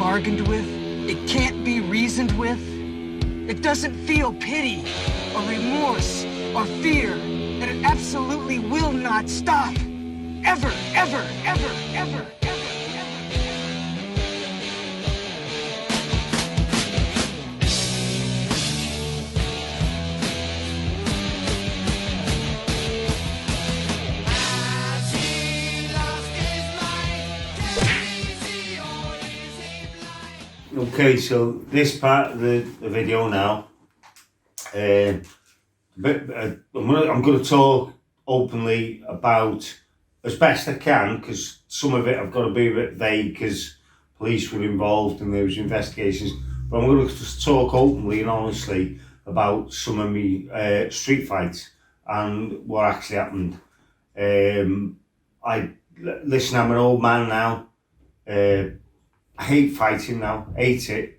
bargained with. It can't be reasoned with. It doesn't feel pity or remorse or fear. And it absolutely will not stop. Ever, ever, ever, ever, ever. Okay, so this part of the video now, I'm going to talk openly about, as best I can, because some of it I've got to be a bit vague because police were involved and there was investigations, but I'm going to just talk openly and honestly about some of my street fights and what actually happened. Listen, I'm an old man now. I hate fighting now, hate it,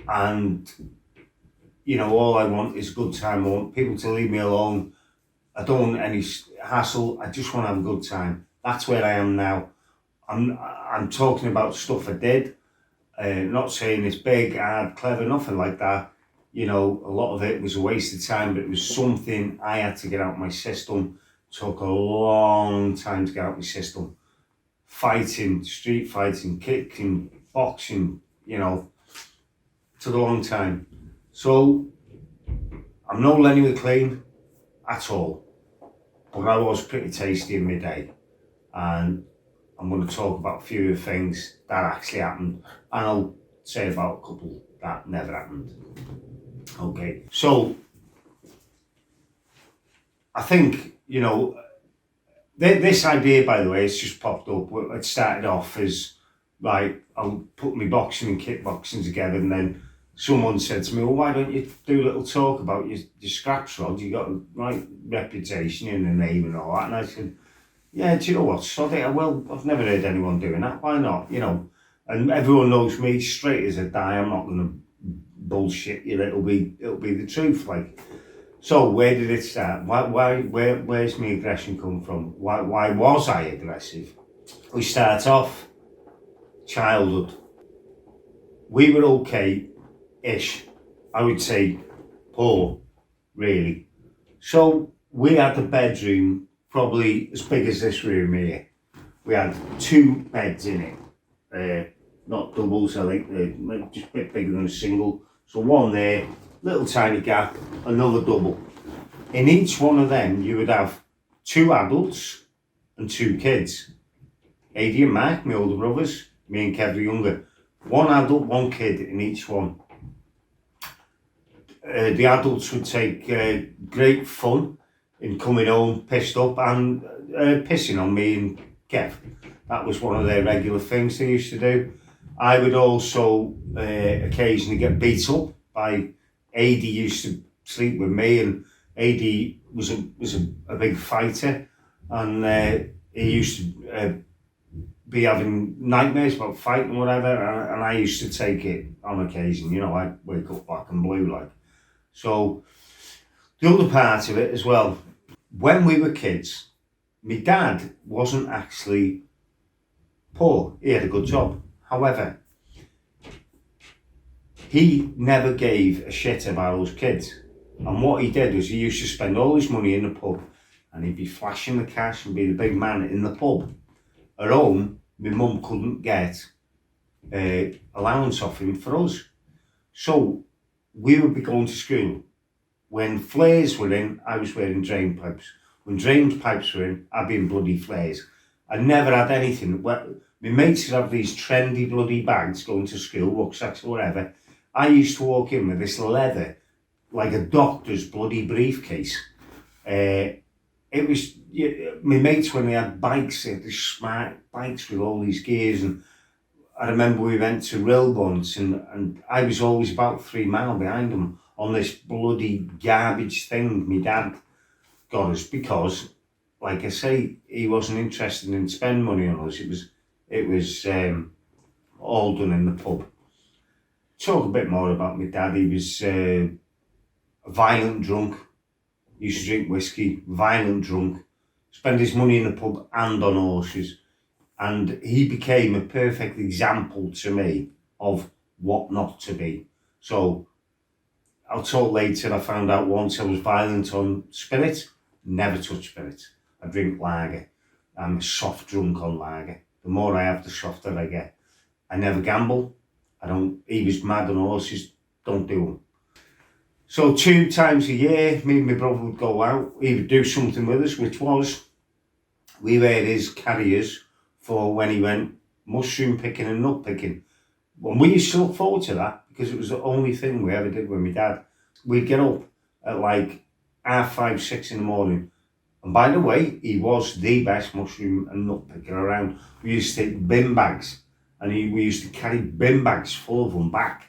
and you know, all I want is a good time. I want people to leave me alone. I don't want any hassle. I just want to have a good time. That's where I am now. I'm talking about stuff I did, not saying it's big, hard, clever, nothing like that. You know, a lot of it was a waste of time, but it was something I had to get out of my system. It took a long time to get out of my system. Fighting, street fighting, kicking, boxing, you know, took a long time. So, I'm no Lenny McLean at all, but I was pretty tasty in my day. And I'm going to talk about a few of the things that actually happened, and I'll say about a couple that never happened. Okay, so, I think, you know, this idea, by the way, it's just popped up. It started off as, right, I'll put my boxing and kickboxing together, and then someone said to me, well, why don't you do a little talk about your scraps, Rod? You got a right reputation in the name and all that. And I said, yeah, do you know what, sod it, I will. I've never heard anyone doing that, why not, you know? And everyone knows me straight as a die. I'm not going to bullshit you, it'll be the truth, like. So where did it start? Where's my aggression come from? Why was I aggressive? We start off childhood. We were okay-ish. I would say poor, really. So we had a bedroom probably as big as this room here. We had 2 beds in it. Not doubles, I think, just a bit bigger than a single. So one there, little tiny gap, another double. In each one of them, you would have 2 adults and 2 kids. Adi and Mark, my older brothers, me and Kev the younger. 1 adult, 1 kid in each one. The adults would take great fun in coming home pissed up and pissing on me and Kev. That was one of their regular things they used to do. I would also occasionally get beat up by Adi. Used to sleep with me, and Adi was a big fighter, and he used to be having nightmares about fighting or whatever, and I used to take it on occasion. You know, I'd wake up black and blue like. So the other part of it as well, when we were kids, my dad wasn't actually poor. He had a good job. However, he never gave a shit about us kids. And what he did was he used to spend all his money in the pub, and he'd be flashing the cash and be the big man in the pub. At home, my mum couldn't get allowance off him for us. So we would be going to school. When flares were in, I was wearing drain pipes. When drain pipes were in, I'd be in bloody flares. I never had anything. My mates would have these trendy bloody bags going to school, rucksacks or whatever. I used to walk in with this leather, like a doctor's bloody briefcase. It was, my mates, when they had bikes, they had these smart bikes with all these gears, and I remember we went to Rail once, and I was always about 3 miles behind them on this bloody garbage thing my dad got us, because, like I say, he wasn't interested in spending money on us. It was all done in the pub. Talk a bit more about my dad. He was a violent drunk. He used to drink whiskey, violent drunk, spend his money in the pub and on horses. And he became a perfect example to me of what not to be. So I'll talk later, I found out once I was violent on spirit. Never touch spirit. I drink lager. I'm a soft drunk on lager. The more I have, the softer I get. I never gamble. He was mad on horses, don't do them. So 2 times a year, me and my brother would go out. He would do something with us, which was, we were his carriers for when he went mushroom picking and nut picking. And we used to look forward to that because it was the only thing we ever did with my dad. We'd get up at like 5:30, 6 in the morning. And by the way, he was the best mushroom and nut picker around. We used to take bin bags, and we used to carry bin bags full of them back.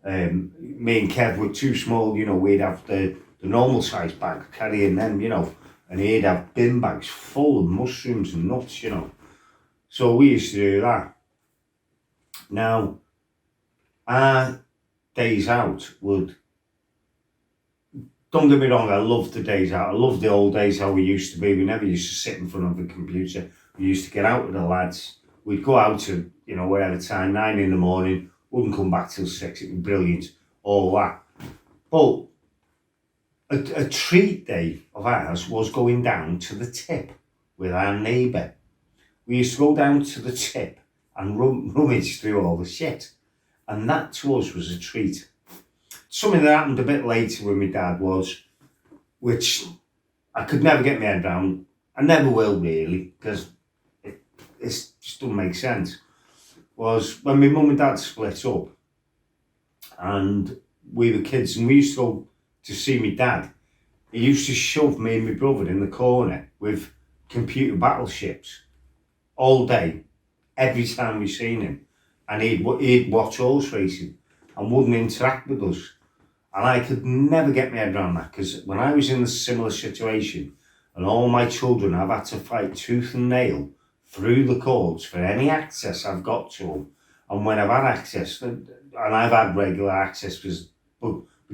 Me and Kev were too small, you know, we'd have the normal size bag carrying them, you know, and he'd have bin bags full of mushrooms and nuts, you know. So we used to do that. Now, our days out would, don't get me wrong, I loved the days out. I loved the old days how we used to be. We never used to sit in front of the computer. We used to get out with the lads. We'd go out at, you know, whatever time, 9 in the morning, wouldn't come back till 6. It was brilliant, all that. But a treat day of ours was going down to the tip with our neighbour. We used to go down to the tip and rummage through all the shit. And that to us was a treat. Something that happened a bit later with my dad was, which I could never get my head around. I never will really, because it just doesn't make sense. Was when my mum and dad split up and we were kids and we used to go to see my dad. He used to shove me and my brother in the corner with computer battleships all day, every time we seen him. And he'd watch horse racing and wouldn't interact with us. And I could never get my head around that, because when I was in a similar situation and all my children, I've had to fight tooth and nail through the courts for any access I've got to them. And when I've had access, and I've had regular access because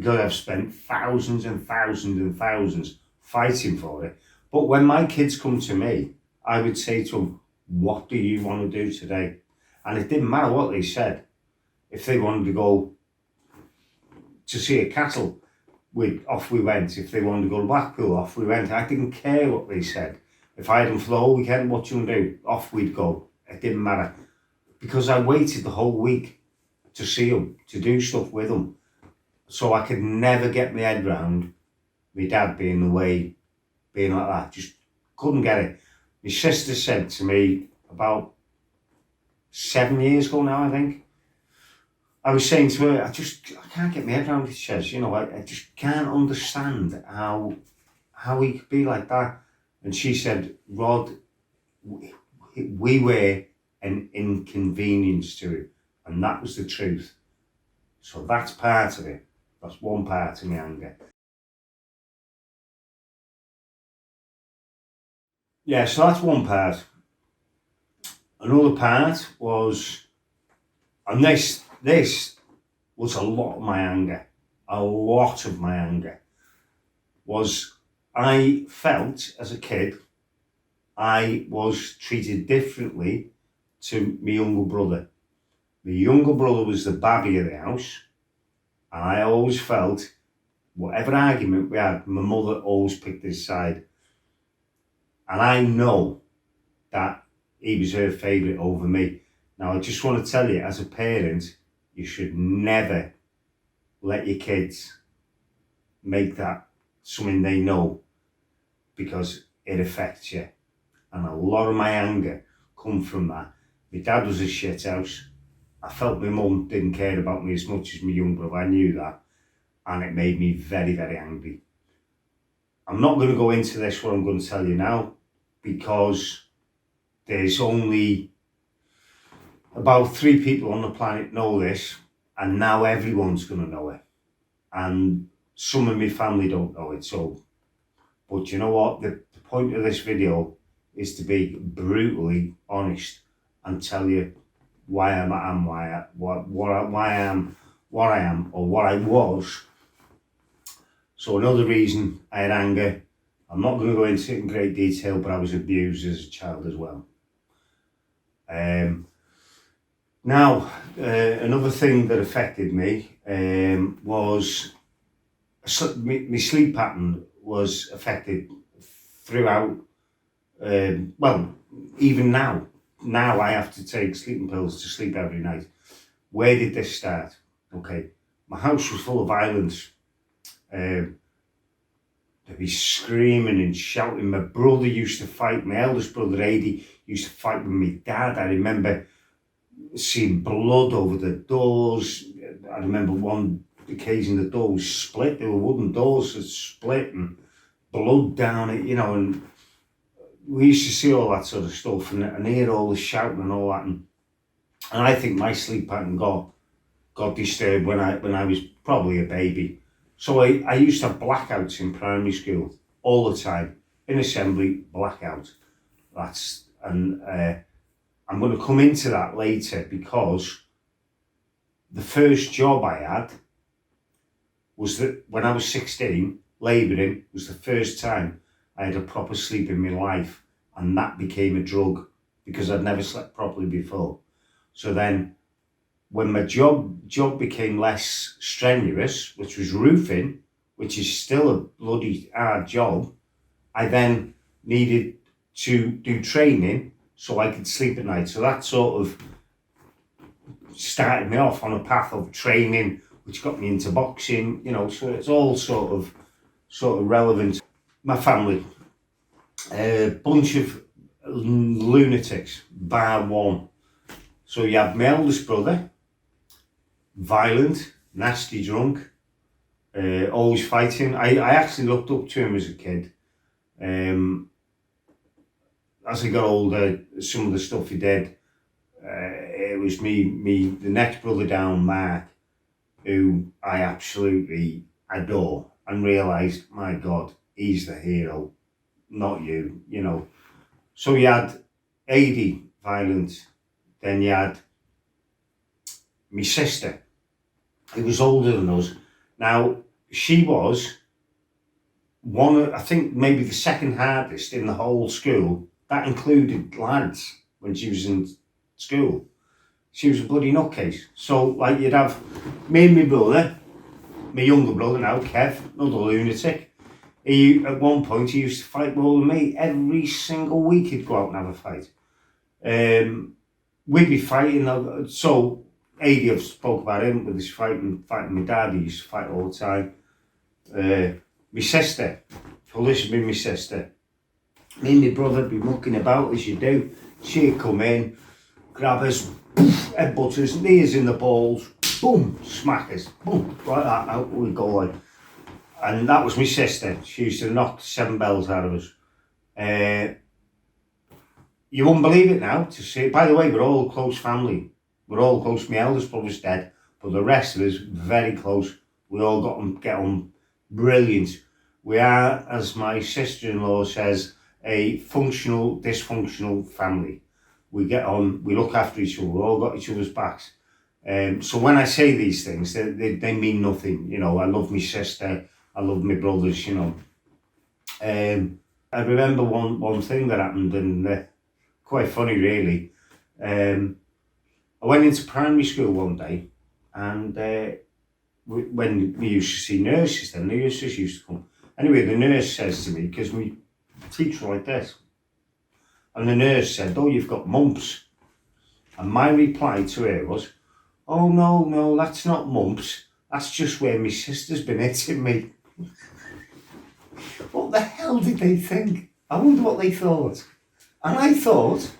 I've spent thousands and thousands and thousands fighting for it. But when my kids come to me, I would say to them, what do you want to do today? And it didn't matter what they said. If they wanted to go to see a cattle, off we went. If they wanted to go to Blackpool, off we went. I didn't care what they said. If I had them for the whole weekend, what do you want to do? Off we'd go. It didn't matter. Because I waited the whole week to see them, to do stuff with them. So I could never get my head round my dad being the way, being like that. Just couldn't get it. My sister said to me about 7 years ago now, I think, I was saying to her, I can't get my head around it, she says, you know, I just can't understand how he could be like that. And she said, Rod, we were an inconvenience to him, and that was the truth. So that's part of it. That's one part of my anger. Yeah, so that's one part. Another part was, and this was a lot of my anger, was I felt as a kid I was treated differently to my younger brother. My younger brother was the babby of the house, and I always felt, whatever argument we had, my mother always picked his side. And I know that he was her favourite over me. Now, I just want to tell you, as a parent, you should never let your kids make that something they know, because it affects you. And a lot of my anger come from that. My dad was a shit house. I felt my mum didn't care about me as much as my young brother. I knew that. And it made me very, very angry. I'm not going to go into this, what I'm going to tell you now, because there's only about 3 people on the planet know this, and now everyone's going to know it. And some of my family don't know it, so, but you know what, the point of this video is to be brutally honest and tell you why I am what I am, or what I was. So another reason I had anger, I'm not going to go into it in great detail, but I was abused as a child as well. Now, another thing that affected me was my sleep pattern was affected throughout. Well, even now. Now I have to take sleeping pills to sleep every night. Where did this start? Okay, my house was full of violence. They'd be screaming and shouting. My brother used to fight. My eldest brother, Adi, used to fight with my dad. I remember seeing blood over the doors. I remember one occasion the door was split. There were wooden doors that split and blood down it, you know, and we used to see all that sort of stuff and hear all the shouting and all that. And I think my sleep pattern got disturbed when I was probably a baby. So I used to have blackouts in primary school all the time. In assembly, blackout. I'm going to come into that later, because the first job I had was that when I was 16, labouring was the first time I had a proper sleep in my life, and that became a drug because I'd never slept properly before. So then when my job became less strenuous, which was roofing, which is still a bloody hard job, I then needed to do training so I could sleep at night. So that sort of started me off on a path of training, which got me into boxing, you know, so it's all sort of relevant. My family, a bunch of lunatics, bar one. So you have my eldest brother, violent, nasty drunk, always fighting. I actually looked up to him as a kid. As I got older, some of the stuff he did, it was the next brother down, Mark, who I absolutely adore, and realised, my God, he's the hero, not you, you know. So you had AD, violent, then you had my sister, who was older than us. Now, she was I think maybe the second hardest in the whole school. That included lads when she was in school. She was a bloody nutcase. So, like, you'd have me and my brother, my younger brother now, Kev, another lunatic. At one point, he used to fight more than me. Every single week he'd go out and have a fight. We'd be fighting. So, AD, I've spoke about him with his fighting my dad. He used to fight all the time. My sister, so this has been my sister. Me and my brother would be mucking about as you do. She'd come in, grab us, headbutt us, knees in the balls, boom, smack us, boom, like that, out we go like. And that was my sister. She used to knock 7 bells out of us. You wouldn't believe it now to see. By the way, we're all a close family. We're all close. My eldest brother's dead, but the rest of us very close. We all get on brilliant. We are, as my sister-in-law says, a functional, dysfunctional family. We get on, we look after each other, we all got each other's backs. So when I say these things, they mean nothing. You know, I love my sister, I love my brothers, you know. I remember one thing that happened, and quite funny really. I went into primary school one day, and when we used to see nurses, then the nurses used to come. Anyway, the nurse says to me, because we teach like this, and the nurse said, "Oh, you've got mumps." And my reply to her was, "Oh, no, that's not mumps. That's just where my sister's been hitting me." What the hell did they think? I wonder what they thought. And I thought,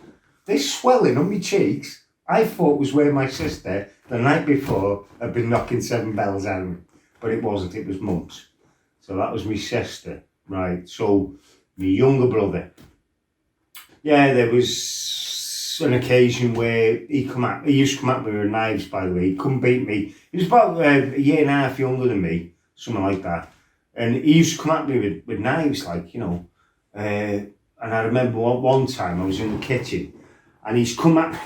this swelling on my cheeks, I thought was where my sister, the night before, had been knocking 7 bells out of me. But it wasn't, it was mumps. So that was my sister, right? So, my younger brother. Yeah, there was an occasion where he used to come at me with knives, by the way. He couldn't beat me. He was about a year and a half younger than me, something like that. And he used to come at me with knives, like, you know. And I remember one time I was in the kitchen, and he's come at me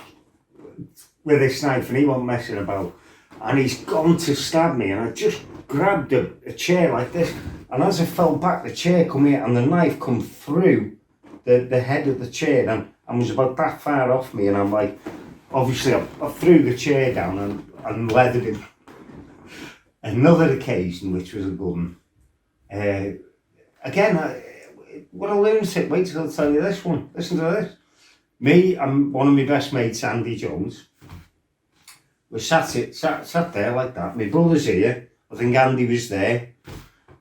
with this knife, and he wasn't messing about. And he's gone to stab me, and I just grabbed a chair like this, and as I fell back, the chair come here, and the knife come through the head of the chair, and and was about that far off me, and I'm like, obviously I threw the chair down and leathered him. Another occasion, which was a good one, again, what a lunatic, wait till I tell you this one, listen to this. Me and one of my best mates, Andy Jones, we sat there like that, my brother's here, I think Andy was there,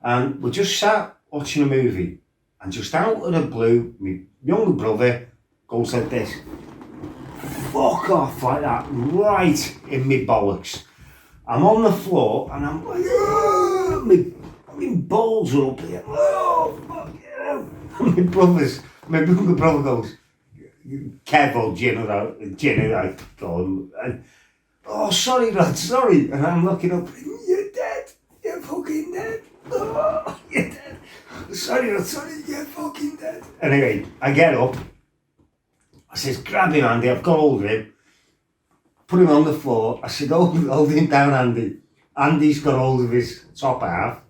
and we just sat watching a movie, and just out of the blue, my younger brother goes like this, fuck off, like that, right in me bollocks. I'm on the floor, and I'm like, my balls are up here, oh, fuck yeah. And my younger brother goes, Kev or Gin, I call him, and, oh, sorry, lad, sorry. And I'm looking up, you're dead, you're fucking dead. Oh, you're dead. Sorry, lad, sorry, you're fucking dead. Anyway, I get up. I says, grab him, Andy, I've got hold of him. Put him on the floor. I said, hold him down, Andy. Andy's got hold of his top half.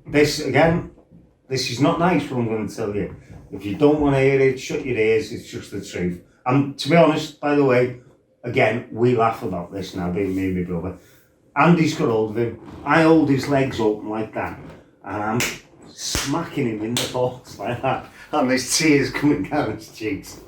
This is not nice what I'm going to tell you. If you don't want to hear it, shut your ears, it's just the truth. And to be honest, by the way, again, we laugh about this now, being me and my brother. Andy's got hold of him. I hold his legs open like that, and I'm smacking him in the balls like that, and there's tears coming down his cheeks.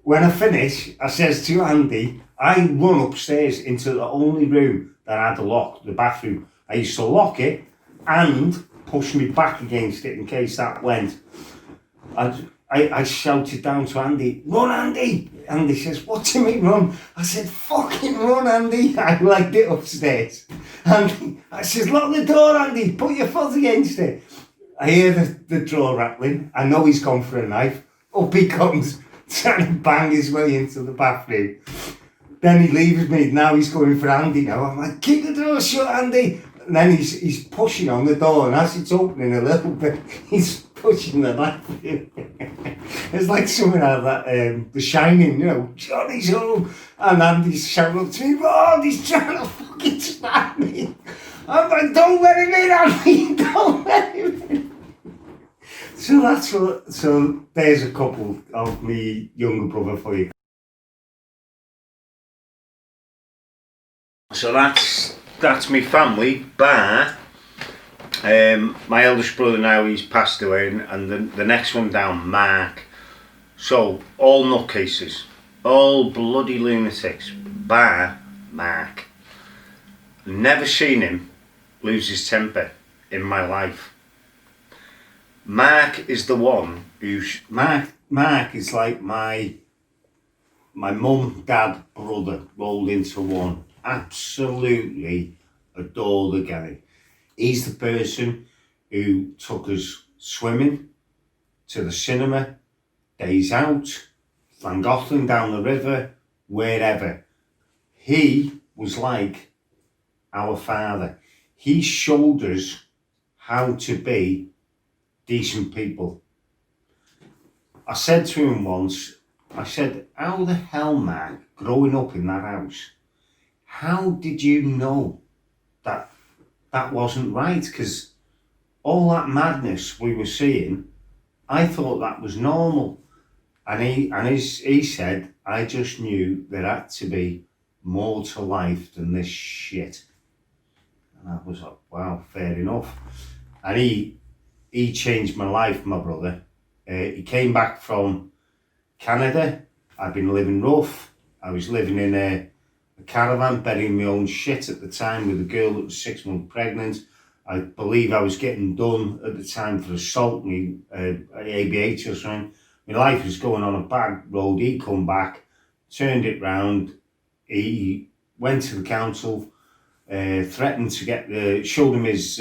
When I finish, I says to Andy, I run upstairs into the only room that had a lock, the bathroom. I used to lock it and push me back against it in case that went. I shouted down to Andy, run, Andy! Andy says, what do you mean run? I said, fucking run, Andy! I legged it upstairs. And I says, lock the door, Andy, put your foot against it. I hear the door rattling, I know he's gone for a knife. Up he comes, trying to bang his way into the bathroom. Then he leaves me, now he's going for Andy now. I'm like, keep the door shut, Andy! And then he's pushing on the door, and as it's opening a little bit, he's pushing the knife in. It's like something out of that, The Shining, you know, Johnny's home. And Andy's shouting up to me, Rod, he's trying to fucking stab me. I'm like, don't let him in, Andy, don't let him in. So there's a couple of me younger brother for you. So that's my family, bar my eldest brother now, he's passed away, and the next one down, Mark. So, all nutcases, all bloody lunatics, bar Mark. Never seen him lose his temper in my life. Mark is the one Mark is like my mum, dad, brother rolled into one. Absolutely adore the guy. He's the person who took us swimming, to the cinema, days out, Llangollen, down the river, wherever. He was like our father. He showed us how to be decent people. I said to him once, I said, how the hell, Mark, growing up in that house, how did you know that wasn't right? Because all that madness we were seeing, I thought that was normal. And he said, I just knew there had to be more to life than this shit. And I was like, wow, fair enough. And he changed my life, my brother. He came back from Canada. I'd been living rough. I was living in a caravan, burying my own shit at the time with a girl that was 6 months pregnant. I believe I was getting done at the time for assault, me ABH or something. My life was going on a bad road. He come back, turned it round. He went to the council, threatened to showed him his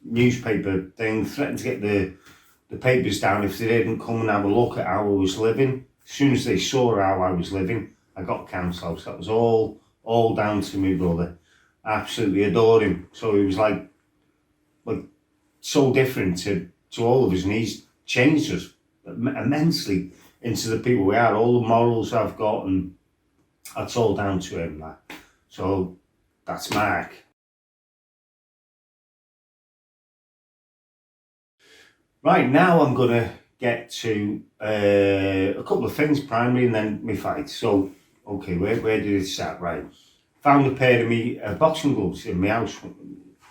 newspaper thing, threatened to get the papers down if they didn't come and have a look at how I was living. As soon as they saw how I was living, I got council house. That was all down to me brother. Absolutely adore him. So he was like so different to all of us, and he's changed us immensely into the people we are. All the morals I've got, and that's all down to him. That. So that's Mark. Right, now I'm gonna get to a couple of things, primary and then my fight. So, okay, where did it start? Right. Found a pair of me boxing gloves in my house,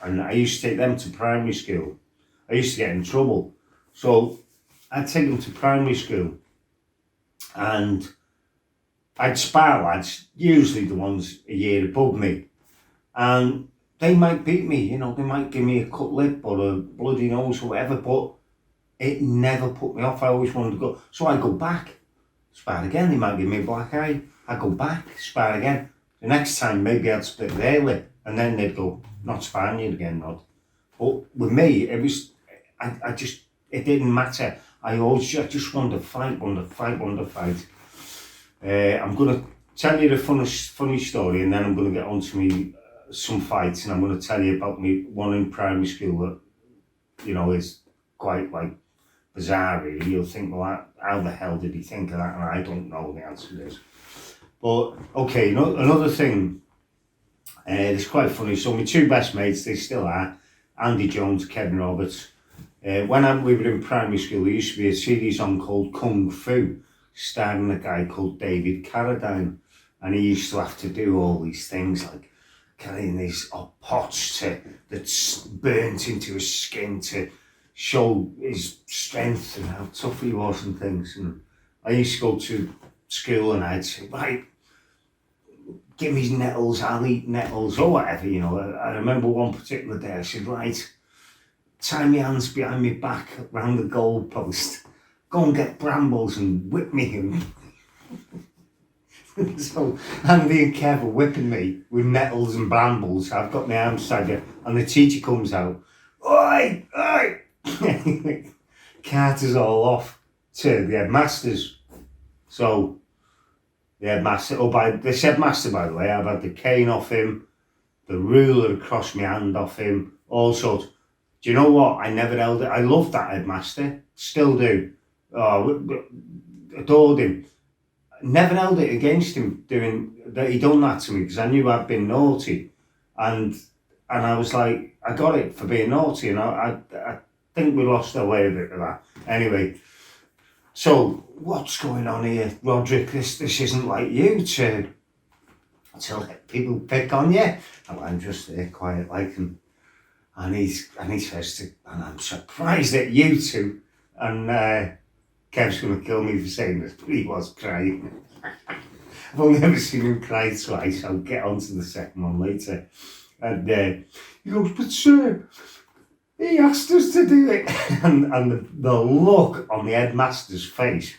and I used to take them to primary school. I used to get in trouble. So I'd take them to primary school, and I'd spar lads, usually the ones a year above me, and they might beat me, you know, they might give me a cut lip or a bloody nose or whatever, but it never put me off. I always wanted to go. So I go back, spar again, they might give me a black eye. I go back, spar again. The next time maybe I'd split their lip, and then they'd go, not sparring you again, Rod. But with me, it was, I just, it didn't matter. I just wanted to fight, wanted to fight. I'm going to tell you the funny story, and then I'm going to get on to me some fights, and I'm going to tell you about me one in primary school that, you know, is quite like bizarre really. You'll think, well, how the hell did he think of that? And I don't know the answer to this. But okay, another thing, it's quite funny. So my two best mates, they still are, Andy Jones, Kevin Roberts. When we were in primary school, there used to be a series on called Kung Fu, starring a guy called David Carradine, and he used to have to do all these things like carrying these pots that's burnt into his skin to show his strength and how tough he was and things. And I used to go to school and I'd say, right, give me nettles, I'll eat nettles or whatever, you know. I remember one particular day I said, right, tie my hands behind my back round the goal post, go and get brambles and whip me. So Andy and Kev are whipping me with nettles and brambles. I've got my arms tied and the teacher comes out, oi, oi! Carter's all off to the headmasters. So the headmaster, this headmaster, by the way, I've had the cane off him, the ruler across my hand off him, all sorts. Do you know what? I never held it. I loved that headmaster, still do. Oh, adored him. Never held it against him doing that. He done that to me because I knew I'd been naughty, and I was like, I got it for being naughty, and I think we lost our way a bit of that. Anyway, so what's going on here, Roderick? This isn't like you to let people pick on you. And I'm just there quiet like, and he says to, and I'm surprised at you two. And Kev's going to kill me for saying this, but he was crying. I've only ever seen him cry twice. I'll get on to the second one later. And he goes, but sir, he asked us to do it. and the look on the headmaster's face,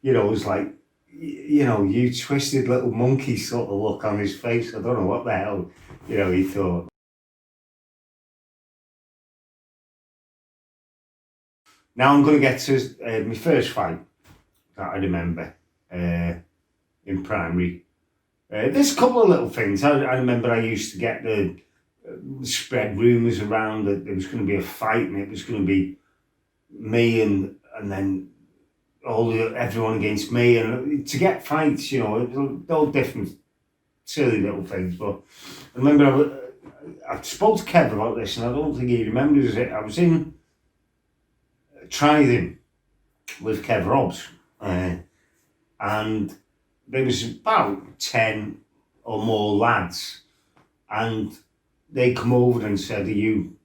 you know, was like, you know, you twisted little monkey sort of look on his face. I don't know what the hell, you know, he thought. Now I'm going to get to my first fight that I remember in primary. There's a couple of little things. I remember I used to get the spread rumours around that there was going to be a fight and it was going to be me and then everyone against me, and to get fights, you know, it was all different silly little things. But I remember I spoke to Kev about this and I don't think he remembers it. I was in Trident with Kev Robbs, and there was about 10 or more lads, and they come over and said, are you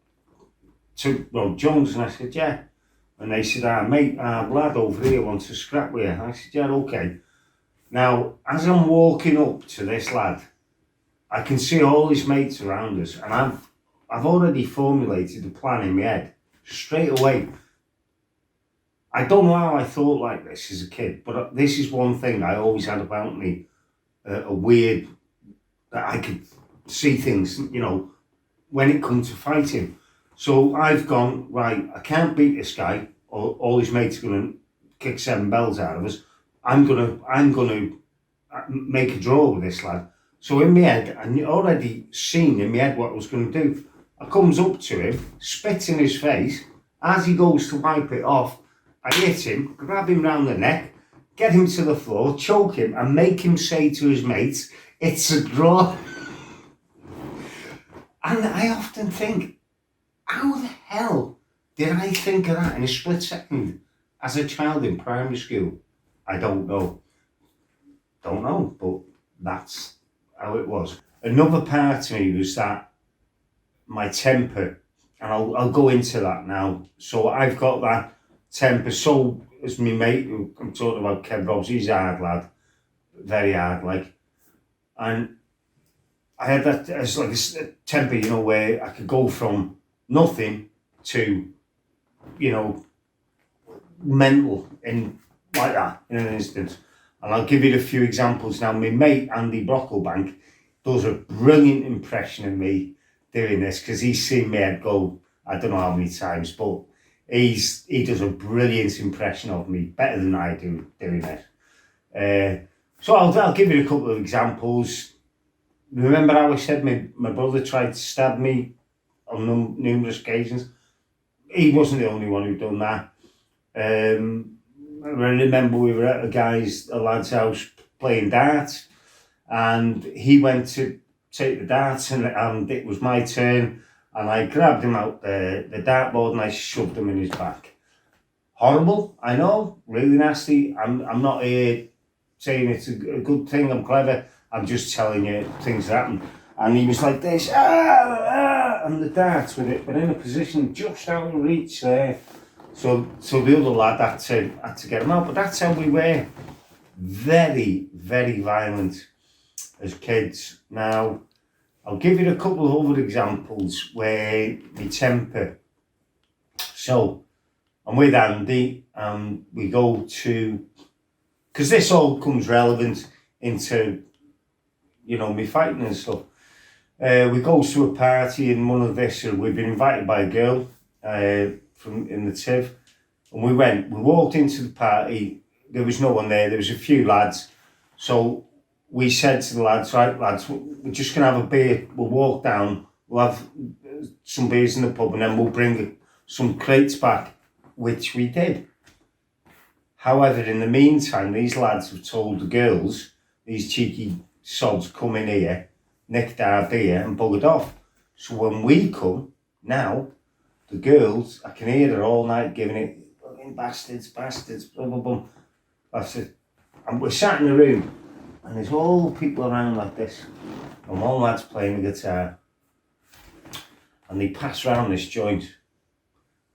took Rod Jones? And I said, yeah. And they said, mate, our lad over here wants to scrap with you. And I said, yeah, okay. Now, as I'm walking up to this lad, I can see all his mates around us, and I've already formulated a plan in my head straight away. I don't know how I thought like this as a kid, but this is one thing I always had about me, a weird, that I could see things, you know, when it comes to fighting. So I've gone, right, I can't beat this guy, or all his mates are going to kick 7 bells out of us. I'm gonna make a draw with this lad. So in my head, I already seen in my head what I was going to do. I comes up to him, spits in his face. As he goes to wipe it off, I hit him, grab him round the neck, get him to the floor, choke him, and make him say to his mates, it's a draw. And I often think, how the hell did I think of that in a split second? as a child in primary school, I don't know. Don't know, but that's how it was. Another part of me was that my temper, and I'll go into that now. So I've got that temper. So as my mate, who I'm talking about, Kev Robbs, he's a hard lad, very hard, like. And I had that as like a temper, you know, where I could go from nothing to, you know, mental in like that in an instant. And I'll give you a few examples now. My mate Andy Brocklebank does a brilliant impression of me doing this, because he's seen my head go I don't know how many times, but he does a brilliant impression of me, better than I do doing it. So I'll give you a couple of examples. Remember how I said my brother tried to stab me on numerous occasions? He wasn't the only one who'd done that. I remember we were at a lad's house playing darts, and he went to take the darts, and it was my turn, and I grabbed him out the dartboard and I shoved him in his back. Horrible, I know, really nasty. I'm not here saying it's a good thing, I'm clever, I'm just telling you things that happen. And he was like this, and the darts with it, but in a position just out of reach there. So the other lad had to get him out, but that's how we were. Very, very violent as kids. Now, I'll give you a couple of other examples where my temper. So, I'm with Andy, and we go to, because this all comes relevant into, you know, me fighting and stuff. We go to a party in one of this, we've been invited by a girl from in the Tiv, and we walked into the party, there was no one there, there was a few lads, so we said to the lads, right lads, we're just going to have a beer, we'll walk down, we'll have some beers in the pub, and then we'll bring some crates back, which we did. However, in the meantime, these lads have told the girls, these cheeky sods come in here, nicked our beer and buggered off. So when we come, now, the girls, I can hear her all night giving it, fucking bastards, blah, blah, blah. That's it. And we're sat in the room, and there's all people around like this, and one lad's playing the guitar, and they pass round this joint,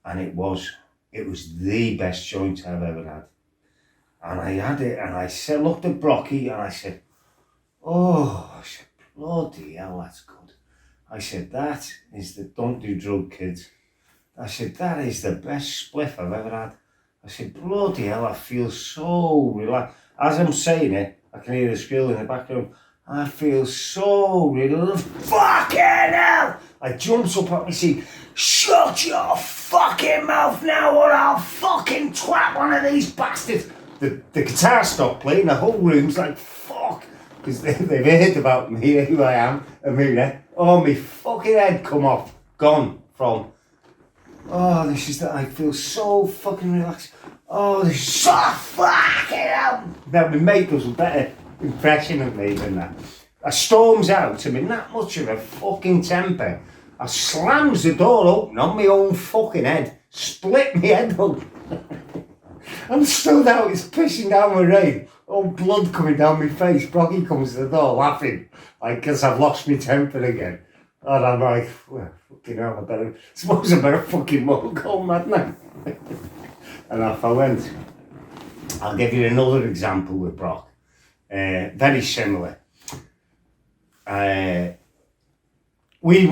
and it was the best joint I've ever had. And I had it, and I said, looked at Brocky, and I said, oh, I said, bloody hell, that's good. I said, that is the don't do drug kids. I said, that is the best spliff I've ever had. I said, bloody hell, I feel so relaxed. As I'm saying it, I can hear the squeal in the background. I feel so relaxed. Fucking hell! I jumps up at my seat. Shut your fucking mouth now, or I'll fucking twat one of these bastards. The guitar stopped playing, the whole room's like, fuck. Because they've heard about me, who I am, and me there. Oh, my fucking head come off, gone from, oh, this is that, I feel so fucking relaxed. Oh, this is so fucking hell. Now, my mate does a better impression of me than that. I storms out, I'm in that much of a fucking temper. I slams the door open on my own fucking head, split my head up. I'm stood out, it's pissing down with rain, all blood coming down my face. Brocky comes to the door laughing, like, because I've lost my temper again. And I'm like, well, fucking hell, suppose I better fucking walk home, hadn't I? And off I went. I'll give you another example with Brock. Very similar. We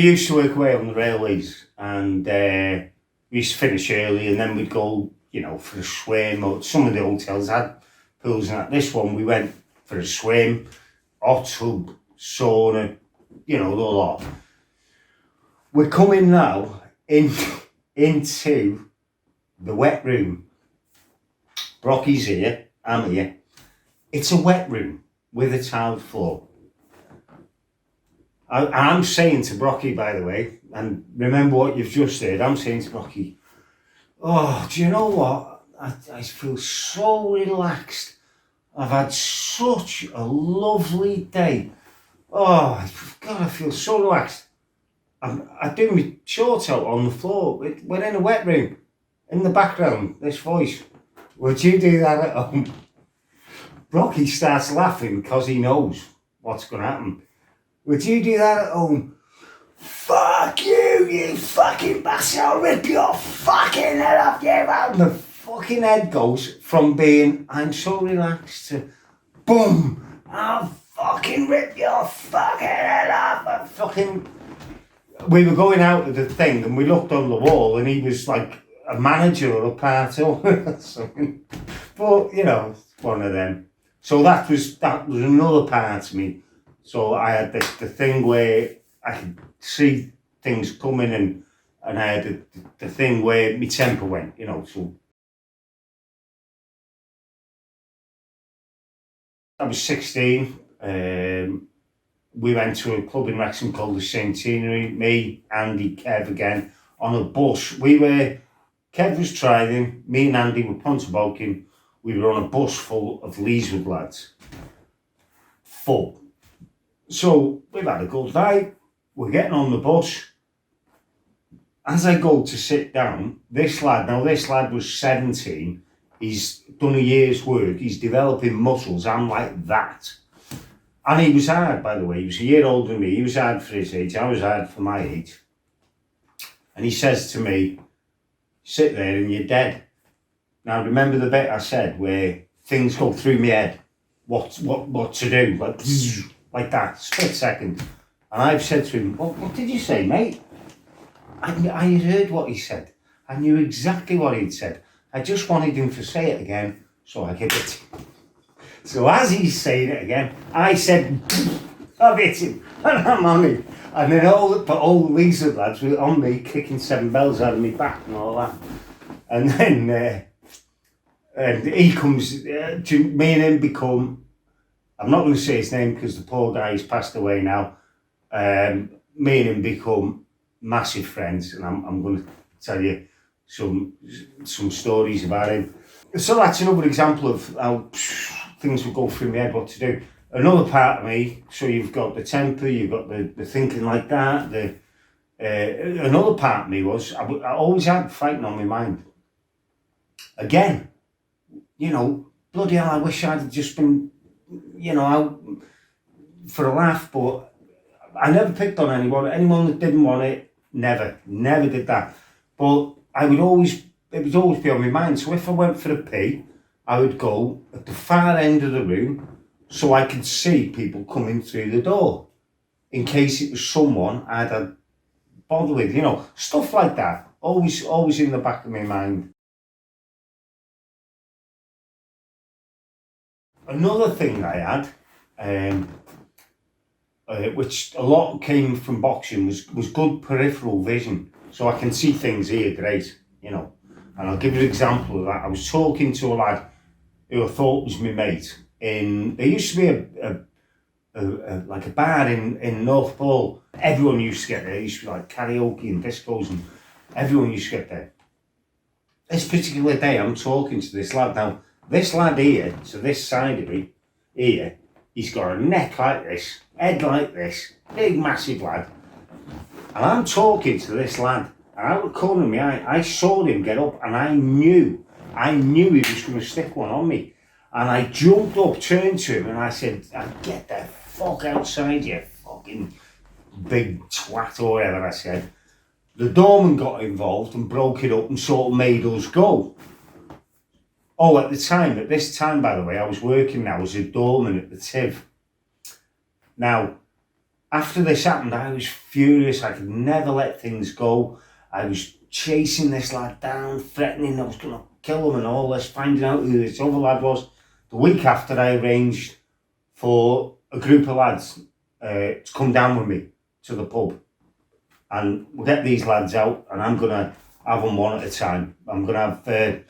used to work away on the railways, and we used to finish early, and then we'd go, you know, for a swim, or some of the hotels had pools and that. This one, we went for a swim, hot tub, sauna, you know, the lot. We're coming now into the wet room. Brocky's here, I'm here. It's a wet room with a tiled floor. I'm saying to Brocky, by the way, and remember what you've just said, I'm saying to Brocky, oh, do you know what? I feel so relaxed. I've had such a lovely day. Oh, God, I feel so relaxed. I do my shorts out on the floor. We're in a wet room. in the background, this voice, would you do that at home? Rocky starts laughing because he knows what's going to happen. Would you do that at home? Fuck you, you fucking bastard, I'll rip your fucking head off, you. And the fucking head goes from being, I'm so relaxed, to boom, I'll fucking rip your fucking head off. And fucking, we were going out of the thing and we looked on the wall and he was like a manager or a part owner or something. But, you know, it's one of them. So that was another part of me. So I had the thing where I could see things coming, and I had the thing where my temper went, you know. So I was 16. We went to a club in Wrexham called the Centenary. Me, Andy, Kev again on a bus. Kev was Trident, me and Andy were Pontybalkin. We were on a bus full of Leeswood lads. Full. So we've had a good night. We're getting on the bus. As I go to sit down, this lad was 17. He's done a year's work. He's developing muscles. I'm like that. And he was hard, by the way. He was a year older than me. He was hard for his age. I was hard for my age. And he says to me, sit there and you're dead. Now, remember the bit I said where things go through my head, what to do, like that, split second. And I've said to him, what did you say, mate? I had heard what he said. I knew exactly what he'd said. I just wanted him to say it again, so I hit it. So as he's saying it again, I said, I've hit him, and I'm on him. And then all the Lisa lads were on me, kicking 7 bells out of me back and all that. And then and he comes, me and him become, I'm not going to say his name because the poor guy has passed away now. Me and him become massive friends, and I'm going to tell you some stories about him. So that's another example of how things would go through my head, what to do. Another part of me, so you've got the temper, you've got the thinking like that. Another part of me was, I always had fighting on my mind. Again, you know, bloody hell, I wish I'd just been, you know, out for a laugh, but I never picked on anyone. Anyone that didn't want it, never did that. But it would always be on my mind. So if I went for a pee, I would go at the far end of the room so I could see people coming through the door in case it was someone I'd had bother with, you know, stuff like that. Always in the back of my mind. Another thing I had, which a lot came from boxing, was good peripheral vision. So I can see things here great, you know. And I'll give you an example of that. I was talking to a lad who I thought was my mate. There used to be a bar in North Pole. Everyone used to get there. It used to be like karaoke and discos, and everyone used to get there. This particular day, I'm talking to this lad. Now, this lad here, to this side of me, here, he's got a neck like this, head like this, big massive lad. And I'm talking to this lad, and out of the corner of my eye, I saw him get up, and I knew he was going to stick one on me. And I jumped up, turned to him, and I said, get the fuck outside, you fucking big twat, or whatever I said. The doorman got involved and broke it up and sort of made us go. Oh, at this time, by the way, I was working now as a doorman at the Tiv. Now, after this happened, I was furious. I could never let things go. I was chasing this lad down, threatening I was going to kill him and all this, finding out who this other lad was. The week after, I arranged for a group of lads to come down with me to the pub. And we'll get these lads out, and I'm going to have them one at a time. I'm going to have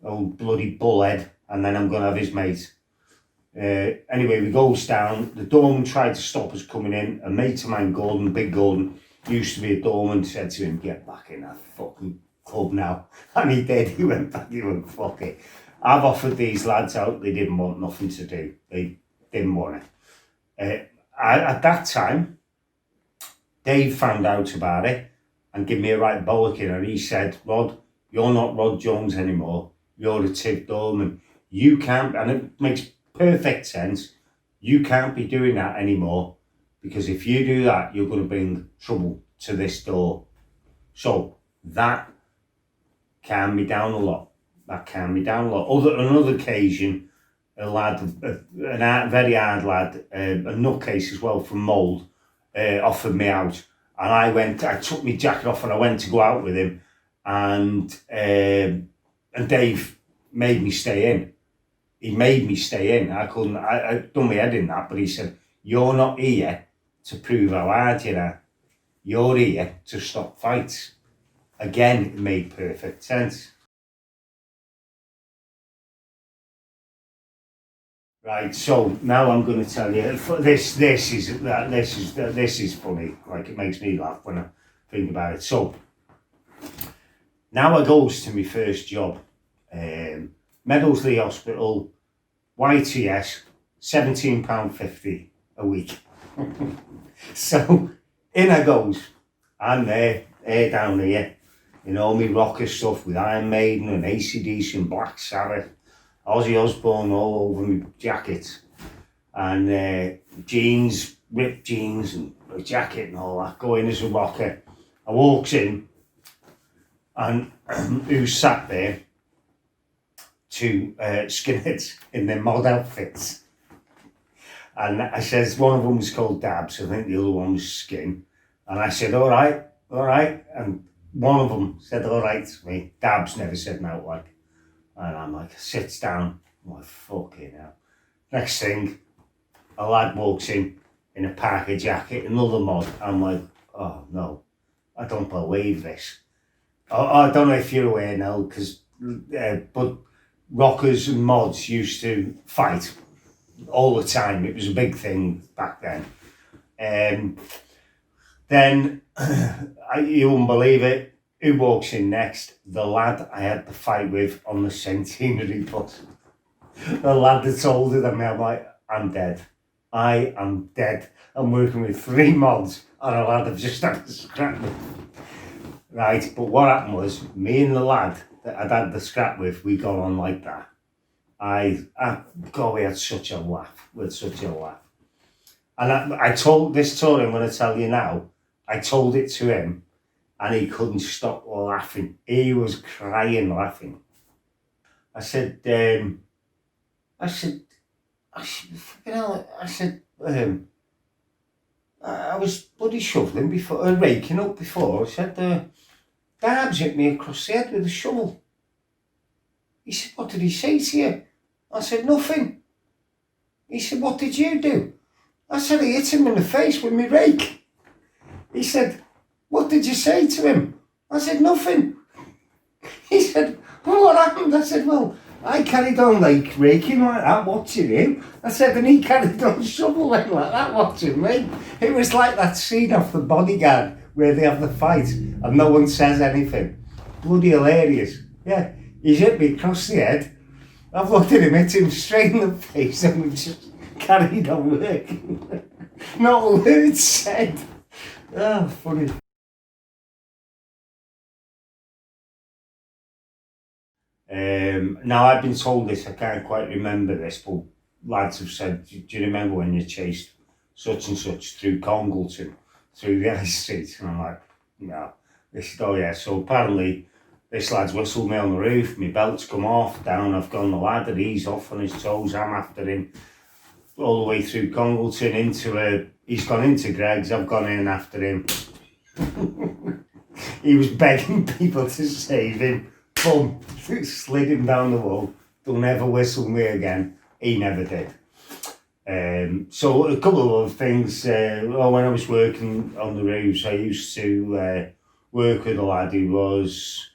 old bloody Bullhead, and then I'm going to have his mate. Anyway, we goes down. The doorman tried to stop us coming in. A mate of mine, Gordon, Big Gordon, used to be a doorman, said to him, get back in that fucking club now. And he did. He went back, he went, fuck it. I've offered these lads out. They didn't want nothing to do. They didn't want it. At that time, Dave found out about it and gave me a right bollocking, and he said, Rod, you're not Rod Jones anymore, you're a Tiv Dorman. You can't, and it makes perfect sense, you can't be doing that anymore, because if you do that, you're going to bring trouble to this door. So that calmed me down a lot. That calmed me down a lot. Another occasion, a lad, very hard lad, a nutcase as well from Mould, offered me out, and I took my jacket off and I went to go out with him, and Dave made me stay in. He made me stay in. I done my head in that, but he said, "You're not here to prove how hard you are. You're here to stop fights." Again, it made perfect sense. Right, so now I'm going to tell you this. This is funny. Like, it makes me laugh when I think about it. So now I goes to my first job, Meadowsley Hospital, YTS, £17.50 a week. So in I goes. I'm there down here, in all my rocker stuff with Iron Maiden and AC/DC and Black Sabbath, Ozzy Osbourne all over my jacket, and jeans, ripped jeans and a jacket and all that, going as a rocker. I walks in, and who sat there? Two skinheads in their mod outfits. And I says, one of them was called Dabs, I think the other one was Skin. And I said, all right. And one of them said, all right to me. Dabs never said no, like. And I'm like, sits down. I'm like, fucking hell. Next thing, a lad walks in a Parker jacket, another mod. I'm like, oh no, I don't believe this. I don't know if you're aware now, because, but rockers and mods used to fight all the time. It was a big thing back then. Then, you wouldn't believe it, who walks in next? The lad I had the fight with on the centenary bus. The lad that's older than me. I'm like, I'm dead. I am dead. I'm working with 3 mods and a lad I've just had to scrap with. Right, but what happened was, me and the lad that I'd had the scrap with, we got on like that. God, we had such a laugh. And I told this story, I'm going to tell you now. I told it to him, and he couldn't stop laughing. He was crying laughing. I said, I was bloody shoveling before, raking up before. I said, Darbs hit me across the head with a shovel. He said, what did he say to you? I said, nothing. He said, what did you do? I said, I hit him in the face with my rake. He said, what did you say to him? I said, nothing. He said, well, what happened? I said, well, I carried on like raking like that, watching him. I said, and he carried on shoveling like that, watching me. It was like that scene off The Bodyguard where they have the fight and no one says anything. Bloody hilarious. Yeah, he's hit me across the head. I've looked at him, hit him straight in the face, and we've just carried on working. Not a word said. Oh, funny. Now, I've been told this, I can't quite remember this, but lads have said, do you remember when you chased such and such through Congleton, through the high street? And I'm like, no. They said, oh yeah, so apparently this lad's whistled me on the roof, my belt's come off, down I've gone the ladder, he's off on his toes, I'm after him, all the way through Congleton he's gone into Greg's, I've gone in after him. He was begging people to save him. Boom, slid him down the wall. Don't ever whistle me again. He never did. So a couple of other things. When I was working on the roofs, I used to work with a lad who was...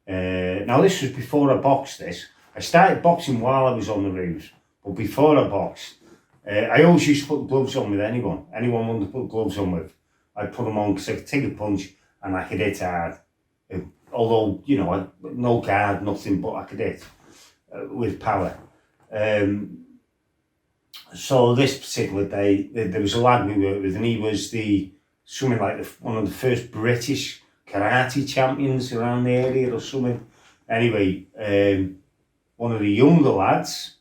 now this was before I boxed this. I started boxing while I was on the roofs, but before I boxed, I always used to put gloves on with anyone wanted to put gloves on with. I'd put them on because I could take a punch and I could hit hard. Although, you know, no guard, nothing, but I could hit with power. So this particular day, there was a lad we worked with, and he was one of the first British karate champions around the area or something. Anyway, one of the younger lads,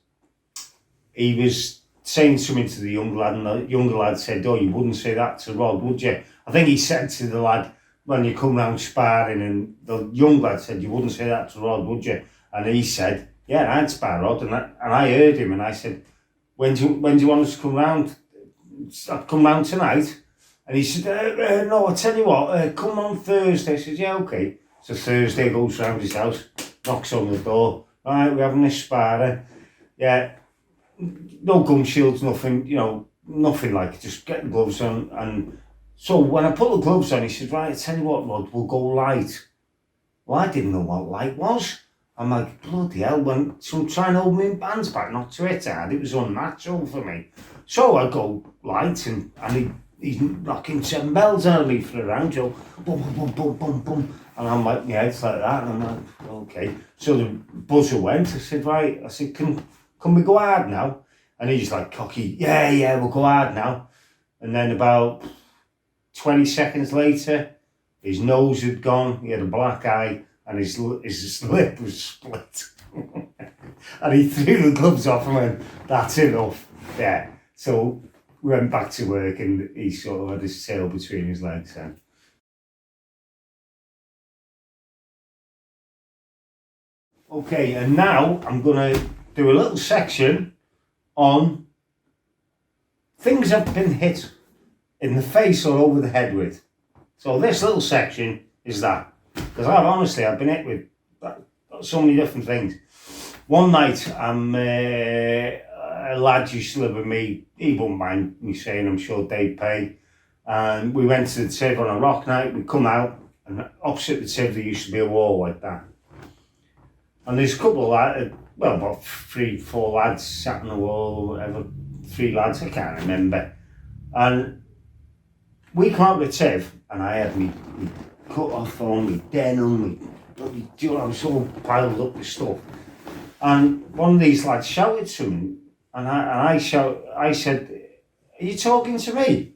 he was saying something to the younger lad, and the younger lad said, "Oh, you wouldn't say that to Rod, would you?" I think he said to the lad, "When you come round sparring," and the young lad said, "You wouldn't say that to Rod, would you?" And he said, "Yeah, I'd spar Rod," and I heard him, and I said, when do you want us to come round? I'd come round tonight. And he said, "No, I'll tell you what, come on Thursday." I said, "Yeah, okay." So Thursday goes round his house, knocks on the door. "All right, we're having this sparring." Yeah, no gum shields, nothing, nothing, like, just get the gloves on. And so when I put the gloves on, he said, "Right, I tell you what, Rod, we'll go light." Well, I didn't know what light was. I'm like, bloody hell, so I'm trying to hold my bands back, not to hit hard. It was unnatural for me. So I go light, and he's knocking 7 bells out of me for a round, Joe. Boom, boom, boom, boom, boom. And I'm like, yeah, it's like that. And I'm like, okay. So the buzzer went. I said, right. I said, can we go hard now? And he's like, cocky, yeah, we'll go hard now. And then about 20 seconds later, his nose had gone, he had a black eye, and his lip was split. And he threw the gloves off and went, "That's enough." Yeah. So we went back to work, and he sort of had his tail between his legs then. Okay, and now I'm going to do a little section on things I've been hit in the face or over the head with. So this little section is that. Because I've been hit with so many different things. One night, a lad used to live with me. He wouldn't mind me saying, I'm sure they'd pay. And we went to the Tiv on a rock night. We come out, and opposite the Tiv there used to be a wall like that. And there's a couple of lads, well, about 3-4 lads sat on the wall, or whatever. 3 lads, I can't remember. And we come out the Tiv, and I had me cut off on me denim, I was all piled up with stuff. And one of these lads shouted to me, and I said, "Are you talking to me?"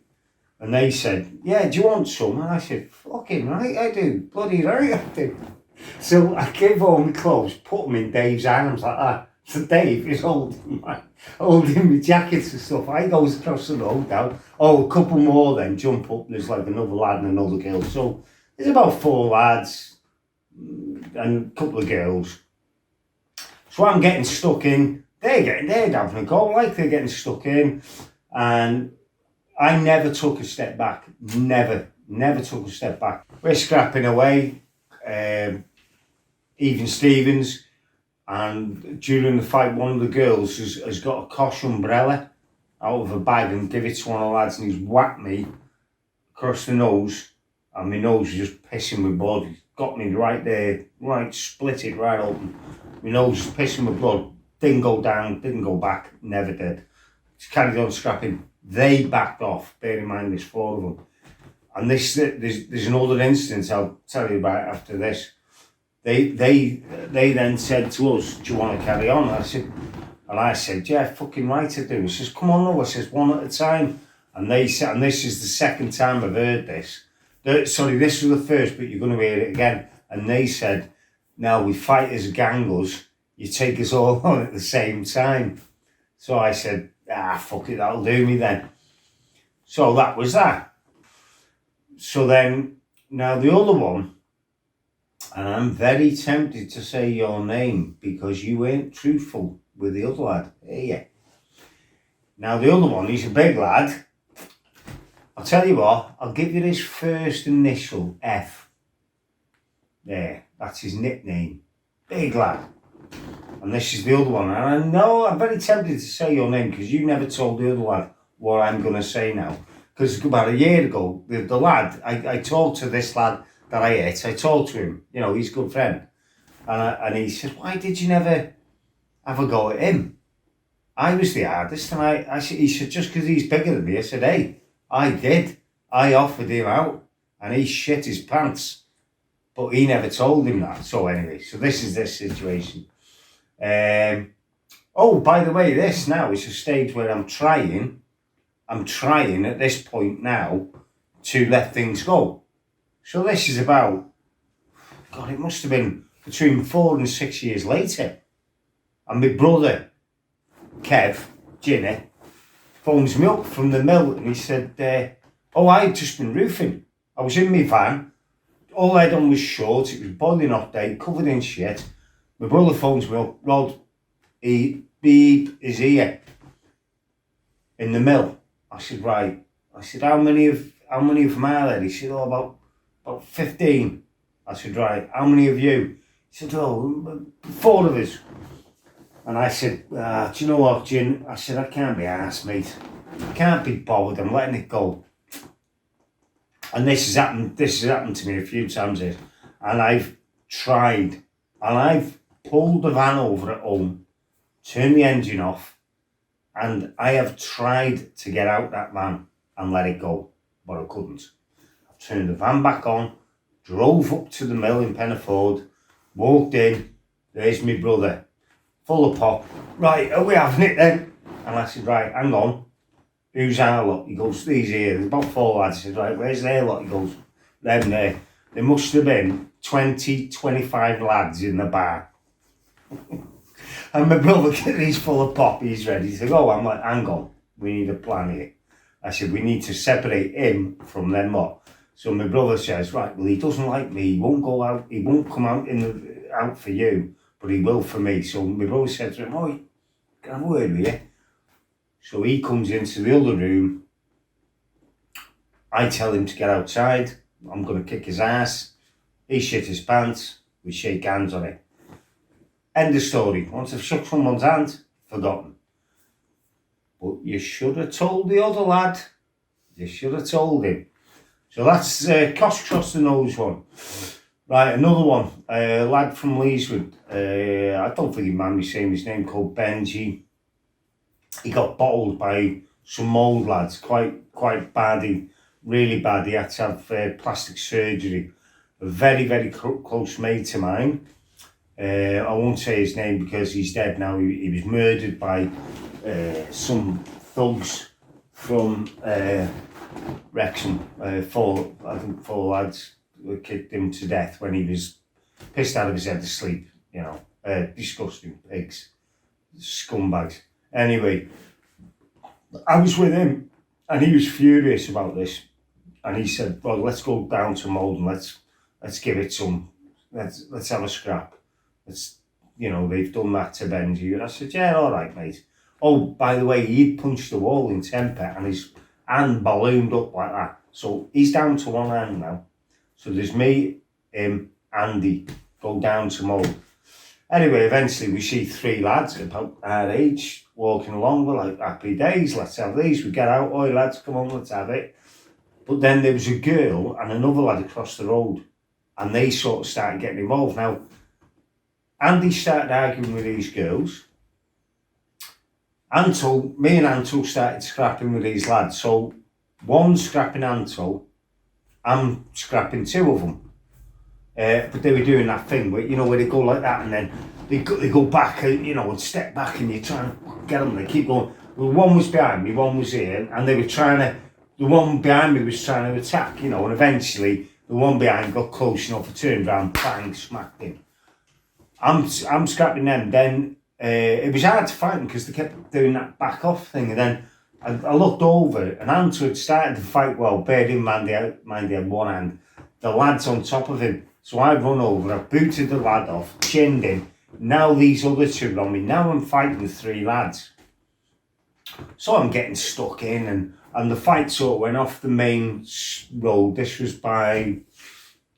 And they said, "Yeah, do you want some?" And I said, "Fucking right, I do, bloody right, I do." So I gave all my clothes, put them in Dave's arms like that. So Dave is holding my jackets and stuff. I goes across the road now. Oh, a couple more then jump up. There's like another lad and another girl. So there's about 4 lads and a couple of girls. So I'm getting stuck in. They're having a go, like they're getting stuck in. And I never took a step back. Never took a step back. We're scrapping away. Even Stevens. And during the fight, one of the girls has got a Kosh umbrella out of a bag and give it to one of the lads, and he's whacked me across the nose, and my nose was just pissing with blood. He's got me right there, right, split it right open. My nose was pissing with blood. Didn't go down, didn't go back, never did. Just carried on scrapping. They backed off. Bear in mind, there's 4 of them. And there's another instance I'll tell you about after this. They then said to us, "Do you want to carry on?" And I said, "Yeah, fucking right I do." He says, "Come on, no." I says, "One at a time." And they said, and this is the second time I've heard this. Sorry, this was the first, but you're going to hear it again. And they said, "Now we fight as gangers, you take us all on at the same time." So I said, fuck it, that'll do me then. So that was that. So then, now the other one, and I'm very tempted to say your name because you weren't truthful with the other lad. Yeah. Now the other one, he's a big lad. I'll tell you what, I'll give you his first initial, F. There, that's his nickname. Big lad. And this is the other one. And I know I'm very tempted to say your name because you never told the other lad what I'm going to say now. Because about a year ago, the lad, I talked to this lad that I hit. I talked to him, he's a good friend. And he said, "Why did you never have a go at him?" I was the hardest. And he said, "Just because he's bigger than me." I said, "Hey, I did. I offered him out and he shit his pants." But he never told him that. So anyway, so this is this situation. Oh, by the way, this now is a stage where I'm trying at this point now to let things go. So this is about, God, it must have been between 4 and 6 years later. And my brother, Kev, Ginny, phones me up from the mill and he said, oh, I'd just been roofing. I was in my van. All I'd done was short. It was boiling hot day, covered in shit. My brother phones me up. Rod, beep is here in the mill. I said, right. I said, how many of them are there? He said, oh, about 15. I said, right. How many of you? He said, oh, 4 of us. And I said, do you know what, Jin? I said, I can't be arsed, mate. I can't be bothered. I'm letting it go. And this has happened to me a few times here. And I've tried. And I've pulled the van over at home, turned the engine off, and I have tried to get out that van and let it go, but I couldn't. I've turned the van back on, drove up to the mill in Pennaford, walked in, there's my brother, full of pop. Right, are we having it then? And I said, right, hang on. Who's our lot? He goes, these here. There's about 4 lads. I said, right, where's their lot? He goes, them there. There must have been 20, 25 lads in the bar. And my brother, he's full of pop, he's ready to go. I'm like, hang on, we need a plan here. I said, we need to separate him from them lot. So my brother says, right, well, he doesn't like me. He won't go out. He won't come out for you, but he will for me. So my brother said to him, oh, can I have a word with you? So he comes into the other room. I tell him to get outside. I'm going to kick his ass. He shit his pants. We shake hands on it. End of story. Once I've shook someone's hand, forgotten. But you should have told the other lad. You should have told him. So that's Cost Cross the Nose one. Right, another one. A lad from Leeswood. I don't think he mind me saying his name, called Benji. He got bottled by some mould lads, quite bad, really bad. He had to have plastic surgery. A very, very close mate of mine. I won't say his name because he's dead now. He was murdered by some thugs from Wrexham. 4 lads kicked him to death when he was pissed out of his head asleep. You know, disgusting pigs, scumbags. Anyway, I was with him and he was furious about this. And he said, well, let's go down to Mould and let's give it some, let's have a scrap. It's, you know, they've done that to Benji. And I said, yeah, all right, mate. Oh, by the way, he'd punched the wall in temper and his hand ballooned up like that. So he's down to one hand now. So there's me, him, Andy, go down to Mould. Anyway, eventually we see 3 lads about our age walking along. We're like, happy days, let's have these. We get out, oi lads, come on, let's have it. But then there was a girl and another lad across the road and they sort of started getting involved. Now, Andy started arguing with these girls. Me and Anto started scrapping with these lads. So one's scrapping Anto, I'm scrapping 2 of them. But they were doing that thing where, you know, where they go like that and then they go back, you know, and step back and you try and get them, they keep going. Well, one was behind me, one was here, and they were trying to, the one behind me was trying to attack, you know, and eventually the one behind got close enough, I turned around, bang, smacked him. I'm scrapping them, then it was hard to fight them because they kept doing that back off thing, and then I looked over and Anto had started to fight well, bearing in mind he had one hand, the lad's on top of him. So I run over, I booted the lad off, chinned him. Now these other 2 are on me. Now I'm fighting 3 lads. So I'm getting stuck in and the fight sort of went off the main road. This was by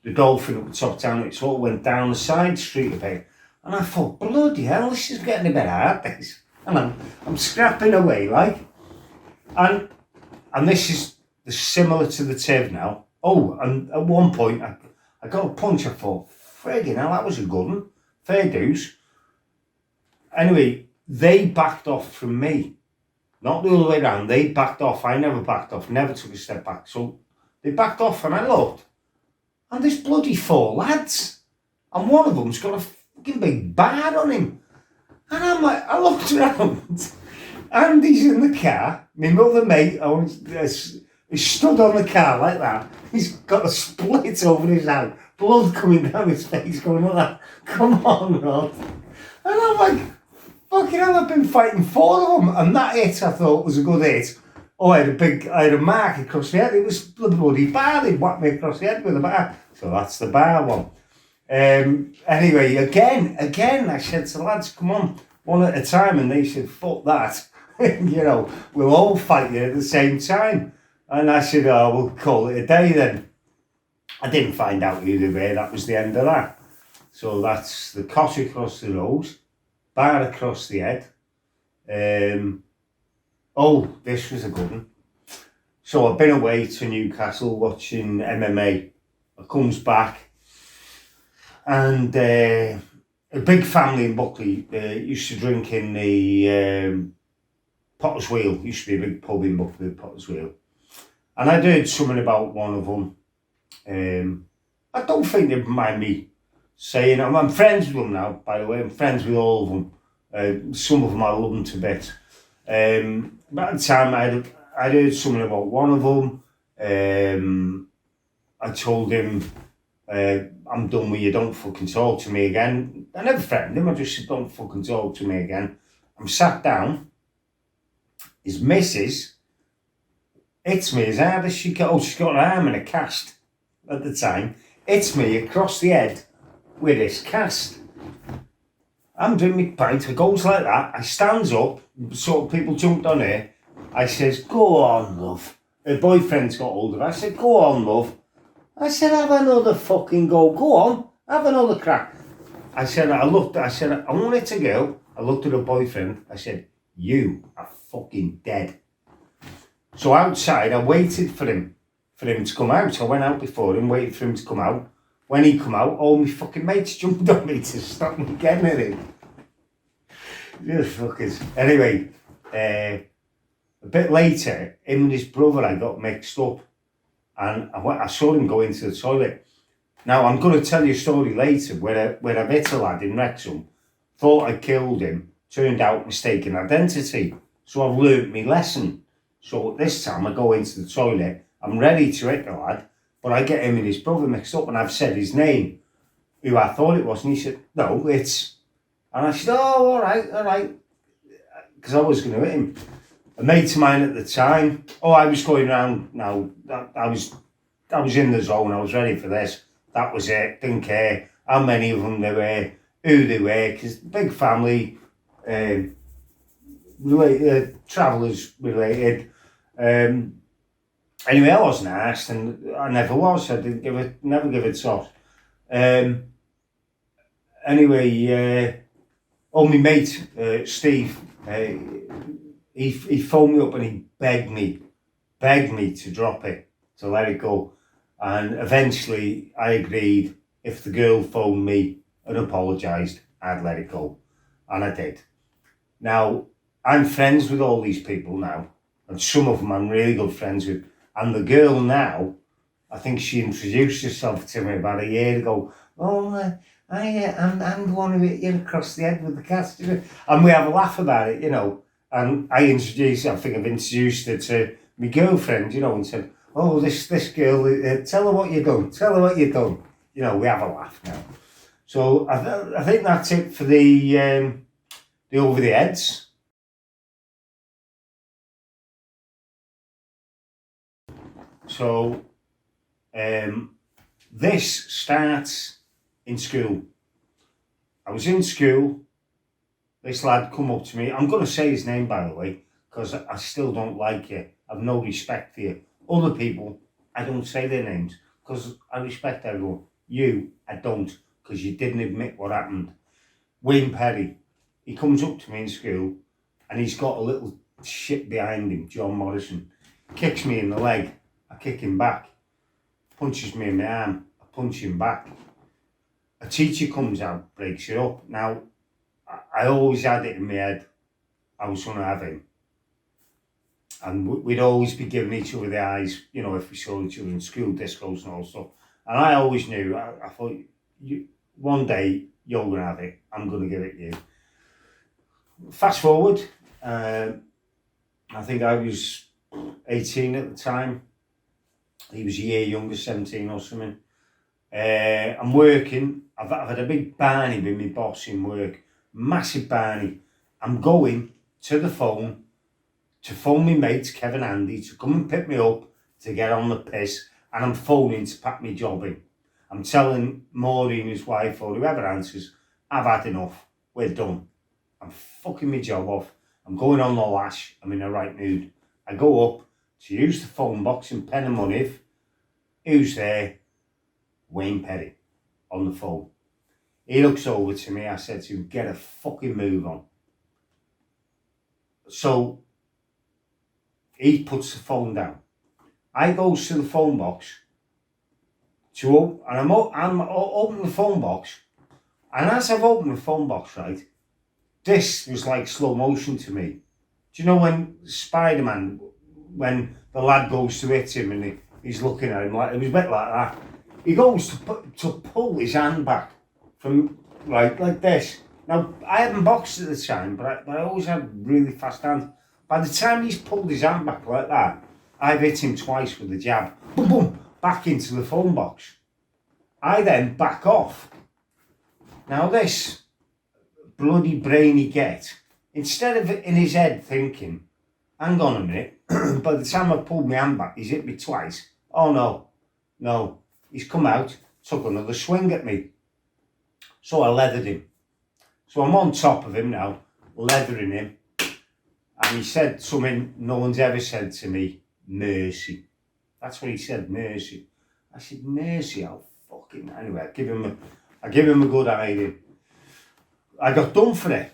the Dolphin at the top town. It sort of went down the side street a bit. And I thought, bloody hell, this is getting a bit hard, this. And I'm scrapping away, like. And this is similar to the Tiv now. Oh, and at one point, I got a punch, I thought, friggin' hell, that was a good one. Fair dues. Anyway, they backed off from me. Not the other way around, they backed off. I never backed off, never took a step back. So they backed off and I looked. And there's bloody 4 lads. And one of them's got a fucking big bar on him. And I'm like, I looked around. Andy's in the car. My mother, mate, He stood on the car like that. He's got a split over his hand, blood coming down his face, going like that. Come on, Rod. And I'm like, fucking hell, I've been fighting 4 of them. And that hit, I thought, was a good hit. Oh, I had a mark across the head. It was the bloody bar. They whacked me across the head with a bar. So that's the bar one. Anyway, again, I said to the lads, come on, one at a time. And they said, fuck that. You know, we'll all fight you at the same time. And I said, oh, we'll call it a day then. I didn't find out who they were. That was the end of that. So that's the cot across the nose, bar across the head. Oh, this was a good one. So I've been away to Newcastle watching MMA. I comes back and a big family in Buckley used to drink in the Potter's Wheel. Used to be a big pub in Buckley, Potter's Wheel. And I'd heard something about one of them. I don't think they'd mind me saying, I'm friends with them now, by the way. I'm friends with all of them. Some of them I love them to bits. But at the time I'd heard something about one of them. I told him, I'm done with you, don't fucking talk to me again. I never threatened him, I just said, don't fucking talk to me again. I'm sat down, his missus hits me as hard as she can. Oh, she's got her arm in a cast at the time. Hits me across the head with this cast. I'm doing my pint, it goes like that. I stands up, sort of people jumped on her. I says, go on, love. Her boyfriend's got hold of her. I said, go on, love. I said, have another fucking go. Go on, have another crack. I said, I wanted to go. I looked at her boyfriend. I said, you are fucking dead. So outside, I waited for him to come out. I went out before him, waited for him to come out. When he come out, all my fucking mates jumped on me to stop me getting at him. You fuckers. Anyway, a bit later, him and his brother, I got mixed up. And I saw him go into the toilet. Now, I'm going to tell you a story later where I hit a lad in Wrexham, thought I killed him, turned out mistaken identity. So I've learnt my lesson. So this time I go into the toilet, I'm ready to hit the lad, but I get him and his brother mixed up and I've said his name, who I thought it was, and he said, no, it's... And I said, oh, all right, because I was going to hit him. A mate of mine at the time, I was going around now, I was in the zone, I was ready for this, that was it, didn't care how many of them there were, who they were, because big family, travellers related. Anyway, I wasn't asked, and I never was. I never give it toss. Anyway, my mate Steve, he phoned me up and he begged me to drop it, to let it go, and eventually I agreed. If the girl phoned me and apologised, I'd let it go, and I did. Now, I'm friends with all these people now, and some of them I'm really good friends with. And the girl now, I think she introduced herself to me about a year ago. Oh, I'm the one who hit you across the head with the cast. And we have a laugh about it, you know. And I think I've introduced her to my girlfriend, you know, and said, oh, this girl, tell her what you've done. You know, we have a laugh now. So I think that's it for the over the heads. So this starts in school. I was in school, this lad come up to me. I'm going to say his name, by the way, because I still don't like you. I've no respect for you. Other people, I don't say their names because I respect everyone. You, I don't, because you didn't admit what happened. Wayne Perry, he comes up to me in school and he's got a little shit behind him, John Morrison, kicks me in the leg. I kick him back, punches me in my arm, I punch him back. A teacher comes out, breaks it up. Now, I always had it in my head, I was going to have him. And we'd always be giving each other the eyes, you know, if we saw each other in school, discos and all stuff. And I always knew, I thought, one day you're going to have it, I'm going to give it you. Fast forward, I think I was 18 at the time. He was a year younger, 17 or something. I'm working. I've had a big Barney with my boss in work. Massive Barney. I'm going to the phone to phone my mates, Kevin and Andy, to come and pick me up to get on the piss. And I'm phoning to pack my job in. I'm telling Maureen, his wife, or whoever answers, I've had enough. We're done. I'm fucking my job off. I'm going on the lash. I'm in the right mood. I go up to use the phone box and pen and money. Who's there? Wayne Perry on the phone. He looks over to me. I said to him, get a fucking move on. So he puts the phone down. I goes to the phone box and I'm opening the phone box, and as I've opened the phone box, right, this was like slow motion to me. Do you know when Spider-Man, when the lad goes to hit him and he's looking at him, like it was a bit like that. He goes to pull his hand back from like this. Now I hadn't boxed at the time, but I always had really fast hands. By the time he's pulled his hand back like that, I've hit him twice with the jab. Boom, boom, back into the phone box. I then back off. Now this bloody brainy get, instead of in his head thinking, hang on a minute, by the time I pulled my hand back, he's hit me twice. Oh no, he's come out, took another swing at me. So I leathered him. So I'm on top of him now, leathering him. And he said something no one's ever said to me, mercy. That's what he said, mercy. I said, mercy, I'll fucking... Anyway, I give him a good hiding. I got done for it.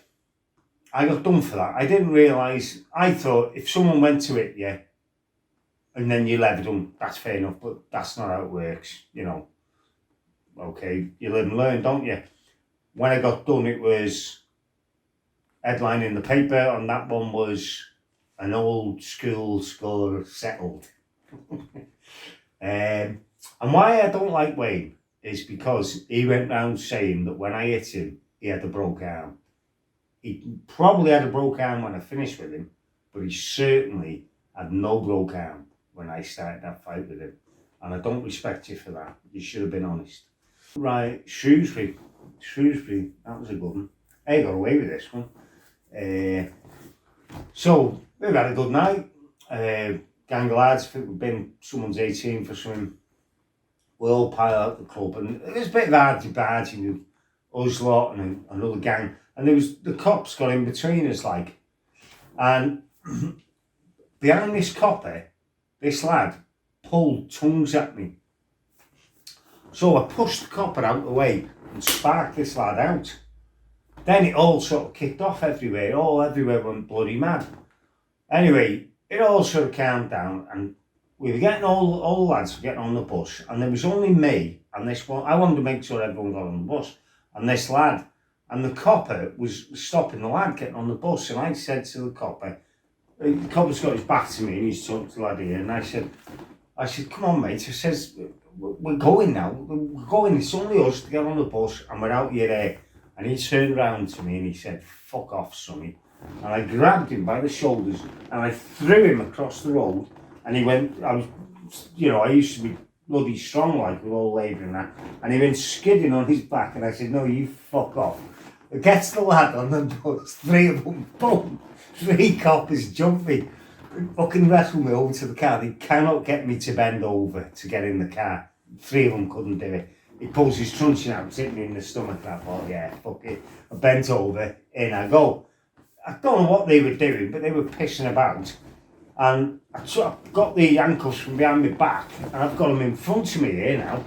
I got done for that. I didn't realise, I thought if someone went to hit you and then you levered them, that's fair enough, but that's not how it works, you know. Okay, you live and learn, don't you? When I got done, it was headline in the paper, and that one was an old school score settled. And why I don't like Wayne is because he went round saying that when I hit him, he had a broke arm. He probably had a broke arm when I finished with him, but he certainly had no broke arm when I started that fight with him. And I don't respect you for that. You should have been honest. Right, Shrewsbury, that was a good one. I got away with this one. So we've had a good night. Gang of lads, I think we've been someone's 18 for something. We all pile out the club, and there's a bit of argy-bargy with us lot and another gang, and there was the cops got in between us, like, and behind this copper, this lad pulled tongues at me. So I pushed the copper out the way and sparked this lad out. Then it all sort of kicked off everywhere. Everywhere went bloody mad. Anyway, it all sort of calmed down, and we were getting all the lads were getting on the bus, and there was only me and this one. I wanted to make sure everyone got on the bus, and this lad, and the copper was stopping the lad getting on the bus, and I said to the copper's got his back to me, and he's talking to the lad here, and I said, come on mate, I says, we're going now, we're going, it's only us to get on the bus, and we're out your there. And he turned around to me and he said, fuck off, sonny. And I grabbed him by the shoulders and I threw him across the road. And he went, I used to be bloody strong like with all labour and that. And he went skidding on his back, and I said, no, you fuck off. It gets the lad on the bus, three of them, boom, three coppers jump me, fucking wrestle me over to the car. They cannot get me to bend over to get in the car. Three of them couldn't do it. He pulls his truncheon out, hit me in the stomach, and I thought, yeah, fuck it. I bent over, in I go. I don't know what they were doing, but they were pissing about. And I've got the handcuffs from behind my back, and I've got them in front of me here now.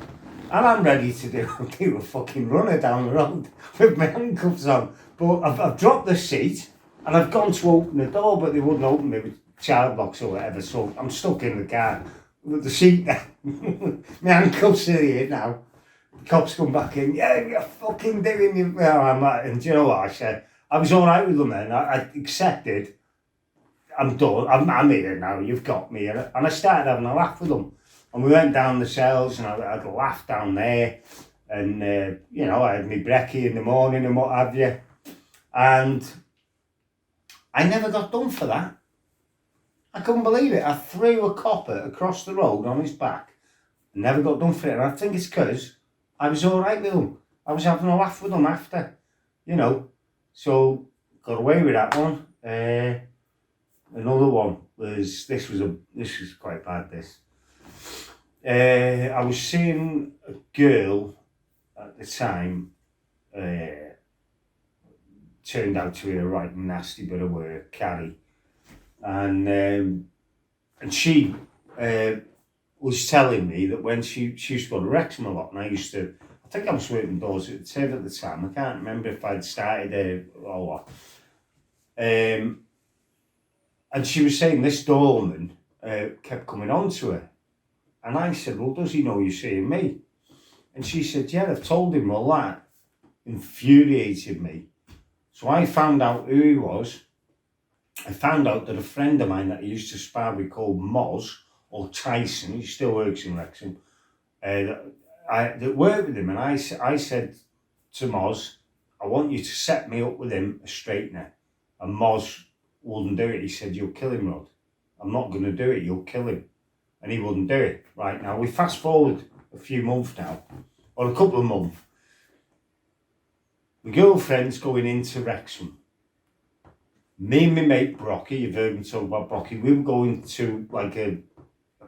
And I'm ready to do a fucking runner down the road with my handcuffs on. But I've dropped the seat, and I've gone to open the door, but they wouldn't open me with child locks or whatever, so I'm stuck in the car with the seat there. My handcuffs are here now. The cops come back in, yeah, you're fucking doing it. And do you know what I said? I was all right with them then. I accepted. I'm done. I'm here now. You've got me. And I started having a laugh with them. And we went down the cells, and I had a laugh down there. And, I had my brekkie in the morning and what have you. And I never got done for that. I couldn't believe it. I threw a copper across the road on his back. Never got done for it. And I think it's because I was all right with them. I was having a laugh with them after, you know. So got away with that one. Another one was this was quite bad. This I was seeing a girl at the time. Turned out to be a right nasty bit of work, Carrie, and she was telling me that when she used to go to Wrexham a lot, and I think I was working doors at the TIV at the time. I can't remember if I'd started there or what. And she was saying this doorman kept coming on to her, and I said, "Well, does he know you're seeing me?" And she said, "Yeah, I've told him." Well, that infuriated me. So I found out who he was. I found out that a friend of mine that I used to spar with called Moz, or Tyson, he still works in Wrexham, that worked with him. And I said to Moz, "I want you to set me up with him, a straightener." And Moz wouldn't do it. He said, "You'll kill him, Rod. I'm not going to do it. You'll kill him." And he wouldn't do it. Right now, we fast forward a few months now, or a couple of months. My girlfriend's going into Wrexham. Me and my mate Brocky, you've heard me talk about Brocky, we were going to like a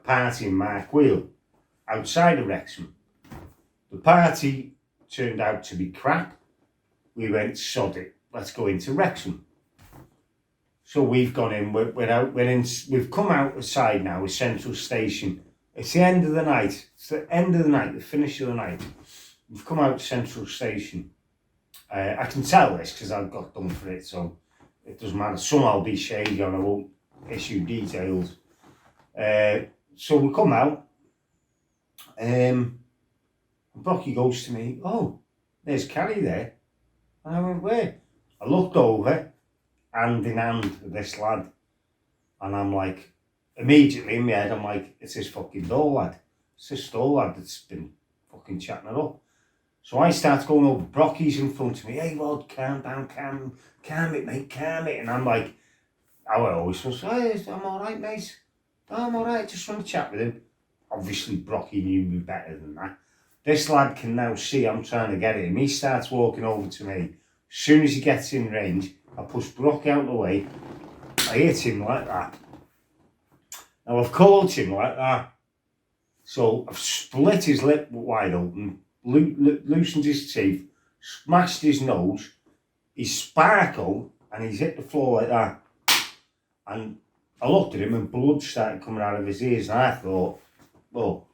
party in Mark Wheel outside of Wrexham. The party turned out to be crap. We went, sod it, let's go into Wrexham. So we've gone in, we've come outside now with Central Station. It's the end of the night, the finish of the night. We've come out to Central Station. I can tell this because I've got done for it, so it doesn't matter. Some I'll be shady on, I won't issue details. So we come out, and Brocky goes to me, "Oh, there's Carrie there." And I went, "Where?" I looked over, hand in hand with this lad, and I'm like, immediately in my head, I'm like, it's this fucking door lad. It's this door lad that's been fucking chatting it up. So I start going over, Brocky's in front of me, "Hey Rod, calm down, calm it mate, calm it." And I'm like, I always say, "Hey, I'm alright mate, I'm alright, just want to chat with him." Obviously Brocky knew me better than that. This lad can now see I'm trying to get him. He starts walking over to me. As soon as he gets in range, I push Brocky out of the way, I hit him like that. Now I've caught him like that. So I've split his lip wide open, loosened his teeth, smashed his nose, he's sparkled, and he's hit the floor like that. And I looked at him and blood started coming out of his ears, and I thought, "Well,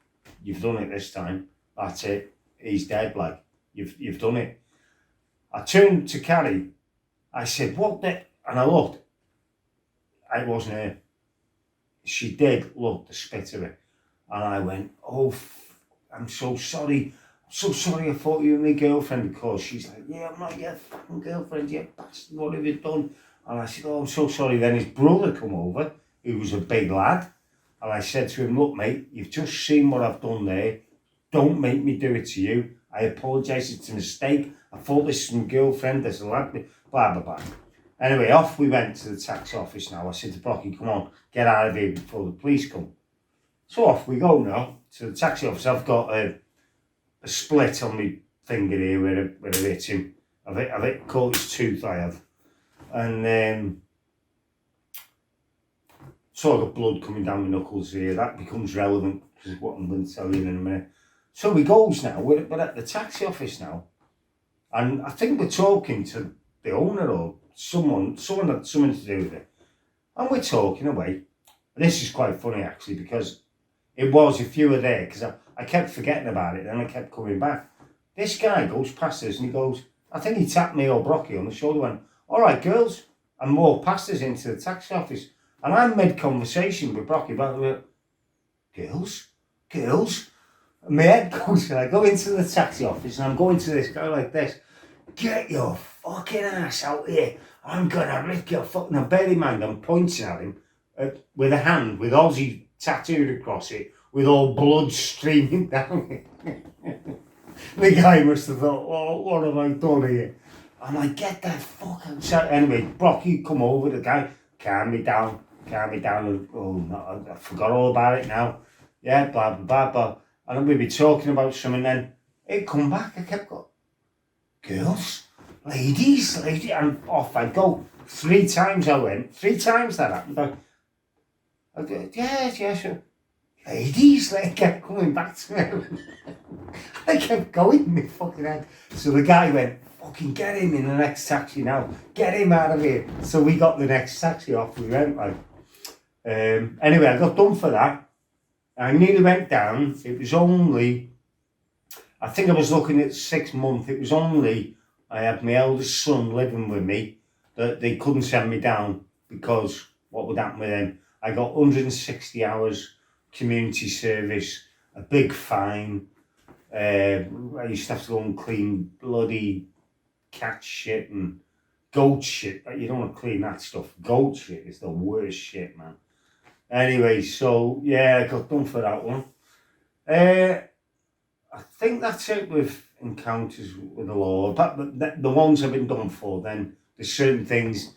you've done it this time. That's it. He's dead, like, you've done it." I turned to Carrie, I said, "What the?" And I looked, it wasn't her. She did look the spit of it. And I went, "Oh, I'm so sorry. So sorry, I thought you were my girlfriend." Because she's like, "Yeah, I'm not your fucking girlfriend, you bastard, what have you done?" And I said, "Oh, I'm so sorry." Then his brother come over, who was a big lad, and I said to him, "Look mate, you've just seen what I've done there. Don't make me do it to you. I apologise, it's a mistake. I thought this was my girlfriend, there's a lad," blah, blah, blah. Anyway, off we went to the tax office now. I said to Brocky, "Come on, get out of here before the police come." So off we go now to the taxi office. I've got a split on my finger here where I hit him. I've caught his tooth, I have. And so I've got blood coming down my knuckles here. That becomes relevant because of what I'm going to tell you in a minute. So we goes now, we're at the taxi office now. And I think we're talking to the owner or someone had something to do with it. And we're talking away. This is quite funny actually, because it was, if you were there, because I kept forgetting about it, then I kept coming back. This guy goes past us and he goes, I think he tapped me or Brocky on the shoulder, went, "All right, girls," and walked past us into the taxi office. And I'm mid-conversation with Brocky about the girls? And my head goes, and I go into the taxi office and I'm going to this guy like this, "Get your fucking ass out here. I'm gonna rip your fucking..." Now bear in mind, I'm pointing at him with a hand with Aussie tattooed across it, with all blood streaming down it. The guy must have thought, "Oh, what have I done here?" I'm like, "Get that fuck outside." Anyway, Brocky come over, the guy, calm me down. Oh, no, I forgot all about it now. Yeah, blah, blah, blah, blah. and we'd be talking about something, then it'd come back. I kept going, girls, ladies, and off I'd go. 3 times I went, 3 times that happened. I'd go, yeah, sure. Ladies, they kept coming back to me. I kept going in my fucking head. So the guy went, fucking get him in the next taxi now. Get him out of here. So we got the next taxi off. We went like. Anyway, I got done for that. I nearly went down. It was only, I think I was looking at 6 months. It was only, I had my eldest son living with me, that they couldn't send me down because what would happen with him? I got 160 hours community service, a big fine. I used to have to go and clean bloody cat shit and goat shit. You don't want to clean that stuff. Goat shit is the worst shit, man. Anyway, so yeah, I got done for that one. I think that's it with encounters with the law. But the ones I've been done for, then there's certain things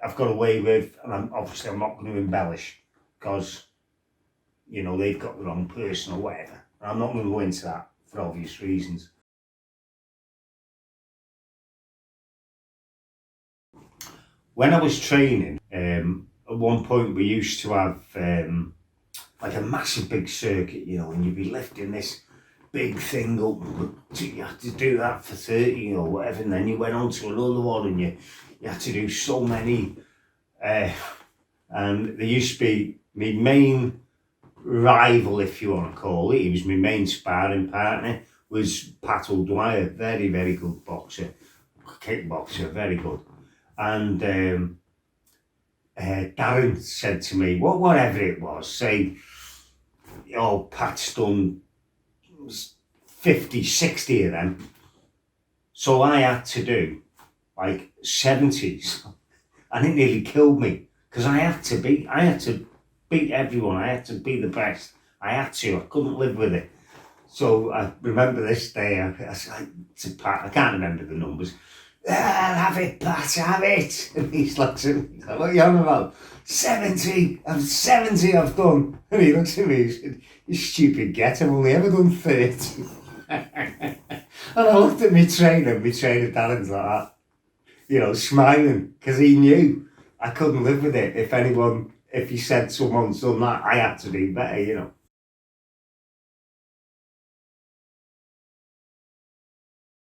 I've got away with, and I'm not going to embellish because, you know, they've got their own person or whatever. And I'm not going to go into that for obvious reasons. When I was training, at one point we used to have like a massive big circuit, you know, and you'd be lifting this big thing up, but you had to do that for 30 or whatever, and then you went on to another one and you had to do so many. And there used to be my main rival, if you want to call it, he was my main sparring partner, was Pat O'Dwyer, very, very good boxer, kickboxer, very good. And Darren said to me, whatever it was, say, oh, Pat's done 50, 60 of them. So I had to do like 70s, and it nearly killed me because I had to beat everyone. I had to be the best. I couldn't live with it. So I remember this day, I said to Pat, I can't remember the numbers. Have it, Pat, have it. And he's looks at me, what are you on about? 70, I've done. And he looks at me, he said, you stupid get, I've only ever done 30. And I looked at my trainer Darren's like that, you know, smiling, because he knew I couldn't live with it. If he said someone's done that, I had to do better, you know.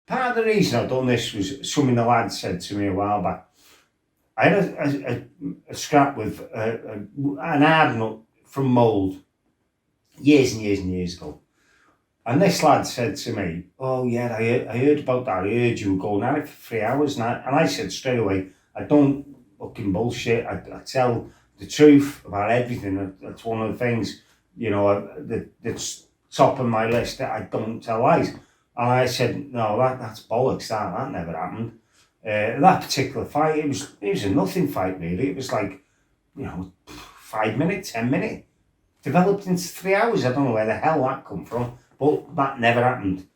Part of the reason I've done this was something the lad said to me a while back. I had a scrap with an hard nut from mould years and years and years ago. And this lad said to me, oh yeah, I heard about that. I heard you were going at it for 3 hours. And I said straight away, I don't fucking bullshit. I tell the truth about everything. That's one of the things, you know, that's top of my list, that I don't tell lies. And I said, no, that's bollocks, that never happened. That particular fight, it was a nothing fight really. It was like, you know, 5 minutes, 10 minutes. Developed into 3 hours. I don't know where the hell that come from, but that never happened.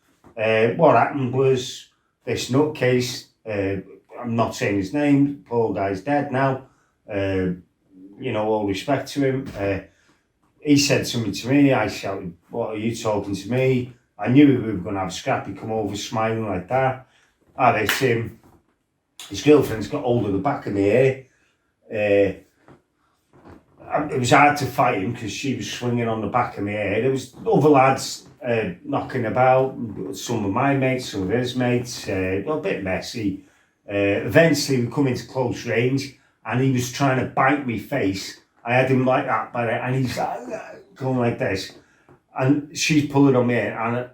What happened was this nutcase, I'm not saying his name, poor guy's dead now, you know, all respect to him. He said something to me, I shouted, what are you talking to me? I knew we were going to have a scrap. He come over smiling like that. It's him. His girlfriend's got hold of the back of my hair. It was hard to fight him because she was swinging on the back of my hair. There was other lads knocking about, some of my mates, some of his mates, a bit messy. Eventually we come into close range and he was trying to bite me face. I had him like that, and he's going like this. And she's pulling on me, and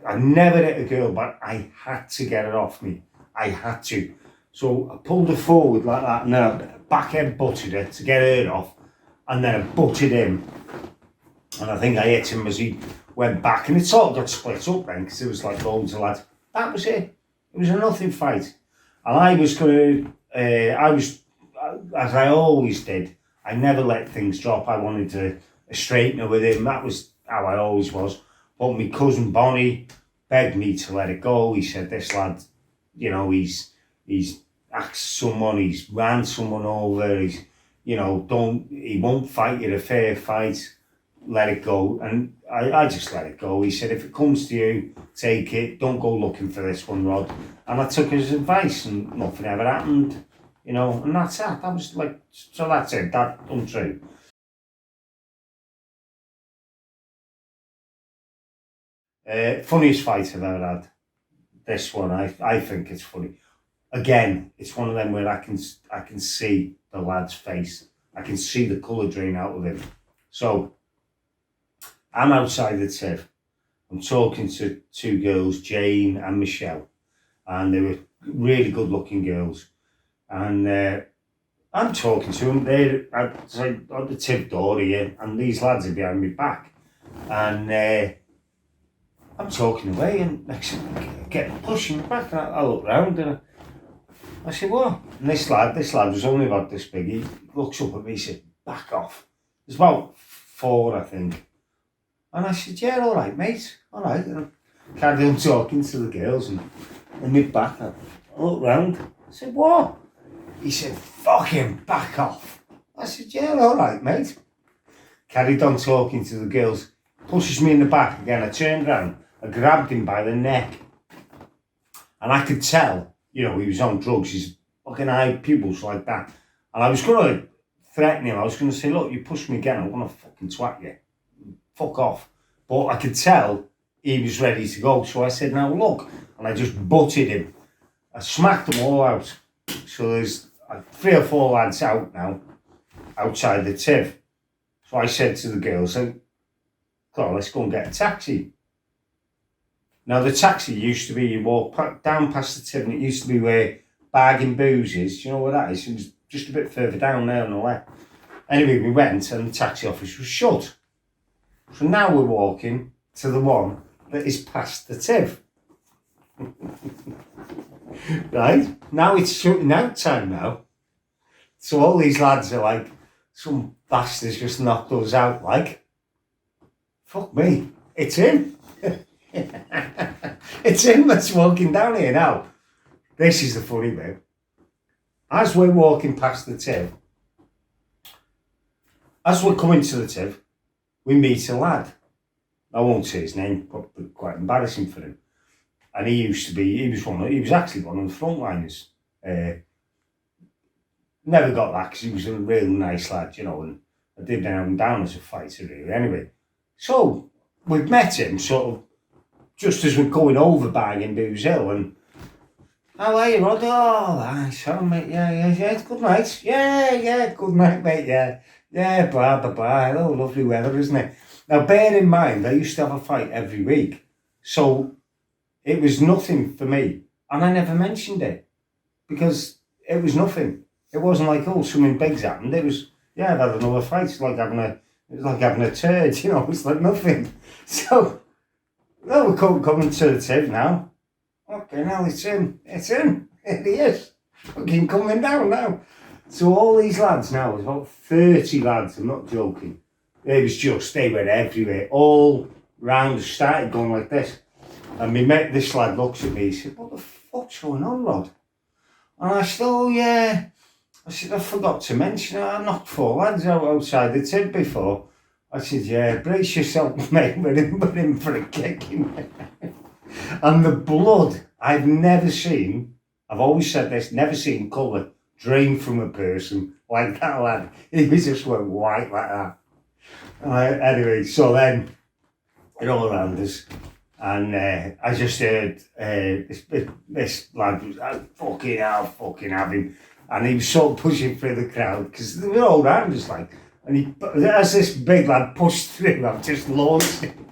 I never hit a girl, but I had to get her off me. I had to. So I pulled her forward like that, and then I backhand butted her to get her off, and then I butted him. And I think I hit him as he went back, and it sort of got split up then, because it was like loads of lads. That was it. It was a nothing fight. And I was going to, as I always did, I never let things drop. I wanted to straighten her with him. That was how I always was. But my cousin Bonnie begged me to let it go. He said, this lad, you know, he's asked someone, he's ran someone over, he won't fight you a fair fight. let it go. And I just let it go. He said, if it comes to you, take it. Don't go looking for this one, Rod. And I took his advice and nothing ever happened, you know, and that's that. That was like, so that's it, that's untrue. Funniest fight I've ever had. This one, I think it's funny. Again, it's one of them where I can see the lad's face. I can see the colour drain out of him. So, I'm outside the TIV. I'm talking to two girls, Jane and Michelle. And they were really good looking girls. And I'm talking to them. They're at the TIV door here. And these lads are behind me back. And I'm talking away, and next thing I get pushing back, and I look round and I said, what? And this lad was only about this big. He looks up at me, he said, back off. There's about 4, I think. And I said, yeah, all right, mate, all right. And I carried on talking to the girls, and mid back, I looked round. I said, what? He said, fucking back off. I said, yeah, all right, mate. Carried on talking to the girls. Pushes me in the back again. I turned around. I grabbed him by the neck. And I could tell, you know, he was on drugs. His fucking eye pupils like that. And I was going to threaten him. I was going to say, look, you push me again, I'm going to fucking twat you. Fuck off. But I could tell he was ready to go. So I said, now look. And I just butted him. I smacked them all out. So there's 3 or 4 lads out now, outside the TIV. So I said to the girls, come on, let's go and get a taxi. Now the taxi used to be, you walk down past the TIV, and it used to be where Bargain Booze is. Do you know where that is? It was just a bit further down there on the left. Anyway, we went and the taxi office was shut. So now we're walking to the one that is past the TIV. Right? Now it's shutting out time now. So all these lads are like, some bastards just knocked us out, like. Fuck me, it's him. It's him that's walking down here now. This is the funny bit. As we're walking past the TIV, as we're coming to the TIV, we meet a lad. I won't say his name, but quite embarrassing for him. And he was actually one of the frontliners. Never got that because he was a real nice lad, you know, and I didn't have him down as a fighter really. Anyway, so we've met him sort of just as we're going over Bargain Booze Hill, and how are you, Rod? Oh, nice, oh, mate, yeah, it's good night. Yeah, good night, mate, yeah, blah, blah, blah. Oh, lovely weather, isn't it? Now, bear in mind, I used to have a fight every week, so it was nothing for me, and I never mentioned it, because it was nothing. It wasn't like, oh, something big's happened. It was, yeah, I've had another fight. It's like having a turd, you know, it's like nothing. So, well, we're coming to the TIV now. Okay, now it's him. Here he is. Fucking coming down now. So all these lads now, there's about 30 lads, I'm not joking. They were everywhere, all round, started going like this. And we met, this lad looks at me, he said, what the fuck's going on, Rod? And I said, oh yeah. I said, I forgot to mention it, I knocked 4 lads out outside the TIV before. I said, yeah, brace yourself, mate, we're in for a kicking. And the blood, I've never seen, I've always said this, never seen colour drain from a person like that lad. He just went white like that. Anyway, so then, it all around us. And I just heard this lad was fucking have him. And he was sort of pushing through the crowd because they were all around us like. And as this big lad pushed through, I've just launched him.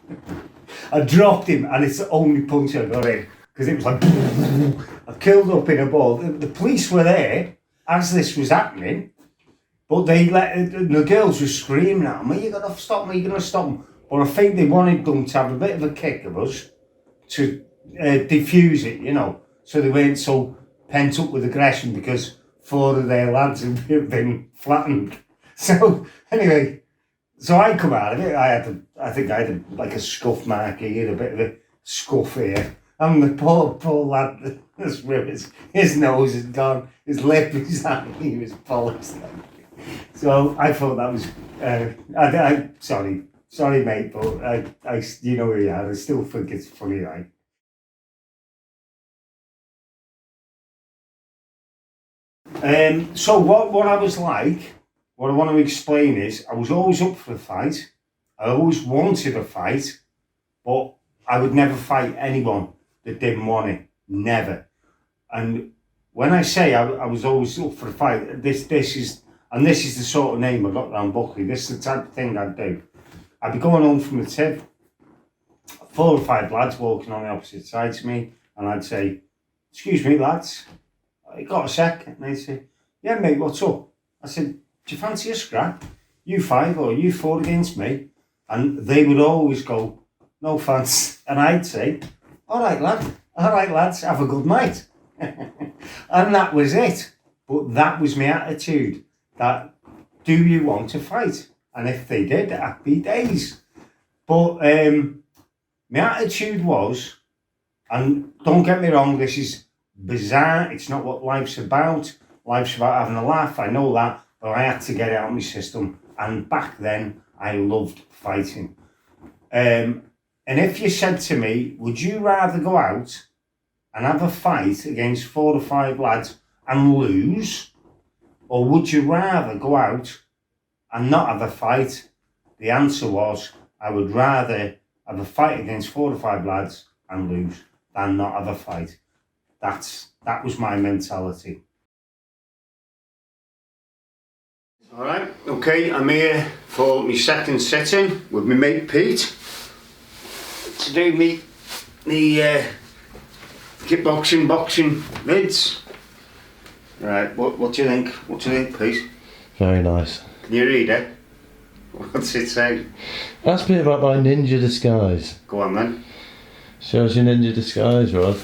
I dropped him, and it's the only punch I got in because it was like I curled up in a ball. The police were there as this was happening, but the girls were screaming at me, "You're gonna stop me! You're gonna stop me!" But I think they wanted them to have a bit of a kick of us to diffuse it, you know, so they weren't so pent up with aggression because 4 of their lads had been flattened. So anyway, so I come out of it. I think I had like a scuff mark here, a bit of a scuff here. And the poor lad, his nose is gone, his lip is out, he was polished. So I thought that was, sorry Sorry, mate, but you know who you are. I still think it's funny, right? So what I was like, what I want to explain is, I was always up for a fight. I always wanted a fight, but I would never fight anyone that didn't want it. Never. And when I say I was always up for a fight, this is the sort of name I got round Buckley. This is the type of thing I'd do. I'd be going home from the tip, 4 or 5 lads walking on the opposite side to me, and I'd say, "Excuse me, lads, you got a sec?" And they'd say, "Yeah, mate, what's up?" I said, "Do you fancy a scrap? You 5 or you 4 against me?" And they would always go, "No thanks." And I'd say, all right, lads, have a good night." And that was it. But that was my attitude, that do you want to fight? And if they did, happy days. But my attitude was, and don't get me wrong, this is bizarre, it's not what life's about. Life's about having a laugh, I know that, but I had to get it out of my system. And back then, I loved fighting. And if you said to me, would you rather go out and have a fight against 4 or 5 lads and lose, or would you rather go out and not have a fight? The answer was, I would rather have a fight against 4 or 5 lads and lose than not have a fight. That was my mentality. All right, okay, I'm here for my second sitting with my mate Pete to do me kickboxing, boxing vids. Right, what do you think? What do you think, Pete? Very nice. Can you read it? What's it say? Ask me about my ninja disguise. Go on then. Shows your ninja disguise, Rod.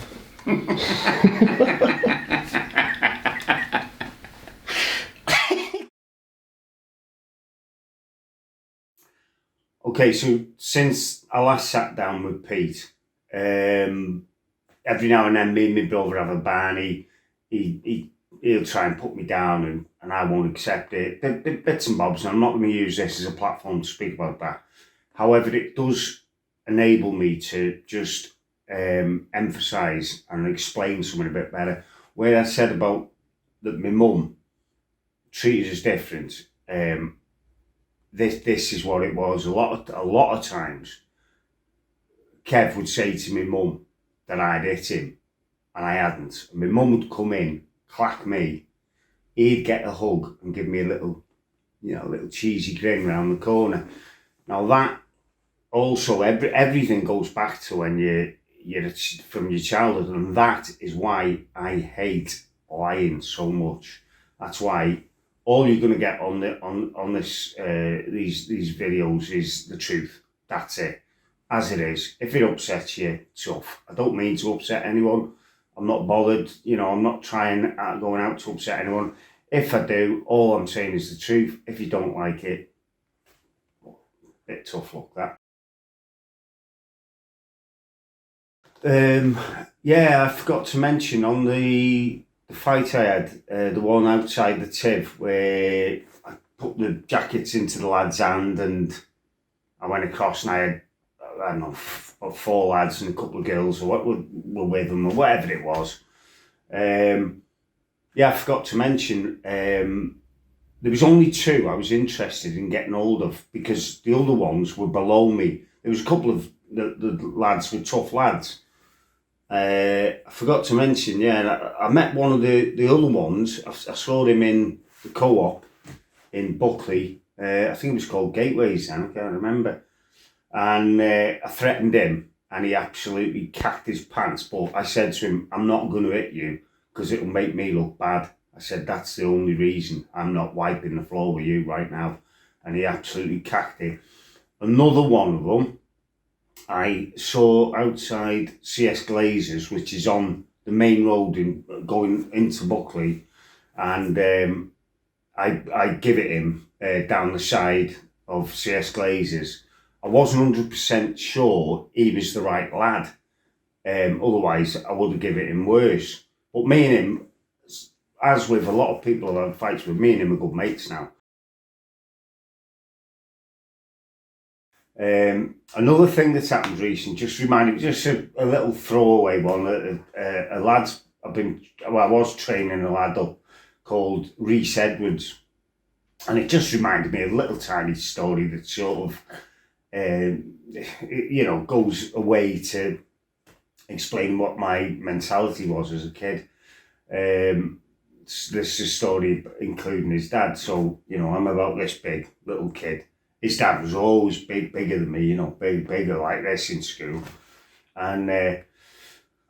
Okay, so since I last sat down with Pete, every now and then me and my brother have a ban. He'll try and put me down and I won't accept it. Bits and bobs, and I'm not going to use this as a platform to speak about that. However, it does enable me to just emphasise and explain something a bit better. Where I said about that my mum treated us different, this is what it was. A lot of times, Kev would say to my mum that I'd hit him, and I hadn't. And my mum would come in, clack me, he'd get a hug and give me a little cheesy grin round the corner. Now that also, everything goes back to when you're from your childhood, and that is why I hate lying so much. That's why all you're going to get on this these videos is the truth. That's it, as it is. If it upsets you, tough. I don't mean to upset anyone. I'm not bothered. I'm not going out to upset anyone. If I do, all I'm saying is the truth. If you don't like it, bit tough luck that. Yeah, I forgot to mention on the fight I had, the one outside the Tiv, where I put the jackets into the lad's hand and I went across and I had, I don't know, 4 lads and a couple of girls or what were with them or whatever it was. Yeah, I forgot to mention, there was only 2 I was interested in getting hold of because the other ones were below me. There was a couple of the lads were tough lads. I forgot to mention, I met one of the other ones. I saw him in the co-op in Buckley. I think it was called Gateways then, I can't remember. And I threatened him and he absolutely cacked his pants. But I said to him, I'm not going to hit you because it'll make me look bad. I said, that's the only reason. I'm not wiping the floor with you right now. And he absolutely cacked it. Another one of them I saw outside CS Glazers, which is on the main road going into Buckley, and I give it him down the side of CS Glazers. I wasn't 100% sure he was the right lad. Otherwise, I would have given him worse. But me and him, as with a lot of people I've had fights with, me and him are good mates now. Another thing that's happened recently, just reminded me, just a little throwaway one. A lad, I was training a lad up called Reese Edwards, and it just reminded me of a little tiny story that sort of, goes away to explain what my mentality was as a kid. This is a story including his dad. So, I'm about this big little kid. His dad was always bigger than me, bigger like this in school. And I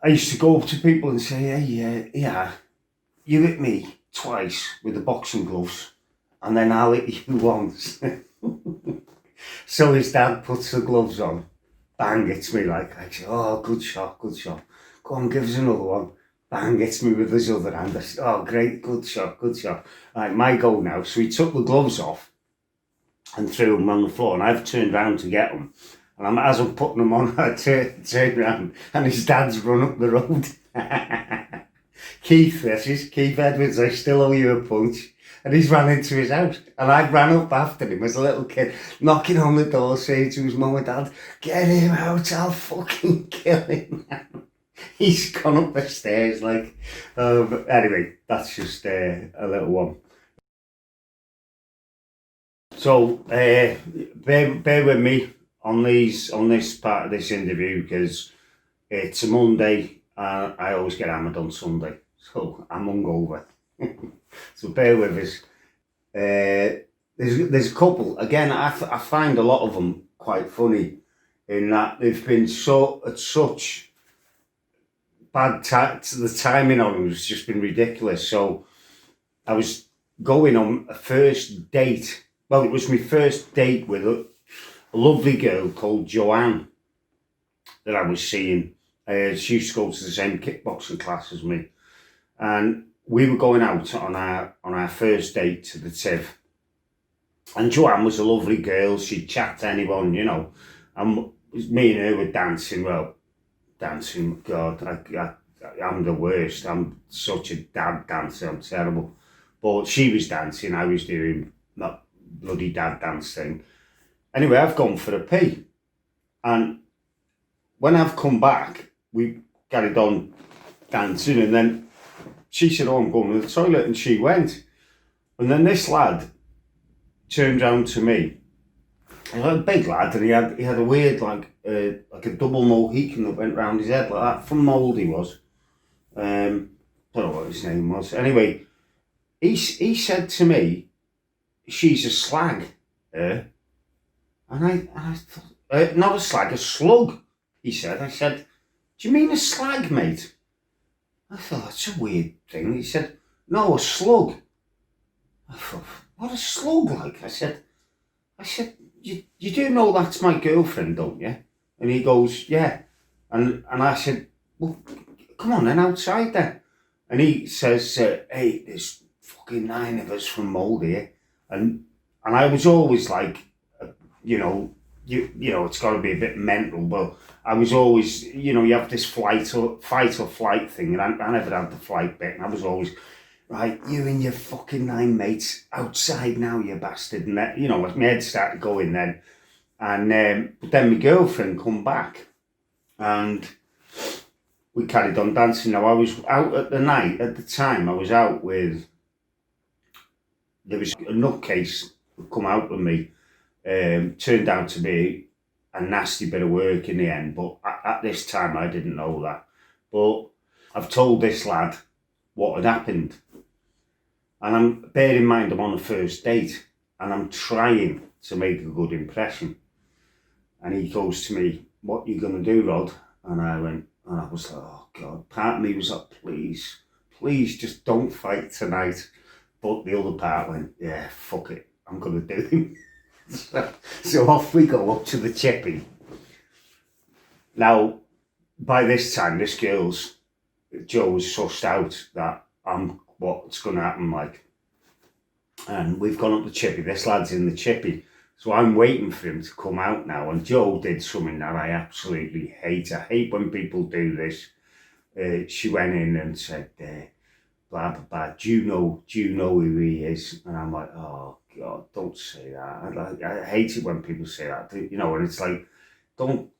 used to go up to people and say, hey, yeah, you hit me twice with the boxing gloves, and then I'll hit you once. So his dad puts the gloves on, bang, hits me like, I say, oh, good shot. Go on, give us another one. Bang, hits me with his other hand. I said, oh, great, good shot. Right, my goal now. So he took the gloves off and threw them on the floor, and I've turned round to get them. And as I'm putting them on, I turned around, and his dad's run up the road. Keith Edwards, I still owe you a punch. And he's ran into his house. And I ran up after him as a little kid, knocking on the door, saying to his mum and dad, get him out, I'll fucking kill him now. He's gone up the stairs, like. Anyway, that's just a little one. So, bear with me on this part of this interview, because it's a Monday and I always get hammered on Sunday, so I'm hungover. So bear with us. There's a couple. Again, I find a lot of them quite funny, in that they've been at such bad the timing on them has just been ridiculous. So I was going on a first date. Well, it was my first date with a lovely girl called Joanne that I was seeing. She used to go to the same kickboxing class as me, and we were going out on our first date to the TIV. And Joanne was a lovely girl. She'd chat to anyone, and me and her were dancing. Well, dancing, God, I'm the worst. I'm such a dad dancer. I'm terrible. But she was dancing. I was doing that bloody dad dance thing. Anyway, I've gone for a pee. And when I've come back, we carried on dancing, and then she said, oh, I'm going to the toilet, and she went. And then this lad turned round to me. He was a big lad, and he had a weird, like a double Mohican that went round his head like that. From Mould he was. Don't know what his name was. Anyway, he said to me, she's a slag. And I thought, not a slag, a slug, he said. I said, do you mean a slag, mate? I thought, that's a weird thing. He said, no, a slug. I thought, what a slug like? I said, you do know that's my girlfriend, don't you? And he goes, yeah. And I said, well, come on then, outside then. And he says, hey, there's fucking 9 of us from Mould here. And I was always like, it's got to be a bit mental, but I was always, you have this fight or flight thing, and I never had the flight bit, and I was always, right, you and your fucking 9 mates outside now, you bastard. And that, my head started going then. And but then my girlfriend come back, and we carried on dancing. Now, I was out at the time, I was out with, there was a nutcase that come out with me, turned out to be a nasty bit of work in the end, but at this time I didn't know that. But I've told this lad what had happened, and bear in mind I'm on a first date, and I'm trying to make a good impression. And he goes to me, what are you going to do, Rod? And I was like, oh God. Part of me was like, please just don't fight tonight. But the other part went, yeah, fuck it, I'm going to do him. So off we go up to the chippy. Now, by this time, this girl's, Joe was sussed out that what's going to happen, like. And we've gone up the chippy, this lad's in the chippy. So I'm waiting for him to come out now, and Joe did something that I absolutely hate. I hate when people do this. She went in and said, blah, blah, blah, do you know who he is? And I'm like, oh God, don't say that. I hate it when people say that, you know, and it's like, don't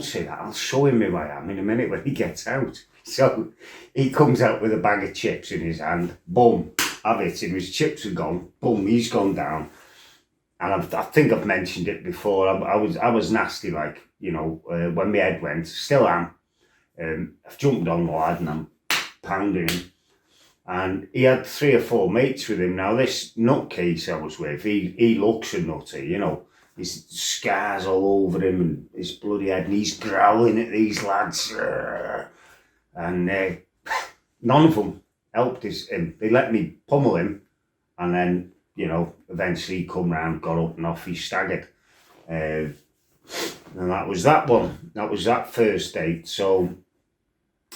say that. I'll show him who I am in a minute when he gets out. So he comes out with a bag of chips in his hand, boom, I've hit him, his chips are gone, boom, he's gone down. And I think I've mentioned it before, I was nasty, like, you know, when my head went, still am. I've jumped on the lad and I'm pounding him. And he had 3 or 4 mates with him. Now, this nutcase I was with, he looks a nutter, you know. His scars all over him and his bloody head, and he's growling at these lads. And none of them helped him. They let me pummel him, and then, you know, eventually he come round, got up and off he staggered. And that was that one. That was that first date. So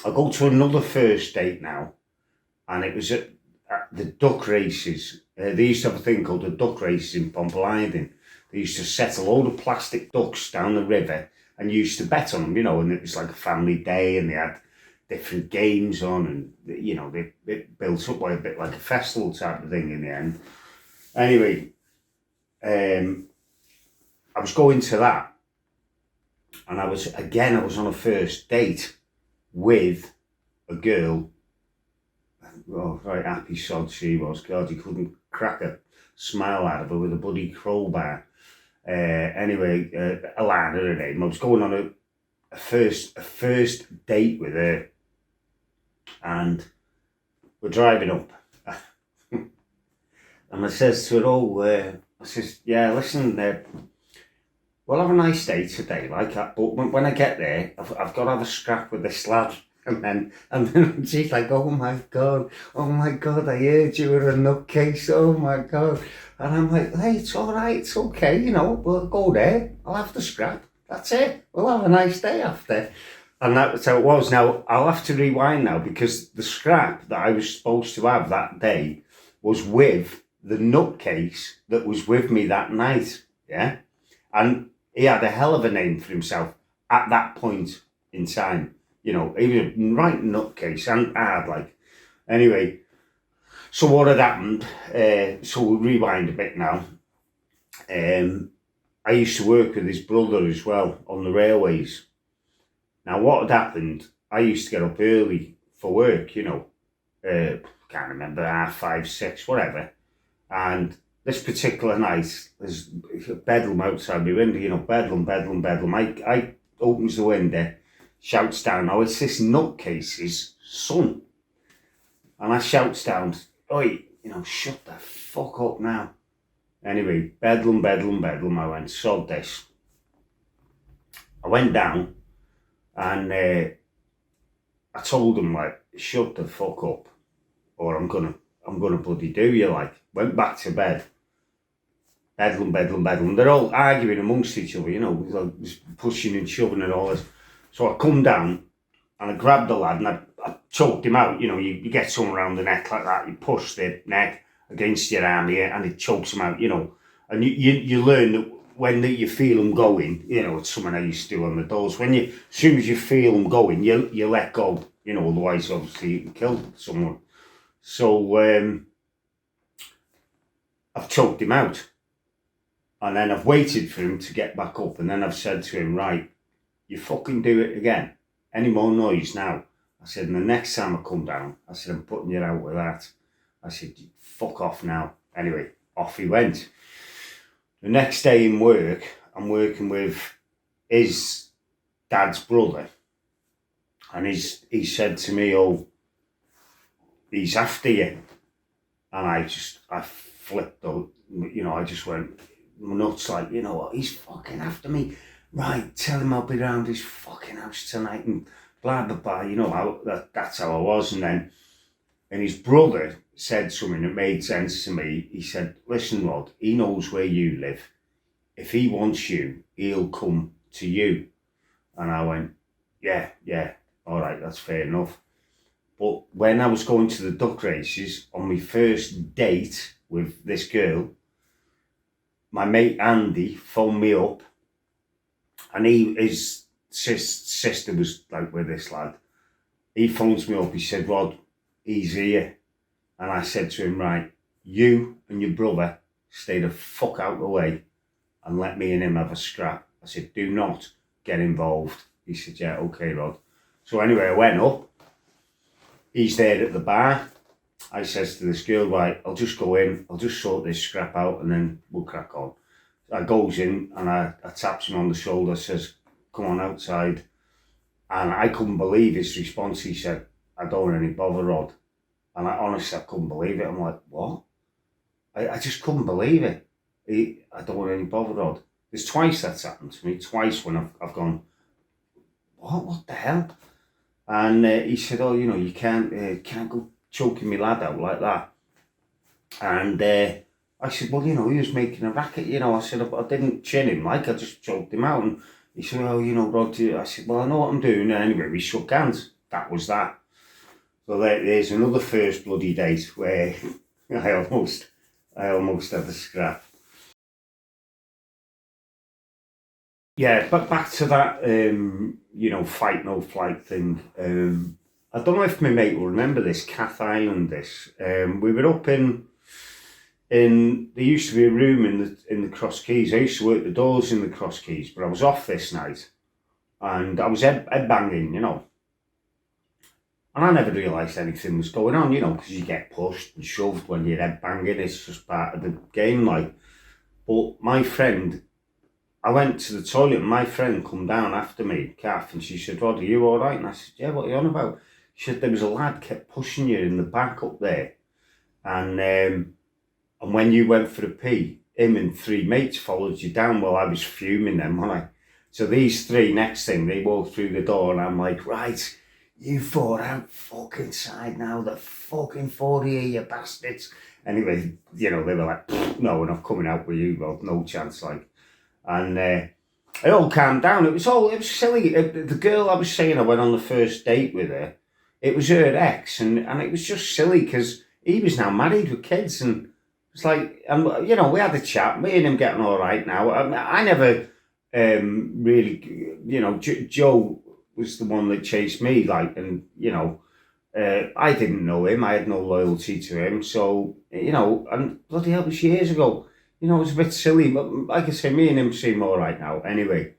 I go to another first date now, and it was at the duck races. They used to have a thing called the duck races in Pompeladin. They used to set a load of plastic ducks down the river and used to bet on them, you know, and it was like a family day and they had different games on and, you know, they built up like a bit like a festival type of thing in the end. Anyway, I was going to that and I was on a first date with a girl. Oh, very happy sod she was. God, you couldn't crack a smile out of her with a bloody crowbar. Anyway, Alana, her name. I was going on a first date with her, and we're driving up, and I says to her, I says, yeah, listen, we'll have a nice day today, like that, but when I get there, I've got to have a scrap with this lad. And then she's like, oh my God, I heard you were a nutcase, oh my God. And I'm like, hey, it's all right, it's okay, you know, we'll go there, I'll have the scrap, that's it, we'll have a nice day after. And that's how it was. Now, I'll have to rewind now, because the scrap that I was supposed to have that day was with the nutcase that was with me that night, yeah? And he had a hell of a name for himself at that point in time. You know, he was a right nutcase and hard, like. Anyway, so what had happened, so we'll rewind a bit now. I used to work with his brother as well on the railways. Now, what had happened, I used to get up early for work, you know, can't remember, 5:30, 6, whatever. And this particular night, there's bedlam outside my window, you know, bedlam. I opens the window, shouts down, oh, it's this nutcase's son. And I shouts down, oi, you know, shut the fuck up now. Anyway, bedlam. I went, sod this. I went down and I told him, like, shut the fuck up or I'm gonna bloody do you, like. Went back to bed. Bedlam. They're all arguing amongst each other, you know, like pushing and shoving and all this. So I come down and I grabbed the lad and I choked him out. You know, you get someone around the neck like that, you push the neck against your arm here and it chokes him out, you know. And you learn that when you feel them going, you know, it's something I used to do on the doors. As soon as you feel them going, you let go, you know, otherwise obviously you can kill someone. So I've choked him out. And then I've waited for him to get back up and then I've said to him, right, you fucking do it again. Any more noise now? I said, and the next time I come down, I said, I'm putting you out with that. I said, fuck off now. Anyway, off he went. The next day in work, I'm working with his dad's brother. And he said to me, oh, he's after you. And I flipped out, you know, I just went nuts, like, you know what, he's fucking after me. Right, tell him I'll be round his fucking house tonight and blah, blah, blah, you know, that's how I was. And his brother said something that made sense to me. He said, listen, Rod, he knows where you live. If he wants you, he'll come to you. And I went, yeah, all right, that's fair enough. But when I was going to the duck races on my first date with this girl, my mate Andy phoned me up. And his sister was like with this lad. He phones me up, he said, Rod, he's here. And I said to him, right, you and your brother stay the fuck out of the way and let me and him have a scrap. I said, do not get involved. He said, yeah, okay, Rod. So anyway, I went up. He's there at the bar. I says to this girl, right, I'll just go in, I'll just sort this scrap out and then we'll crack on. I goes in and I taps him on the shoulder, says, come on outside. And I couldn't believe his response. He said, I don't want any bother, Rod. And I honestly, I couldn't believe it. I'm like, what? I just couldn't believe it. I don't want any bother, Rod. There's twice that's happened to me, twice when I've gone, what the hell? And he said, oh, you know, you can't go choking me lad out like that. And I said, well, you know, he was making a racket, you know. I said, I didn't chin him, like, I just choked him out. And he said, oh, you know, Rod, I said, well, I know what I'm doing. Anyway, we shook hands. That was that. So there's another first bloody date where I almost had a scrap. Yeah, but back to that, you know, fight no flight thing. I don't know if my mate will remember this, Cath Island. We were up in there used to be a room in the Cross Keys. I used to work the doors in the Cross Keys, but I was off this night, and I was head banging, you know. And I never realised anything was going on, you know, because you get pushed and shoved when you're head banging. It's just part of the game, like. But my friend, I went to the toilet and my friend come down after me, Kath, and she said, Rod, are you all right? And I said, yeah, what are you on about? She said, there was a lad kept pushing you in the back up there. And when you went for a pee, him and three mates followed you down. Well, I was fuming then, wasn't I? So these three, next thing, they walked through the door and I'm like, right, you four out fucking side now, the fucking 40 of you bastards. Anyway, you know, they were like, no, we're not coming out with you, Rod, no chance, like. And it all calmed down. It was silly. The girl I was saying I went on the first date with her, it was her ex, and it was just silly because he was now married with kids, and it's like, and you know, we had a chat, me and him getting all right now. I never really, you know, Joe was the one that chased me, like, and you know, I didn't know him, I had no loyalty to him, so, you know, and bloody hell, it was years ago. You know, it was a bit silly, but like I say, me and him seem all right now. Anyway,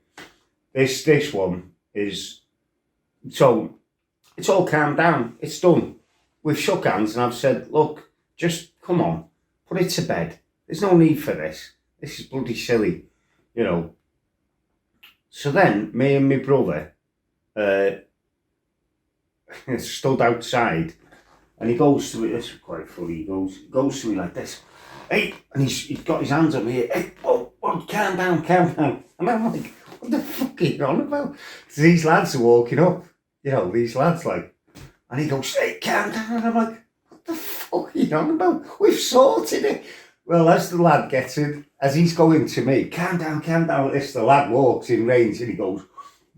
this one is, so it's all calmed down. It's done. We've shook hands and I've said, look, just come on, put it to bed. There's no need for this. This is bloody silly, you know. So then, me and my brother stood outside and he goes to me, this is quite funny, he goes to me like this. Hey, and he's got his hands on me. Hey, whoa, calm down. And I'm like, what the fuck are you on about? So these lads are walking up, you know, these lads like, and he goes, hey, calm down. And I'm like, what the fuck are you on about? We've sorted it. Well, as the lad gets in, as he's going to me, calm down, the lad walks in range and he goes,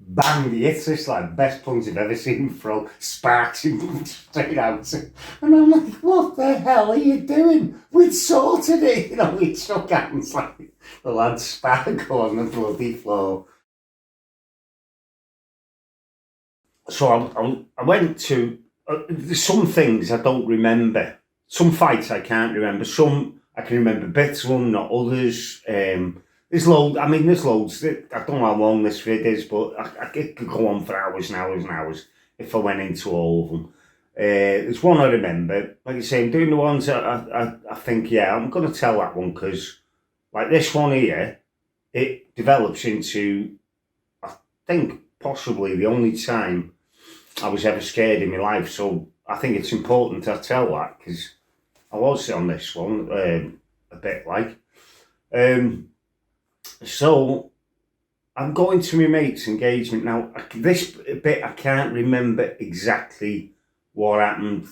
bang, he hits this like best punch I've ever seen him throw, sparks him straight out. And I'm like, what the hell are you doing? We'd sorted it, you know, we'd shook hands like the lad sparkle on the bloody floor. So I went to, some things I don't remember. Some fights I can't remember. Some I can remember bits of them, not others. There's loads, I don't know how long this vid is, but it could go on for hours and hours and hours if I went into all of them. There's one I remember, like I say, I'm doing the ones I think, yeah, I'm going to tell that one because, like this one here, it develops into, I think, possibly the only time I was ever scared in my life. So I think it's important to tell that because I was on this one a bit like. So I'm going to my mate's engagement now. This bit I can't remember exactly what happened.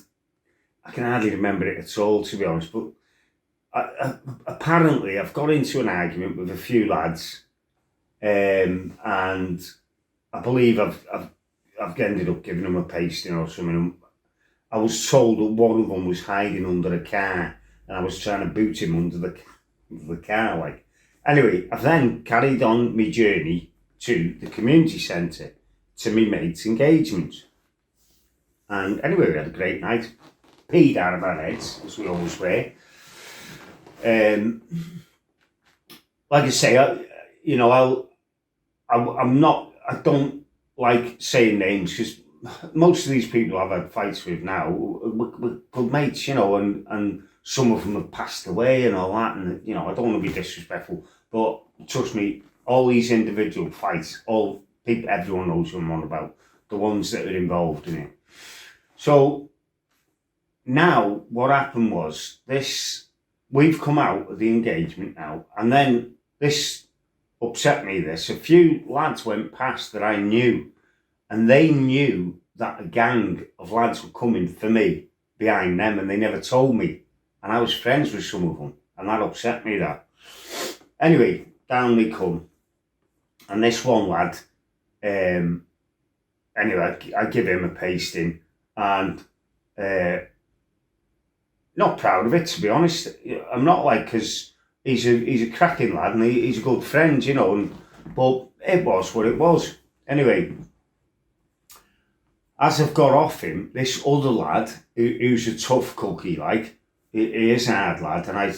I can hardly remember it at all, to be honest. But apparently I've got into an argument with a few lads, and I believe I've ended up giving them a pasting or something. I was told that one of them was hiding under a car, and I was trying to boot him under the car, like. Anyway, I've then carried on my journey to the community centre to my mate's engagement. And anyway, we had a great night. Peed out of our heads, as we always were. like I say, I don't like saying names because most of these people I've had fights with now, we're good mates, and some of them have passed away and all that, and I don't want to be disrespectful, but trust me, all these individual fights, everyone knows what I'm on about, the ones that are involved in it. So now what happened was we've come out of the engagement now, and then this upset me. A few lads went past that I knew, and they knew that a gang of lads were coming for me behind them, and they never told me. And I was friends with some of them, and that upset me. That anyway, down they come, and this one lad, anyway, I give him a pasting, and not proud of it, to be honest. I'm not, like, because he's a cracking lad and he's a good friend, but it was what it was. Anyway, as I've got off him, this other lad, who's a tough cookie, like, he is a hard lad, and I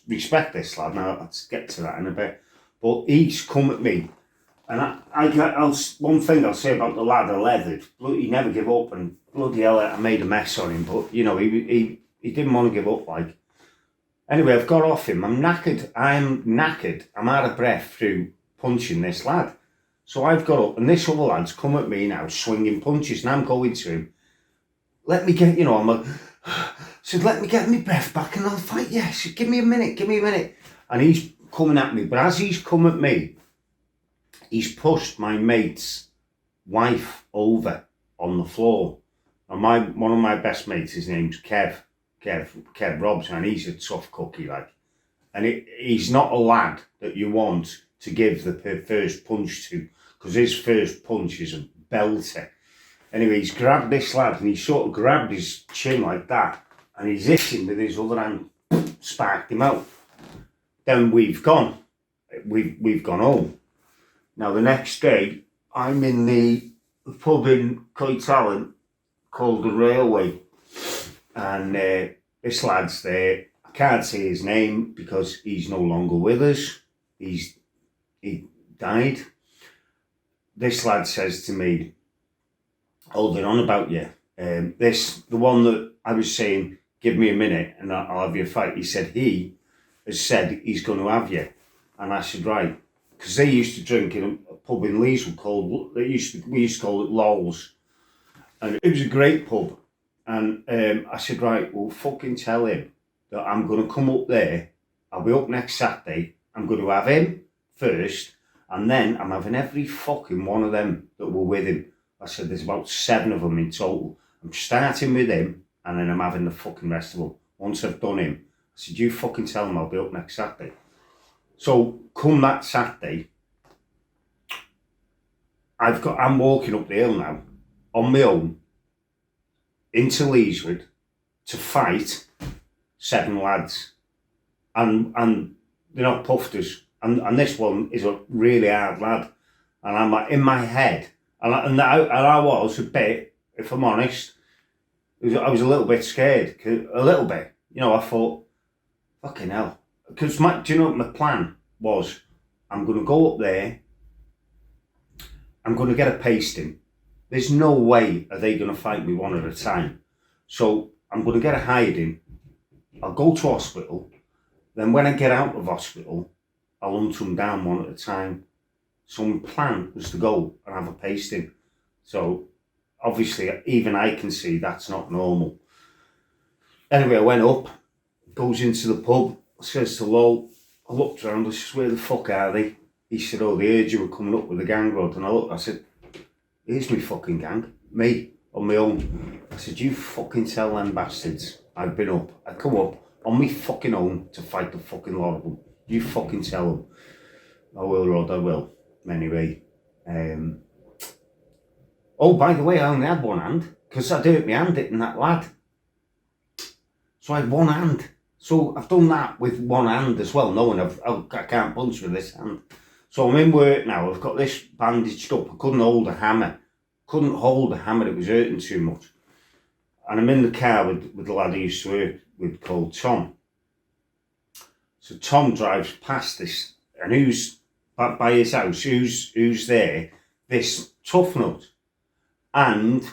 respect this lad, and I'll get to that in a bit, but he's come at me, and one thing I'll say about the lad I leathered, he never give up, and bloody hell, I made a mess on him, but, he didn't want to give up, like. Anyway, I've got off him. I'm knackered. I'm out of breath through punching this lad. So I've got up, and this other lad's come at me now, swinging punches, and I'm going to him. Let me get, I'm like, said, let me get my breath back and I'll fight you. Said, give me a minute. And he's coming at me. But as he's come at me, he's pushed my mate's wife over on the floor. And one of my best mates, his name's Kev Robson, and he's a tough cookie, like. And he's not a lad that you want to give the first punch to, because his first punch is a belter. Anyway, he's grabbed this lad, and he sort of grabbed his chin like that, and he's hitting with his other hand, sparked him out. Then we've gone home. Now the next day, I'm in the pub in Coitallen called the Railway, and this lad's there. I can't say his name because he's no longer with us. He died. This lad says to me, holding on about you, the one that I was saying, give me a minute and I'll have you a fight. He said he has said he's going to have you. And I said, right, because they used to drink in a pub in Leeds we used to call it Lowell's, and it was a great pub. And I said, right, well, fucking tell him that I'm going to come up there. I'll be up next Saturday. I'm going to have him first, and then I'm having every fucking one of them that were with him. I said, there's about 7 of them in total. I'm starting with him, and then I'm having the fucking rest of them. Once I've done him, I said, you fucking tell him I'll be up next Saturday. So come that Saturday, I'm walking up the hill now on my own into Leeswood to fight 7 lads, and they're not pufters, and this one is a really hard lad, and I'm like, in my head, and I was a bit, if I'm honest, I was a little bit scared, a little bit, I thought, fucking hell, because do you know what my plan was? I'm going to go up there, I'm going to get a pasting. There's no way are they going to fight me one at a time. So I'm going to get a hiding. I'll go to hospital. Then when I get out of hospital, I'll hunt them down one at a time. So my plan was to go and have a pasting. So obviously, even I can see that's not normal. Anyway, I went up, goes into the pub, says to Lowell, I looked around, I said, where the fuck are they? He said, oh, they heard you were coming up with a gang road. And I said, here's my fucking gang, me, on my own. I said, you fucking tell them bastards I've been up. I come up on me fucking own to fight the fucking lot of them. You fucking tell them. I will, Rod, I will. Anyway. Oh, by the way, I only had one hand, because I'd hurt my hand hitting that lad. So I had one hand. So I've done that with one hand as well, knowing I can't punch with this hand. So I'm in work now, I've got this bandaged up, I couldn't hold a hammer. It was hurting too much. And I'm in the car with the lad I used to work with called Tom. So Tom drives past this, and who's by his house? Who's there? This tough nut, and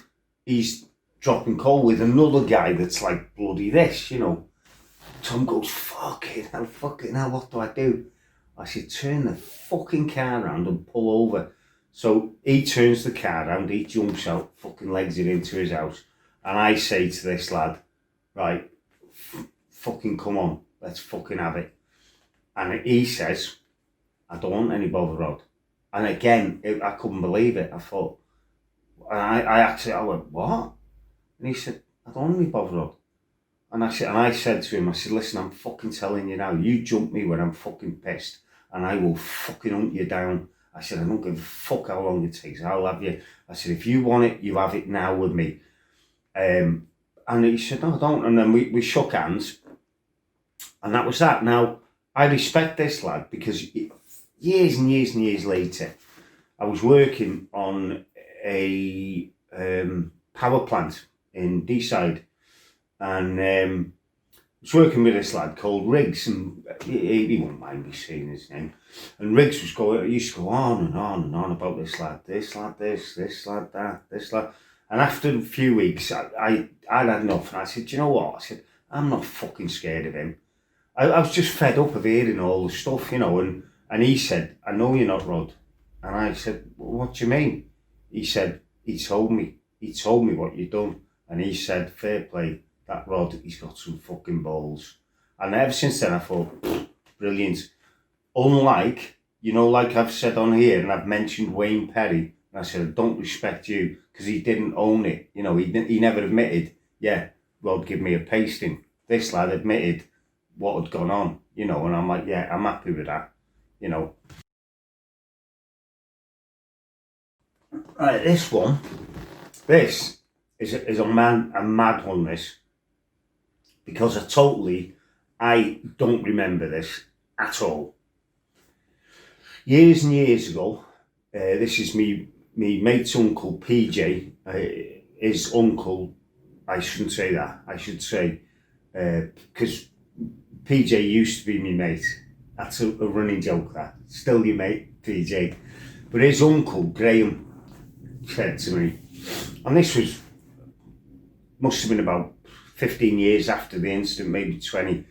he's dropping coal with another guy that's like bloody this, you know. Tom goes, fucking hell, what do I do? I said, turn the fucking car around and pull over. So he turns the car around, he jumps out, fucking legs it into his house. And I say to this lad, right, fucking come on, let's fucking have it. And he says, I don't want any bother rod. And again, I couldn't believe it. I thought, and I went, what? And he said, I don't want any bother rod. And I said to him, I said, listen, I'm fucking telling you now, you jump me when I'm fucking pissed and I will fucking hunt you down. I said, I don't give a fuck how long it takes, I'll have you. I said, if you want it, you have it now with me. And he said, no, I don't. And then we shook hands and that was that. Now, I respect this lad because years and years and years later, I was working on a power plant in Deeside. And I was working with this lad called Riggs, and he won't mind me saying his name. And Riggs he used to go on and on and on about this lad, this lad, that, this lad. And after a few weeks, I'd had enough, and I said, do you know what? I said, I'm not fucking scared of him. I was just fed up of hearing all the stuff, you know, and he said, I know you're not Rod. And I said, well, what do you mean? He said, he told me what you'd done. And he said, fair play. That Rod, he's got some fucking balls. And ever since then I thought, brilliant. Unlike, you know, like I've said on here, and I've mentioned Wayne Perry, and I said, I don't respect you, because he didn't own it. You know, he never admitted, yeah, Rod, give me a pasting. This lad admitted what had gone on, you know, and I'm like, yeah, I'm happy with that, you know. Right, this is a mad one, this. Because I don't remember this at all. Years and years ago, this is me mate's uncle, PJ, his uncle, I shouldn't say that, I should say, because PJ used to be my mate. That's a running joke, that. Still your mate, PJ. But his uncle, Graham, said to me, and this must have been about 15 years after the incident, maybe 20,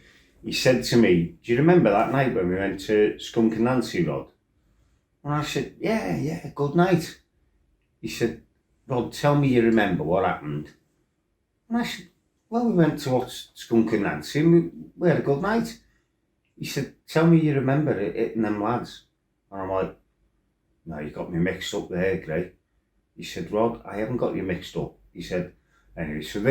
he said to me, do you remember that night when we went to Skunk and Nancy, Rod? And I said, yeah, good night. He said, Rod, tell me you remember what happened. And I said, well, we went to watch Skunk and Nancy and we had a good night. He said, tell me you remember it and them lads. And I'm like, no, you got me mixed up there, Gray. He said, Rod, I haven't got you mixed up. He said, anyway, so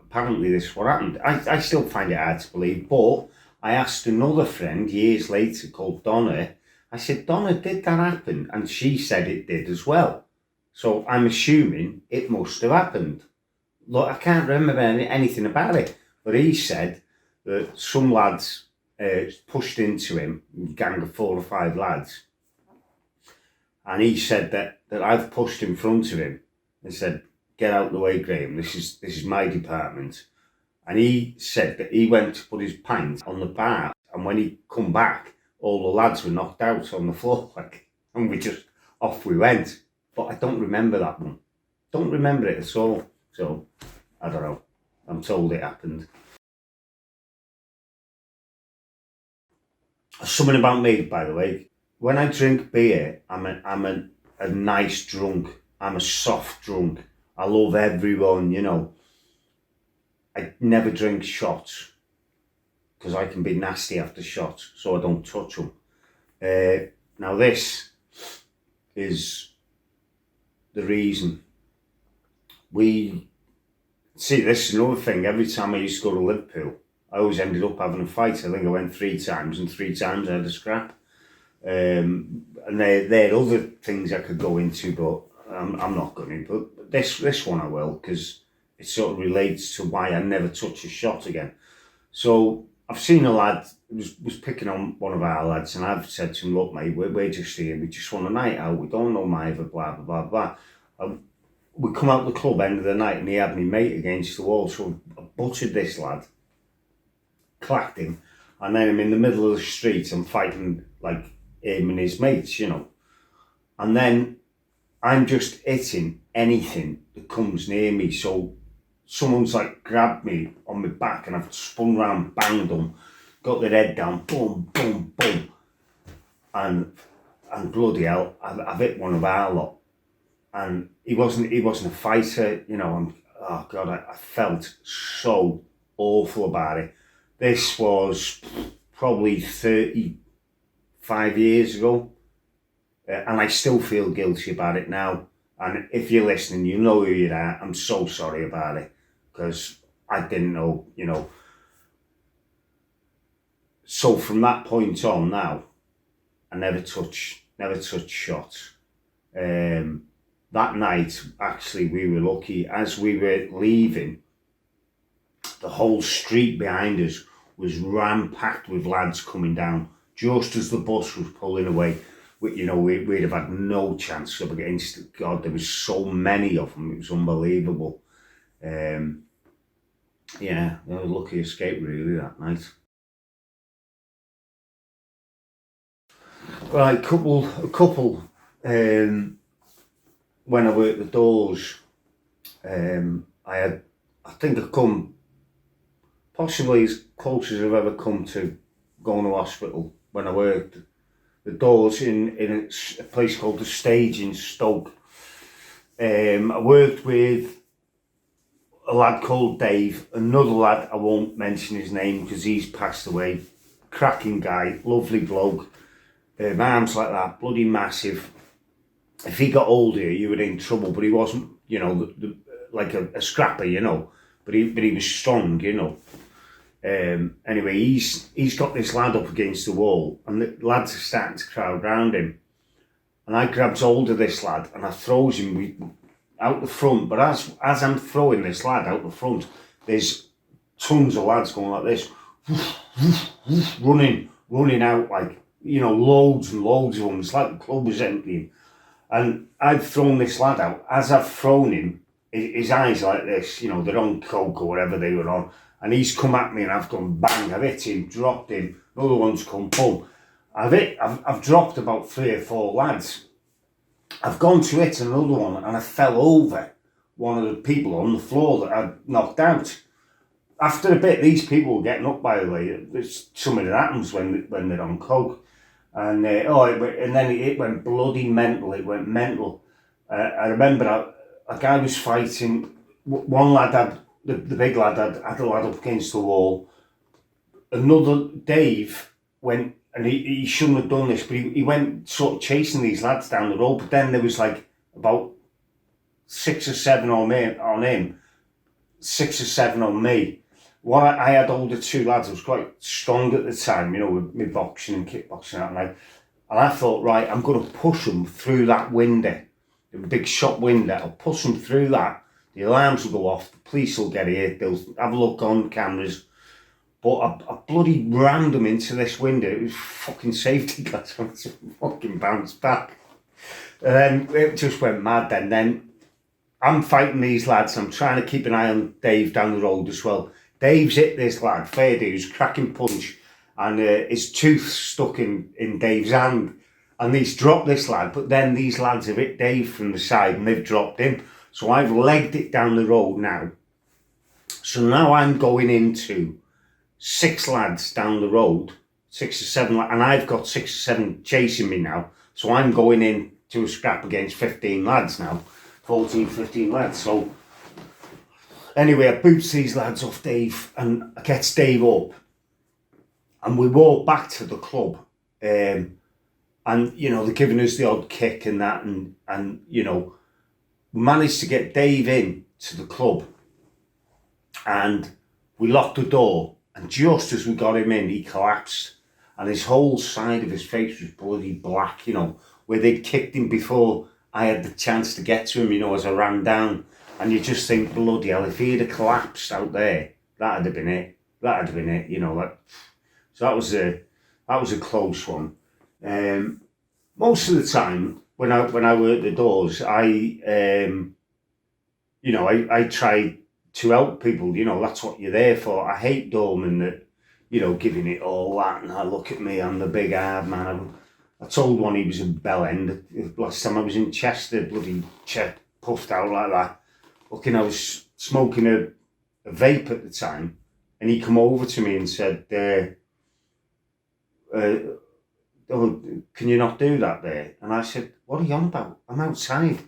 apparently this is what happened. I still find it hard to believe, but I asked another friend years later called Donna, I said, Donna, did that happen? And she said it did as well. So I'm assuming it must have happened. Look, I can't remember anything about it, but he said that some lads pushed into him, a gang of 4 or 5 lads, and he said that I've pushed in front of him and said, get out of the way, Graham, this is my department. And he said that he went to put his pint on the bar, and when he come back, all the lads were knocked out on the floor, like, and off we went. But I don't remember that one. Don't remember it at all. So, I don't know. I'm told it happened. Something about me, by the way. When I drink beer, I'm a nice drunk. I'm a soft drunk. I love everyone, you know. I never drink shots because I can be nasty after shots, so I don't touch them. Now this is the reason. This is another thing. Every time I used to go to Liverpool, I always ended up having a fight. I think I went 3 times, and 3 times I had a scrap. And there are other things I could go into, but I'm not going to. But this one I will, because it sort of relates to why I never touch a shot again. So I've seen a lad was picking on one of our lads, and I've said to him, look mate, we're just here, we just want a night out, we don't know either, blah blah blah blah. We come out the club end of the night and he had me mate against the wall, so I butchered this lad, clacked him, And then I'm in the middle of the street, I'm fighting like him and his mates, you know. And then I'm just hitting anything that comes near me. So someone's like grabbed me on my back and I've spun round, banged them, got their head down, boom, boom, boom. And bloody hell, I've hit one of our lot. And he wasn't a fighter, you know. And oh God, I felt so awful about it. This was probably 35 years ago, and I still feel guilty about it now. And if you're listening, you know who you are. I'm so sorry about it, because I didn't know, you know. So from that point on now, I never touch shots. That night, actually, we were lucky. As we were leaving, the whole street behind us was ram-packed with lads coming down. Just as the bus was pulling away, we'd have had no chance up against. God, there was so many of them. It was unbelievable. Yeah, it was a lucky escape really that night. Right, a couple. When I worked the doors, I think I've come possibly as close as I've ever come to going to hospital when I worked the doors in a place called The Stage in Stoke. I worked with a lad called Dave, another lad, I won't mention his name because he's passed away, cracking guy, lovely bloke, arms like that, bloody massive. If he got older, you were in trouble, but he wasn't, you know, like a scrapper, you know, but he was strong, you know. Anyway, he's got this lad up against the wall, and the lads are starting to crowd round him. And I grabs hold of this lad and I throws him out the front. But as I'm throwing this lad out the front, there's tons of lads going like this, running out, like, you know, loads and loads of them. It's like the club was emptying. And I've thrown this lad out. As I've thrown him, his eyes like this, you know, they're on coke or whatever they were on. And he's come at me and I've gone bang, I've hit him, dropped him, another one's come boom. I've dropped about 3 or 4 lads. I've gone to hit another one and I fell over one of the people on the floor that I'd knocked out. After a bit, these people were getting up, by the way. It's something that happens when they're on coke. And it went bloody mental. It went mental. I remember a guy was fighting. One lad had, the big lad had a lad up against the wall. Another, Dave, went, and he shouldn't have done this, but he went sort of chasing these lads down the road. But then there was like about 6 or 7 on him, 6 or 7 on me. I had older 2 lads. I was quite strong at the time, you know, with me boxing and kickboxing and I thought, right, I'm going to push them through that window, the big shop window. I'll push them through that. The alarms will go off. The police will get here. They'll have a look on cameras. But I bloody rammed them into this window. It was fucking safety glass. I fucking bounced back. And then it just went mad then. Then I'm fighting these lads. I'm trying to keep an eye on Dave down the road as well. Dave's hit this lad, fair dues, cracking punch, and his tooth stuck in Dave's hand. And he's dropped this lad, but then these lads have hit Dave from the side and they've dropped him. So I've legged it down the road now. So now I'm going into 6 lads down the road, 6 or 7, and I've got 6 or 7 chasing me now. So I'm going in to a scrap against 15 lads now, 14, 15 lads. So anyway, I boots these lads off Dave and I gets Dave up. And we walk back to the club. And, you know, they're giving us the odd kick and that. And you know, we managed to get Dave in to the club. And we locked the door. And just as we got him in, he collapsed. And his whole side of his face was bloody black, you know, where they'd kicked him before I had the chance to get to him, you know, as I ran down. And you just think, bloody hell, if he'd have collapsed out there, that'd have been it. That'd have been it, you know. So that was a close one. Most of the time, when I worked the doors, I try to help people. You know, that's what you're there for. I hate doormen that you know, giving it all that, and I look at me, I'm the big hard man. I told one he was a bell end. Last time I was in Chester, bloody chest puffed out like that. Looking, I was smoking a vape at the time, and he come over to me and said, oh, can you not do that there? And I said, what are you on about? I'm outside.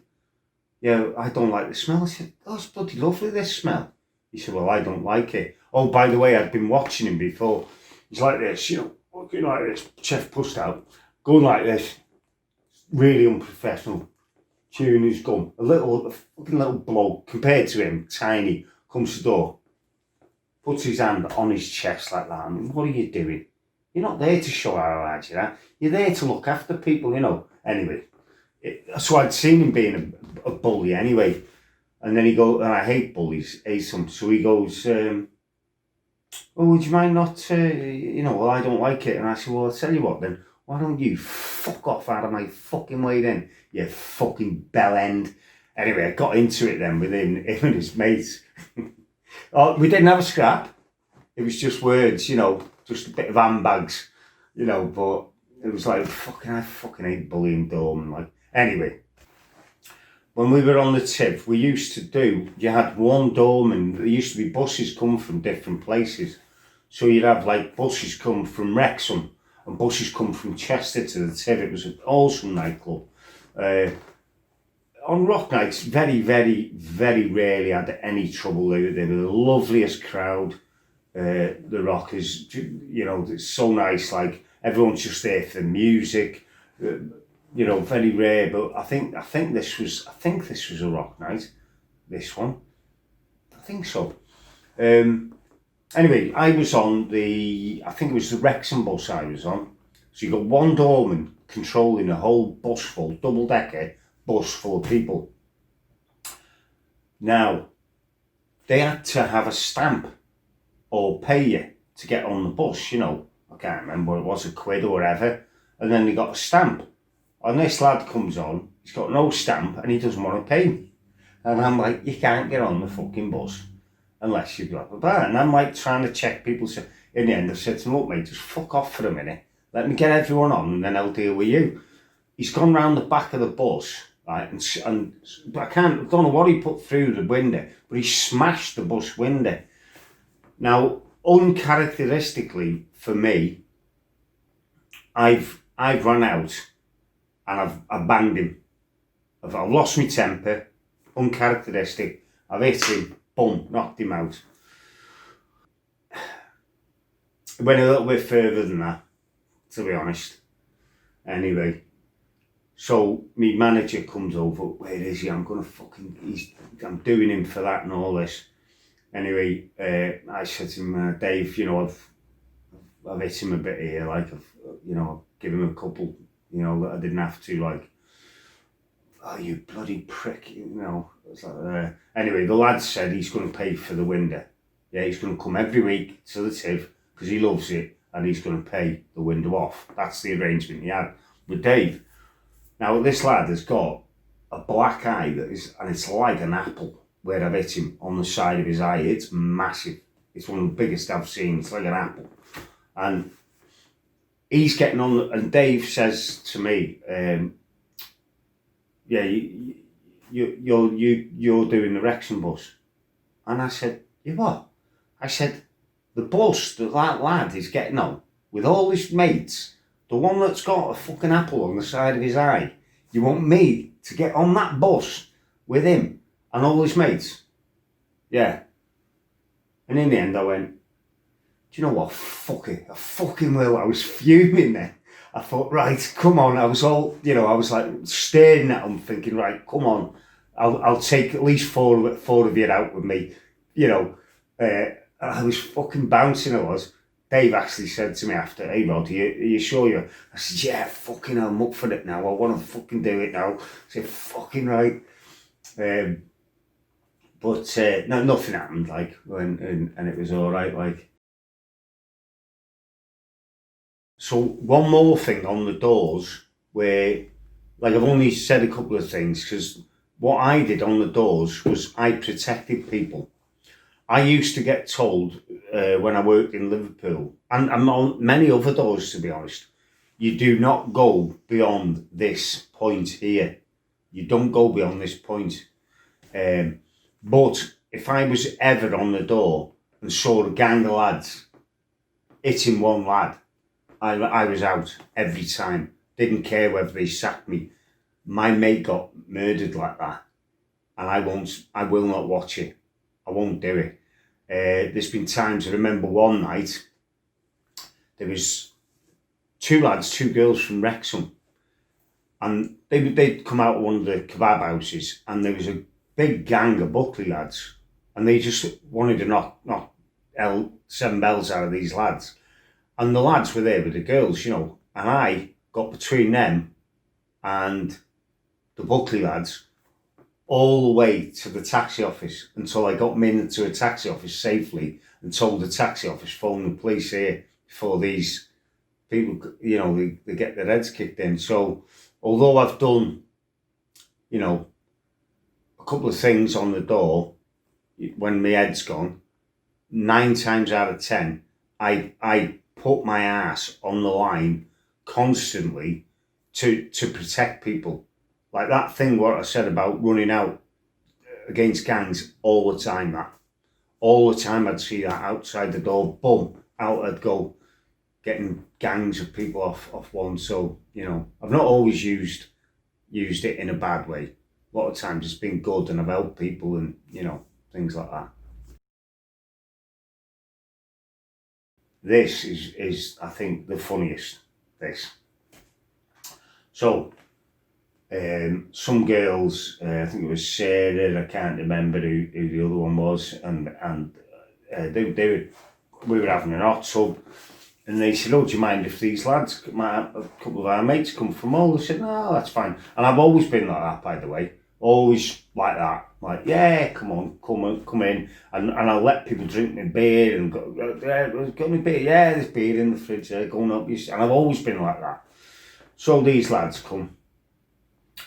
Yeah, I don't like the smell. I said, oh, it's bloody lovely, this smell. He said, well, I don't like it. Oh, by the way, I'd been watching him before. He's like this, you know, looking like this, chest pushed out, going like this, really unprofessional, chewing his gum. A fucking little bloke, compared to him, tiny, comes to the door, puts his hand on his chest like that. I mean, what are you doing? You're not there to show how hard you are. You're there to look after people, you know. Anyway, so I'd seen him being a bully anyway. And then he goes, and I hate bullies, hate them. So he goes, oh, would you mind not, you know, well, I don't like it. And I said, well, I'll tell you what then, why don't you fuck off out of my fucking way then, you fucking bell end. Anyway, I got into it then with him and his mates. Oh, we didn't have a scrap. It was just words, you know, just a bit of handbags, you know, but it was like, I fucking hate bullying Dorman. Like, anyway. When we were on the tip, we used to you had one doorman, there used to be buses come from different places. So you'd have like buses come from Wrexham and buses come from Chester to the tip. It was an awesome nightclub. On rock nights, very, very, very rarely had any trouble. They were the loveliest crowd, the Rockers, you know, it's so nice, like everyone's just there for the music. You know, very rare, but I think this was a rock night. This one, I think so. Anyway, I was on I think it was the Wrexham bus I was on. So you got one doorman controlling a whole bus full, double-decker bus full of people. Now, they had to have a stamp or pay you to get on the bus. You know, I can't remember what it was, £1 or whatever, and then they got a stamp. And this lad comes on, he's got no stamp and he doesn't want to pay me. And I'm like, you can't get on the fucking bus unless you blah, blah, blah. And I'm like trying to check people. So in the end, I said to him, look mate, just fuck off for a minute. Let me get everyone on and then I'll deal with you. He's gone round the back of the bus, right? And I don't know what he put through the window, but he smashed the bus window. Now, uncharacteristically for me, I've run out. And I've banged him. I've lost my temper, uncharacteristic. I've hit him, boom, knocked him out. It went a little bit further than that, to be honest. Anyway, so my manager comes over, where is he? I'm doing him for that and all this. Anyway, I said to him, Dave, you know, I've hit him a bit here, like, you know, I've given him a couple. You know, I didn't have to, like, oh, you bloody prick, you know. It's like, anyway, the lad said he's going to pay for the window. Yeah, he's going to come every week to the TIV because he loves it and he's going to pay the window off. That's the arrangement he had with Dave. Now, this lad has got a black eye and it's like an apple where I've hit him on the side of his eye. It's massive. It's one of the biggest I've seen. It's like an apple. And he's getting on, and Dave says to me, yeah, you're doing the Wrexham bus. And I said, you what? I said, the bus that lad is getting on with all his mates, the one that's got a fucking apple on the side of his eye, you want me to get on that bus with him and all his mates? Yeah. And in the end I went, do you know what, fuck it, I fucking will. I was fuming then. I thought, right, come on. I was all, you know, I was like staring at him thinking, right, come on. I'll take at least four of you out with me, you know. I was fucking bouncing, I was. Dave actually said to me after, hey Rod, are you sure you're? I said, yeah, fucking hell, I'm up for it now. I want to fucking do it now. I said, fucking right. But no, nothing happened, like, and it was all right, like. So one more thing on the doors where, like, I've only said a couple of things because what I did on the doors was I protected people. I used to get told when I worked in Liverpool, and on many other doors, to be honest, you do not go beyond this point here. You don't go beyond this point. But if I was ever on the door and saw a gang of lads hitting one lad, I was out every time. Didn't care whether they sacked me. My mate got murdered like that, and I will not watch it. I won't do it. There's been times, I remember one night, there was two lads, two girls from Wrexham, and they'd come out of one of the kebab houses, and there was a big gang of Buckley lads, and they just wanted to knock seven bells out of these lads. And the lads were there with the girls, you know, and I got between them and the Buckley lads all the way to the taxi office until I got them into a taxi office safely and told the taxi office, phone the police here before these people, you know, they get their heads kicked in. So although I've done, you know, a couple of things on the door when my head's gone, 9 times out of 10, I put my ass on the line constantly to protect people. Like that thing what I said about running out against gangs all the time, all the time I'd see that outside the door, boom, out I'd go, getting gangs of people off one. So, you know, I've not always used it in a bad way. A lot of times it's been good and I've helped people and, you know, things like that. This is I think the funniest, this. So, some girls, I think it was Sarah, I can't remember who the other one was, and we were having an hot tub, and they said, oh, do you mind if these lads, a couple of our mates come from all? I said, no, that's fine. And I've always been like that, by the way, always like that, like, yeah, come in, and I'll let people drink my beer, and go, yeah, got my beer, yeah, there's beer in the fridge, going up, and I've always been like that. So these lads come,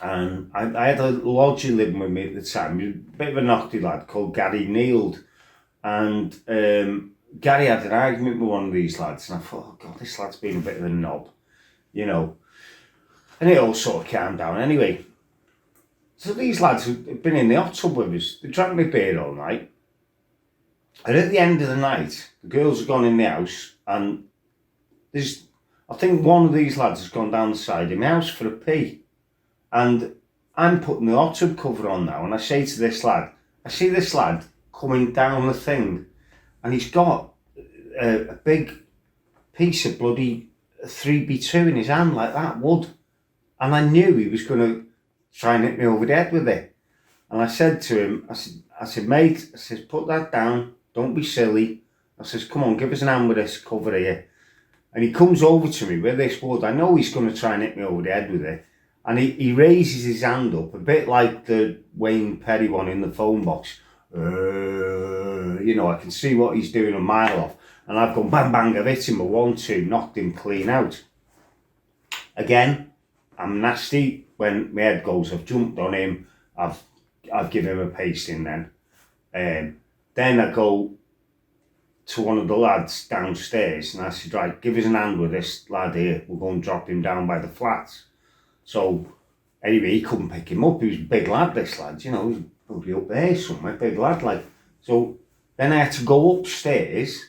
and I had a lodger living with me at the time, a bit of a naughty lad called Gary Neild, and Gary had an argument with one of these lads, and I thought, oh God, this lad's been a bit of a knob, you know, and it all sort of calmed down anyway. So these lads have been in the hot tub with us, they drank my beer all night, and at the end of the night, the girls have gone in the house, and I think one of these lads has gone down the side of my house for a pee. And I'm putting the hot tub cover on now, and I say to this lad, I see this lad coming down the thing, and he's got a big piece of bloody 3B2 in his hand like that, wood. And I knew he was going to try and hit me over the head with it. And I said to him, I said, mate, I said, put that down, don't be silly. I says, come on, give us an hand with this cover here. And he comes over to me with this wood. I know he's going to try and hit me over the head with it. And he raises his hand up, a bit like the Wayne Perry one in the phone box. You know, I can see what he's doing a mile off. And I've gone bang, bang, I've hit him a 1-2, knocked him clean out. Again, I'm nasty when my head goes. I've jumped on him. I've given him a pasting then. Then I go to one of the lads downstairs and I said, right, give us an hand with this lad here. We'll go and drop him down by the flats. So anyway, he couldn't pick him up. He was a big lad, this lad, you know, he was probably up there somewhere, big lad like. So then I had to go upstairs.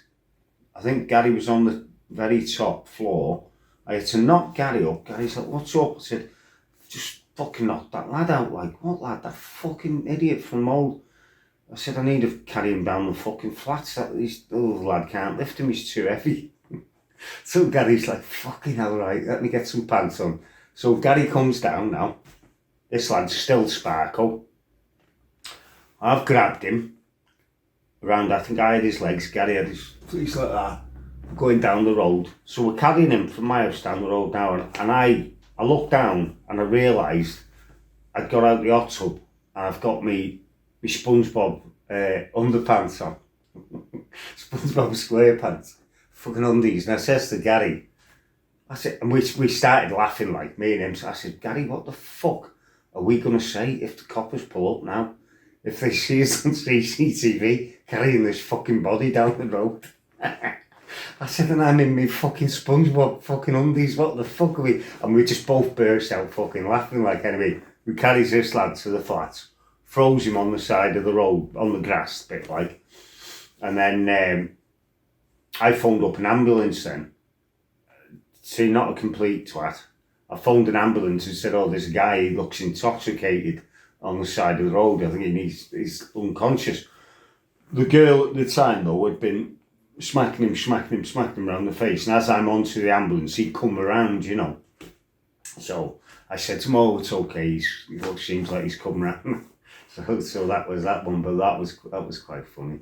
I think Gary was on the very top floor. I had to knock Gary up. Gary's like, what's up? I said, just fucking knocked that lad out. Like, what lad? That fucking idiot from old. I said, I need to carry him down the fucking flats. This little lad can't lift him, he's too heavy. So Gary's like, fucking hell, right, let me get some pants on. So Gary comes down now. This lad's still Sparkle. I've grabbed him around, I think I had his legs, Gary had his feet like that, going down the road. So we're carrying him from my house down the road now, and I looked down and I realised I'd got out the hot tub and I've got me SpongeBob underpants on. SpongeBob SquarePants, fucking undies. And I says to Gary, I said, and we started laughing like me and him. So I said, Gary, what the fuck are we going to say if the coppers pull up now? If they see us on CCTV carrying this fucking body down the road? I said, and I'm in my fucking SpongeBob fucking undies, what the fuck are we? And we just both burst out fucking laughing. Like, anyway, we carries this lad to the flats, froze him on the side of the road, on the grass bit, like. And then I phoned up an ambulance then. See, not a complete twat. I phoned an ambulance and said, oh, there's a guy, he looks intoxicated on the side of the road. I think he's unconscious. The girl at the time, though, had been smacking him around the face. And as I'm onto the ambulance, he'd come around, you know. So I said to him, oh, it's okay. It seems like he's come around. so that was that one, but that was quite funny.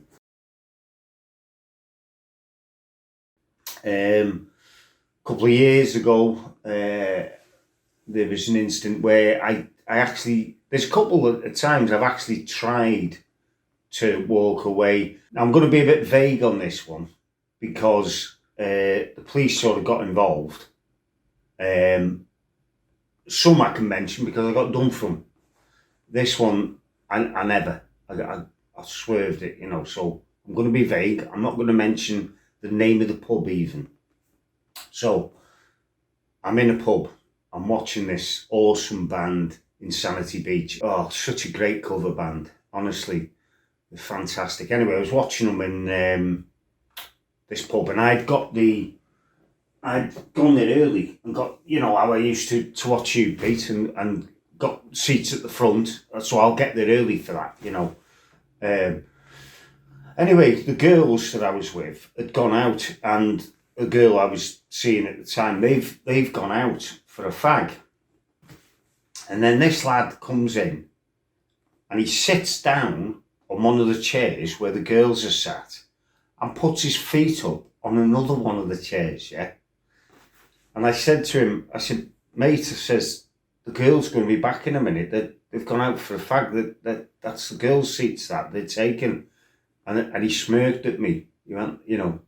A couple of years ago, there was an incident where I actually, there's a couple of times I've actually tried to walk away. Now, I'm going to be a bit vague on this one because the police sort of got involved. Some I can mention because I got done from. This one, I never. I swerved it, you know, so I'm going to be vague. I'm not going to mention the name of the pub even. So, I'm in a pub. I'm watching this awesome band, Insanity Beach. Oh, such a great cover band. Honestly, they're fantastic. Anyway, I was watching them in this pub, and I'd gone there early and got, you know, how I used to watch you, Pete, and got seats at the front. So I'll get there early for that, you know. Anyway, the girls that I was with had gone out, and a girl I was seeing at the time, they've gone out for a fag. And then this lad comes in and he sits down on one of the chairs where the girls are sat and puts his feet up on another one of the chairs, yeah? And I said to him, I said, mate, I says, the girl's going to be back in a minute. They've gone out for a fag. That's the girls' seats that they're taking. And he smirked at me. He went, you know,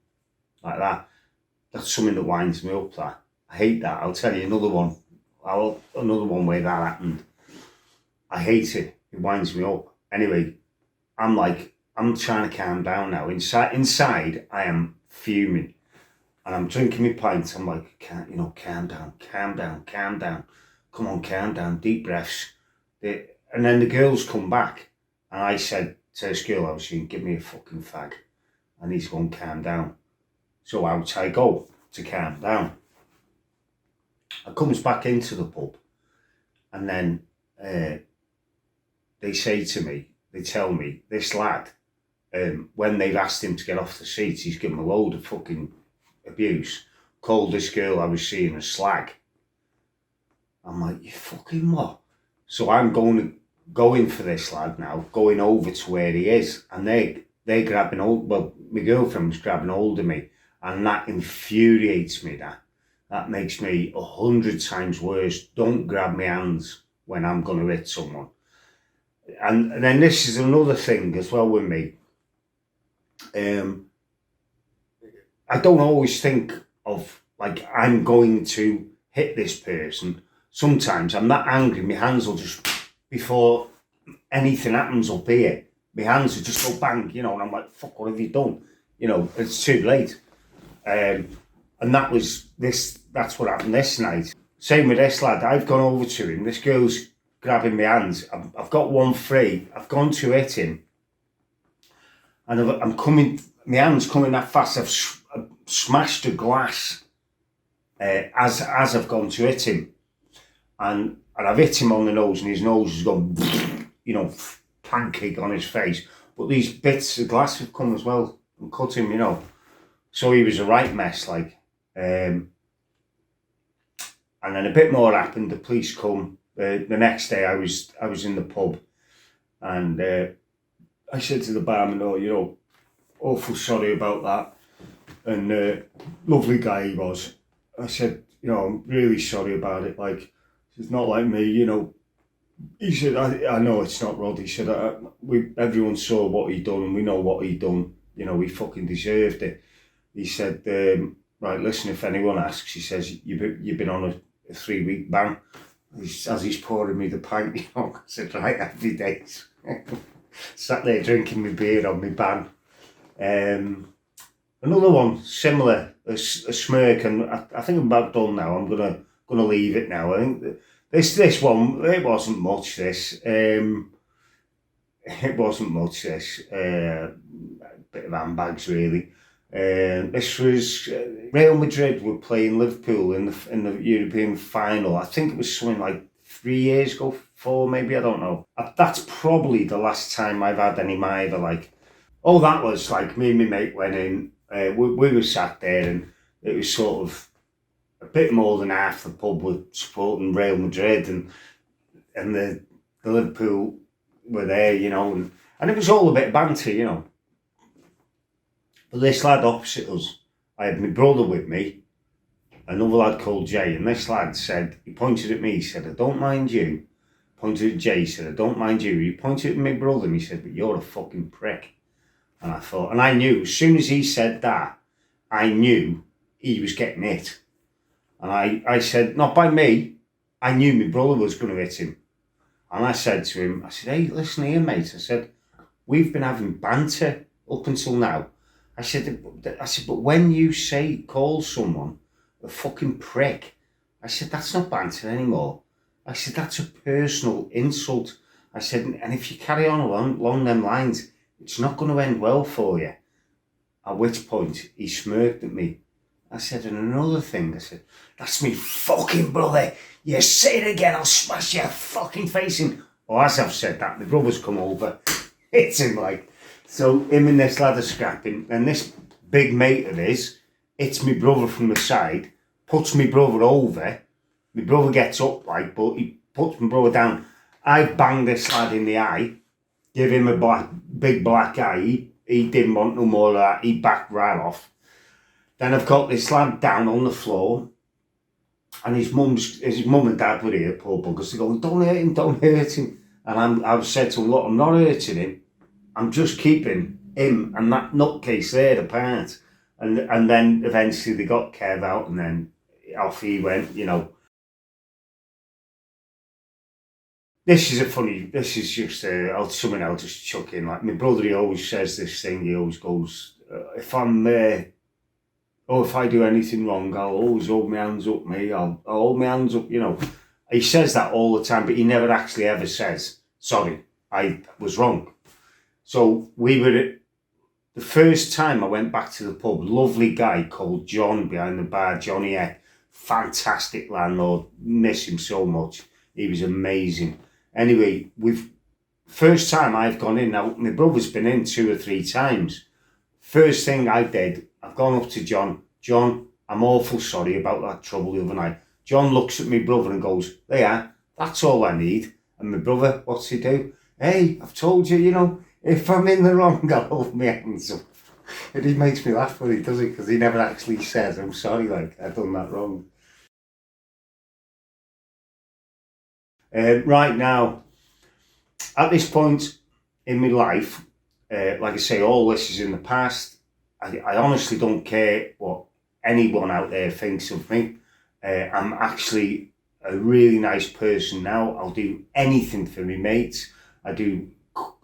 like that. That's something that winds me up, that. I hate that. I'll tell you another one. Another one where that happened. I hate it. It winds me up. Anyway, I'm trying to calm down now. Inside, I am fuming. And I'm drinking my pint. I'm like, calm down. Come on, calm down. Deep breaths. And then the girls come back. And I said to this girl I was seeing, give me a fucking fag. And he's going, calm down. So out I go to calm down. I comes back into the pub. And then they say to me, they tell me, this lad, when they've asked him to get off the seat, he's given a load of fucking abuse. Called this girl I was seeing a slag. I'm like, you fucking what? So I'm going for this lad now, going over to where he is, and they're grabbing hold. Well, my girlfriend was grabbing hold of me, and that infuriates me. That makes me 100 times worse. Don't grab my hands when I'm going to hit someone. And then this is another thing as well with me. I don't always think of, like, I'm going to hit this person. Sometimes I'm that angry, my hands will just, before anything happens up here, my hands will just go bang, you know, and I'm like, fuck, what have you done? You know, it's too late. And that's what happened this night. Same with this lad, I've gone over to him, this girl's grabbing my hands, I've got one free, I've gone to hit him, and I'm coming, my hand's coming that fast, I've smashed a glass as I've gone to hit him, and I've hit him on the nose, and his nose has gone, you know, pancake on his face, but these bits of glass have come as well and cut him, you know, so he was a right mess, like. And then a bit more happened, the police come, the next day I was in the pub, and I said to the barman, oh, you know, awful sorry about that, and lovely guy he was. I said, you know, I'm really sorry about it, like, it's not like me, you know. He said, I know it's not Rod. He said, everyone saw what he done, and we know what he done, you know, he fucking deserved it. He said, right, listen, if anyone asks, he says, you've been on a 3-week ban. As he's pouring me the pint, you know, I said, right, happy days. Sat there drinking my beer on my ban. Another one, similar, a smirk, and I think I'm about done now. I'm gonna leave it now. I think this one, it wasn't much. It wasn't much. Bit of handbags really. This was Real Madrid were playing Liverpool in the European final. I think it was something like 3 years ago, 4 maybe. I don't know. That's probably the last time I've had any either like. Oh, that was like me and my mate went in. We were sat there, and it was sort of a bit more than half the pub were supporting Real Madrid, and the Liverpool were there, and it was all a bit of banter, But this lad opposite us, I had my brother with me, another lad called Jay, and this lad said, he pointed at me, he said, I don't mind you. Pointed at Jay, he said, I don't mind you. He pointed at my brother and he said, but you're a fucking prick. And I thought, and I knew, as soon as he said that, I knew he was getting hit. And I said, not by me, I knew my brother was going to hit him. And I said to him, I said, hey, listen here, mate. I said, we've been having banter up until now. I said, but when you call someone a fucking prick, I said, that's not banter anymore. I said, that's a personal insult. I said, and if you carry on along them lines, it's not going to end well for you. At which point, he smirked at me. I said, and another thing, I said, that's me fucking brother. You say it again, I'll smash your fucking face in. Well, as I've said that, the brother's come over, hits him like. So him and this lad are scrapping, and this big mate of his hits me brother from the side, puts me brother over. My brother gets up like, but he puts my brother down. I banged this lad in the eye, give him a big black eye. He didn't want no more of that. He backed right off. Then I've got this lad down on the floor, and his mum and dad were here, poor buggers. They're going, don't hurt him. And I've said to him, look, I'm not hurting him. I'm just keeping him and that nutcase there apart. And then eventually they got Kev out, and then off he went, This is just something I'll just chuck in. Like my brother, he always says this thing, he always goes, if I do anything wrong, I'll always hold my hands up, I'll hold my hands up, He says that all the time, but he never actually ever says, sorry, I was wrong. So we were at the first time I went back to the pub, lovely guy called John behind the bar, Johnny Eck, fantastic landlord, miss him so much. He was amazing. Anyway, first time I've gone in, now my brother's been in 2 or 3 times. First thing I did, I've gone up to John, I'm awful sorry about that trouble the other night. John looks at my brother and goes, there, that's all I need. And my brother, what's he do? Hey, I've told you, if I'm in the wrong, I'll hold my hands up. And he makes me laugh when he does it, because he never actually says, I'm sorry, like, I've done that wrong. Right now, at this point in my life, like I say, all this is in the past. I honestly don't care what anyone out there thinks of me. I'm actually a really nice person now. I'll do anything for my mates. I do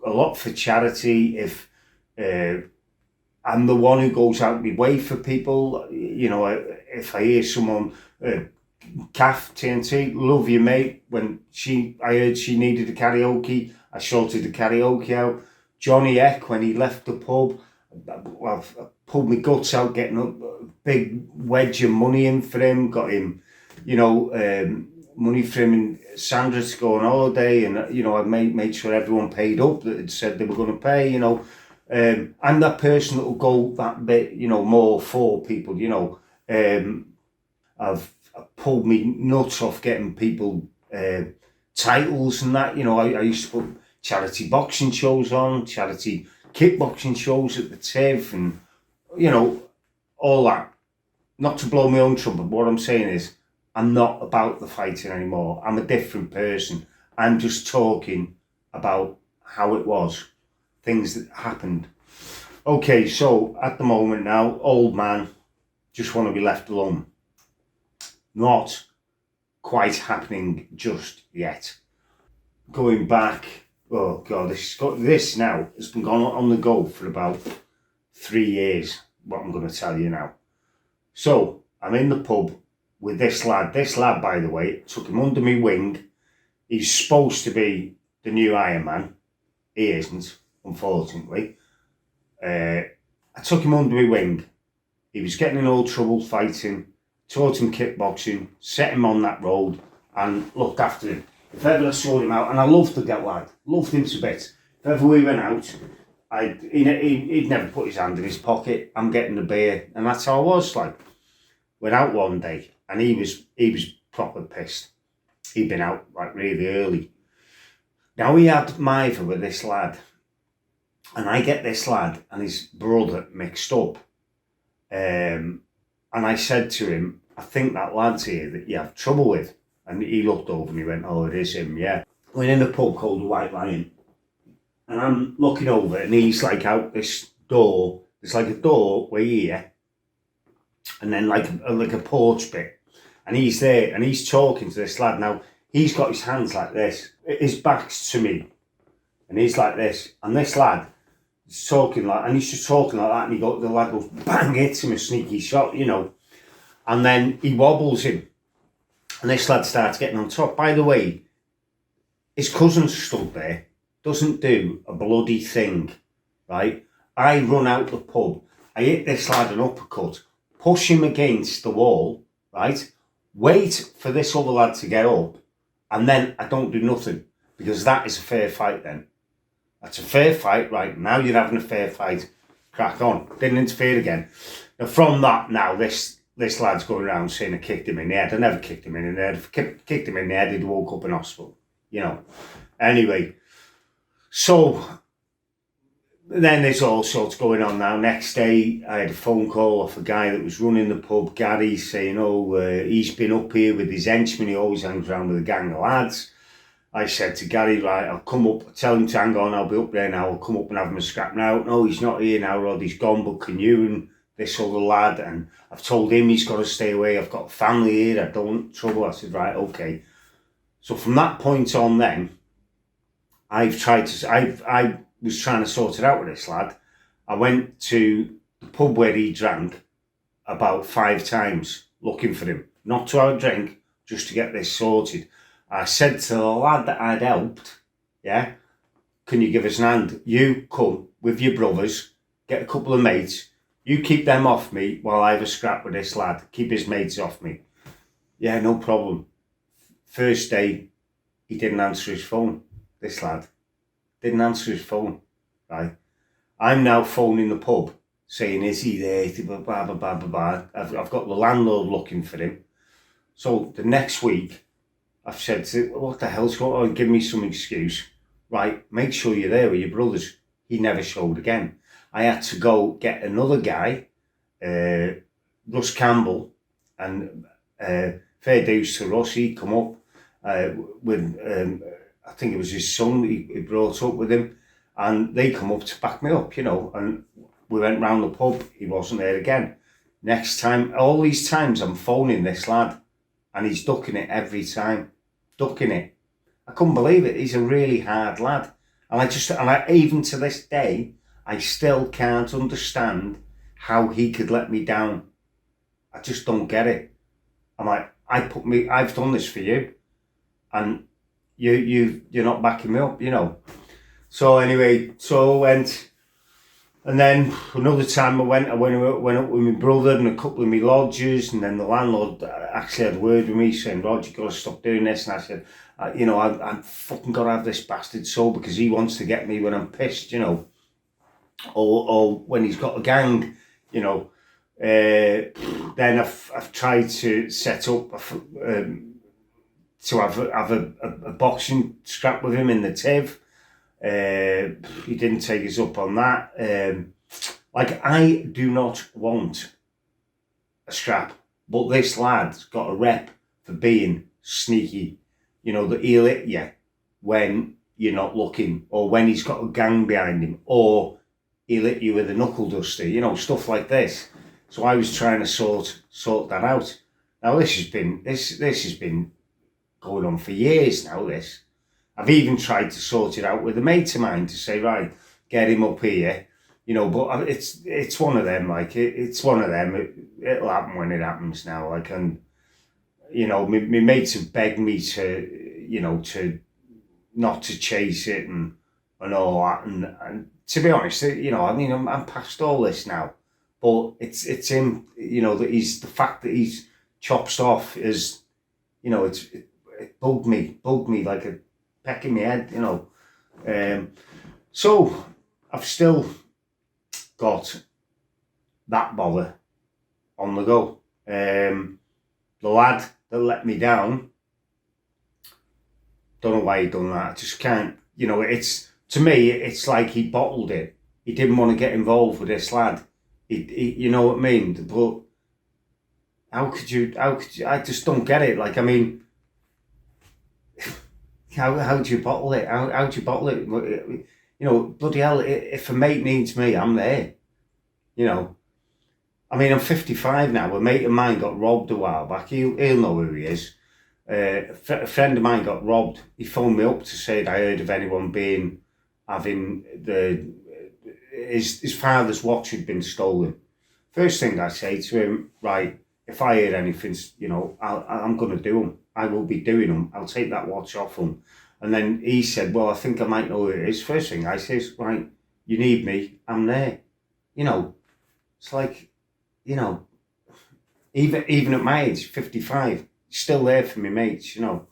a lot for charity. If I'm the one who goes out my way for people, if I hear someone, Kath TNT, love you mate, when I heard she needed a karaoke, I sorted the karaoke out. Johnny Eck, when he left the pub, I've pulled my guts out getting a big wedge of money in for him, got him, money for him and Sandra to go on holiday, and I made sure everyone paid up that had said they were going to pay. I'm that person that will go that bit, more for people. I've pulled me nuts off getting people titles and that. I used to put charity boxing shows on, charity kickboxing shows at the TIV, and all that. Not to blow my own trumpet, but what I'm saying is, I'm not about the fighting anymore. I'm a different person. I'm just talking about how it was, things that happened. Okay, so at the moment now, old man, just want to be left alone. Not quite happening just yet. Going back, oh God, this now has been gone on the go for about 3 years. what I'm going to tell you now. So I'm in the pub with this lad. This lad, by the way, took him under my wing. He's supposed to be the new Ironman. He isn't, unfortunately. I took him under my wing. He was getting in all trouble fighting, taught him kickboxing, set him on that road and looked after him. If ever I saw him out, and I loved the lad, loved him to bits. If ever we went out, he'd never put his hand in his pocket. I'm getting the beer, and that's how I was. Like, went out one day, and he was proper pissed. He'd been out like really early. Now he had Miver with this lad, and I get this lad and his brother mixed up. And I said to him, I think that lad's here that you have trouble with. And he looked over and he went, oh, it is him, yeah. We're in a pub called the White Lion. And I'm looking over and he's like out this door. There's like a door way here. And then like a porch bit. And he's there and he's talking to this lad. Now, he's got his hands like this. His back's to me. And he's like this. And this lad is talking like, and he's just talking like that. And the lad goes, bang, hits him a sneaky shot, you know. And then he wobbles him. And this lad starts getting on top. By the way, his cousin stood there, doesn't do a bloody thing, right? I run out the pub. I hit this lad an uppercut, push him against the wall, right? Wait for this other lad to get up, and then I don't do nothing, because that is a fair fight then. That's a fair fight, right? Now you're having a fair fight. Crack on. Didn't interfere again. Now from that, now this lad's going around saying I kicked him in the head. I never kicked him in the head. If I kicked him in the head, he'd woke up in hospital, you know. Anyway, so then there's all sorts going on now. Next day, I had a phone call off a guy that was running the pub, Gary, saying, he's been up here with his henchmen. He always hangs around with a gang of lads. I said to Gary, right, I'll come up, tell him to hang on, I'll be up there now, I'll come up and have him a scrap now. No, he's not here now, Rod, he's gone, but can you and this other lad, and I've told him he's got to stay away, I've got family here, I don't want trouble. I said, right, okay. So from that point on then, I was trying to sort it out with this lad. I went to the pub where he drank about 5 times looking for him. Not to have a drink, just to get this sorted. I said to the lad that I'd helped, yeah, can you give us an hand? You come with your brothers, get a couple of mates, you keep them off me while I have a scrap with this lad. Keep his mates off me. Yeah, no problem. First day, he didn't answer his phone, this lad. Didn't answer his phone, right? I'm now phoning the pub, saying, is he there? Blah, blah, blah, blah, blah. I've got the landlord looking for him. So the next week, I've said to him, what the hell's going on? Give me some excuse. Right, make sure you're there with your brothers. He never showed again. I had to go get another guy, Russ Campbell, and fair dues to Russ. He come up with, I think it was his son he brought up with him, and they come up to back me up, you know, and we went round the pub. He wasn't there again. Next time, all these times I'm phoning this lad, and he's ducking it every time. Ducking it. I couldn't believe it. He's a really hard lad. And even to this day, I still can't understand how he could let me down. I just don't get it. I'm like, I've done this for you, and you're not backing me up, you know. So anyway, so I went, and then another time I went up with my brother and a couple of my lodgers, and then the landlord actually had a word with me saying, Rod, you've got to stop doing this. And I said, I've fucking got to have this bastard sold because he wants to get me when I'm pissed, you know, or when he's got a gang, you know. Then I've tried to set up to have a boxing scrap with him in the TIV. He didn't take us up on that. Like, I do not want a scrap, but this lad's got a rep for being sneaky. You know, that he'll hit you when you're not looking, or when he's got a gang behind him, or he'll hit you with a knuckle duster, you know, stuff like this. So I was trying to sort that out. Now this has been going on for years now, this. I've even tried to sort it out with a mate of mine to say, right, get him up here, you know, but it's one of them, like, it's one of them, it'll happen when it happens now, like, and, you know, my mates have begged me to, you know, to not to chase it and all that, and to be honest, you know, I mean, I'm past all this now, but it's him, you know, that the fact that he's chopped off is, you know, it bugged me like a peck in my head, you know. So I've still got that bother on the go. The lad that let me down, don't know why he done that. I just can't, you know, to me, it's like he bottled it. He didn't want to get involved with this lad. He you know what I mean? But how could you, I just don't get it. Like, I mean, how do you bottle it? How do you bottle it? You know, bloody hell, if a mate needs me, I'm there. You know, I mean, I'm 55 now. A mate of mine got robbed a while back. He'll know who he is. A friend of mine got robbed. He phoned me up to say that I heard of anyone having his father's watch had been stolen. First thing I say to him, right, if I hear anything, you know, I'm going to do them. I will be doing them. I'll take that watch off him. And then he said, well, I think I might know who it is. First thing I say is, right, you need me, I'm there. You know, it's like, you know, even at my age, 55, still there for me mates, you know.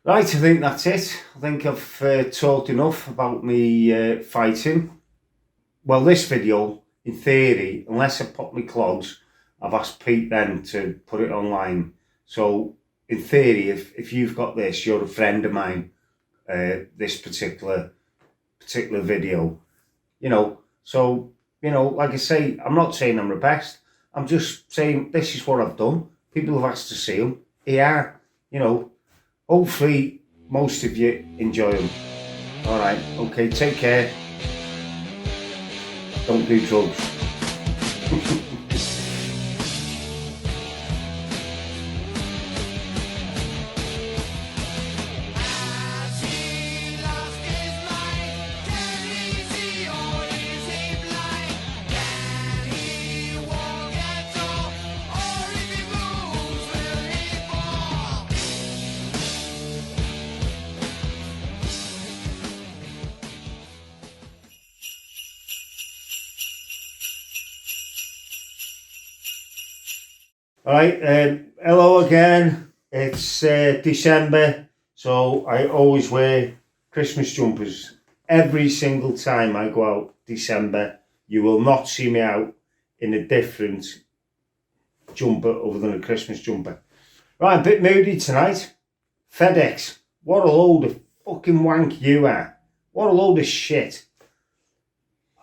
Right, I think that's it. I think I've talked enough about me fighting. Well, this video, in theory, unless I pop my clogs, I've asked Pete then to put it online. So, in theory, if you've got this, you're a friend of mine, this particular video, you know. So, you know, like I say, I'm not saying I'm the best. I'm just saying this is what I've done. People have asked to see them. Here, you know. Hopefully, most of you enjoy them. All right, okay, take care. Don't do drugs. All right, hello again. It's December, so I always wear Christmas jumpers. Every single time I go out December, you will not see me out in a different jumper other than a Christmas jumper. Right, a bit moody tonight. FedEx, what a load of fucking wank you are. What a load of shit.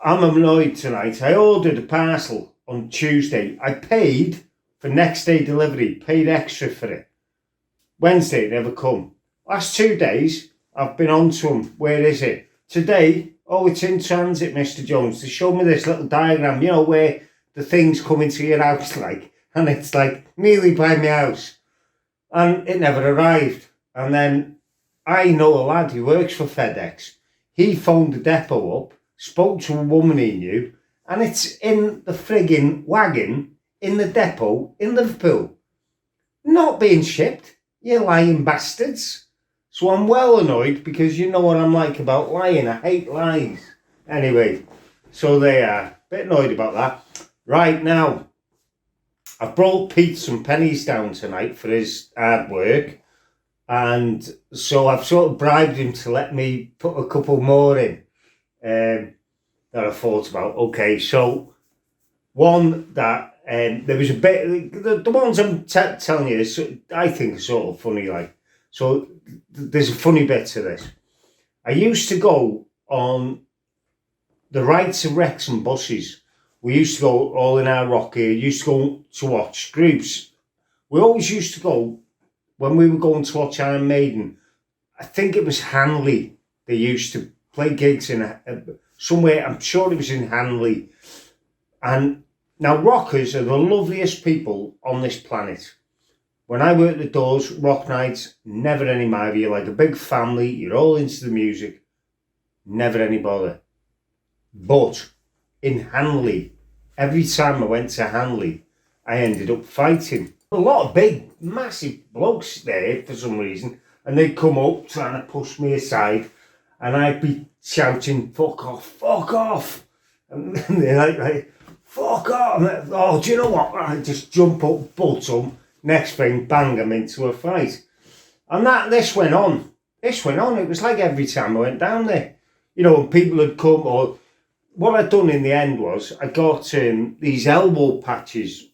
I'm annoyed tonight. I ordered a parcel on Tuesday. I paid for next day delivery, paid extra for it. Wednesday, it never come. Last 2 days, I've been on to them. Where is it? Today, oh, it's in transit, Mr. Jones. They showed me this little diagram, you know, where the things come into your house, like, and it's like nearly by my house. And it never arrived. And then I know a lad who works for FedEx. He phoned the depot up, spoke to a woman he knew, and it's in the frigging wagon in the depot in Liverpool, not being shipped, you lying bastards. So I'm well annoyed because you know what I'm like about lying. I hate lies. Anyway, so they are. Bit annoyed about that. Right now, I've brought Pete some pennies down tonight for his hard work. And so I've sort of bribed him to let me put a couple more in that I thought about. Okay, so one that there was a bit, the ones I'm telling you, I think are sort of funny, like, so there's a funny bit to this. I used to go on the rides of Wrexham buses. We used to go all in our rock here, used to go to watch groups. We always used to go, when we were going to watch Iron Maiden, I think it was Hanley. They used to play gigs in somewhere, I'm sure it was in Hanley. And now, rockers are the loveliest people on this planet. When I worked the doors, rock nights, never any mind. You're like a big family, you're all into the music. never any bother. But in Hanley, every time I went to Hanley, I ended up fighting. A lot of big, massive blokes there for some reason, and they'd come up trying to push me aside, and I'd be shouting, fuck off, fuck off. And they're like, fuck off. Oh, do you know what? I just jump up, butt them. Next thing, bang, I'm into a fight. And this went on. This went on. It was like every time I went down there. You know, when people had come, or what I'd done in the end was I got these elbow patches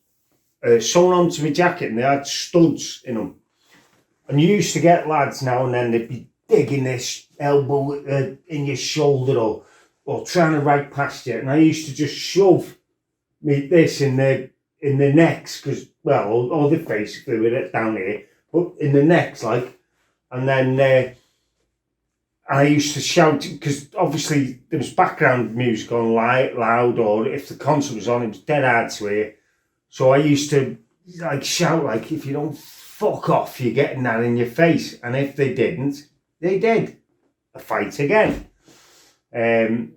sewn onto my jacket, and they had studs in them. And you used to get lads now and then, they'd be digging this elbow in your shoulder or trying to ride past you. And I used to just shove this in the necks, because, well, all the face, they were down here, but in the necks, like. And then I used to shout, because obviously there was background music on loud, or if the concert was on, it was dead hard to hear. So I used to like shout, like, if you don't fuck off, you're getting that in your face. And if they didn't, they did. A fight again. And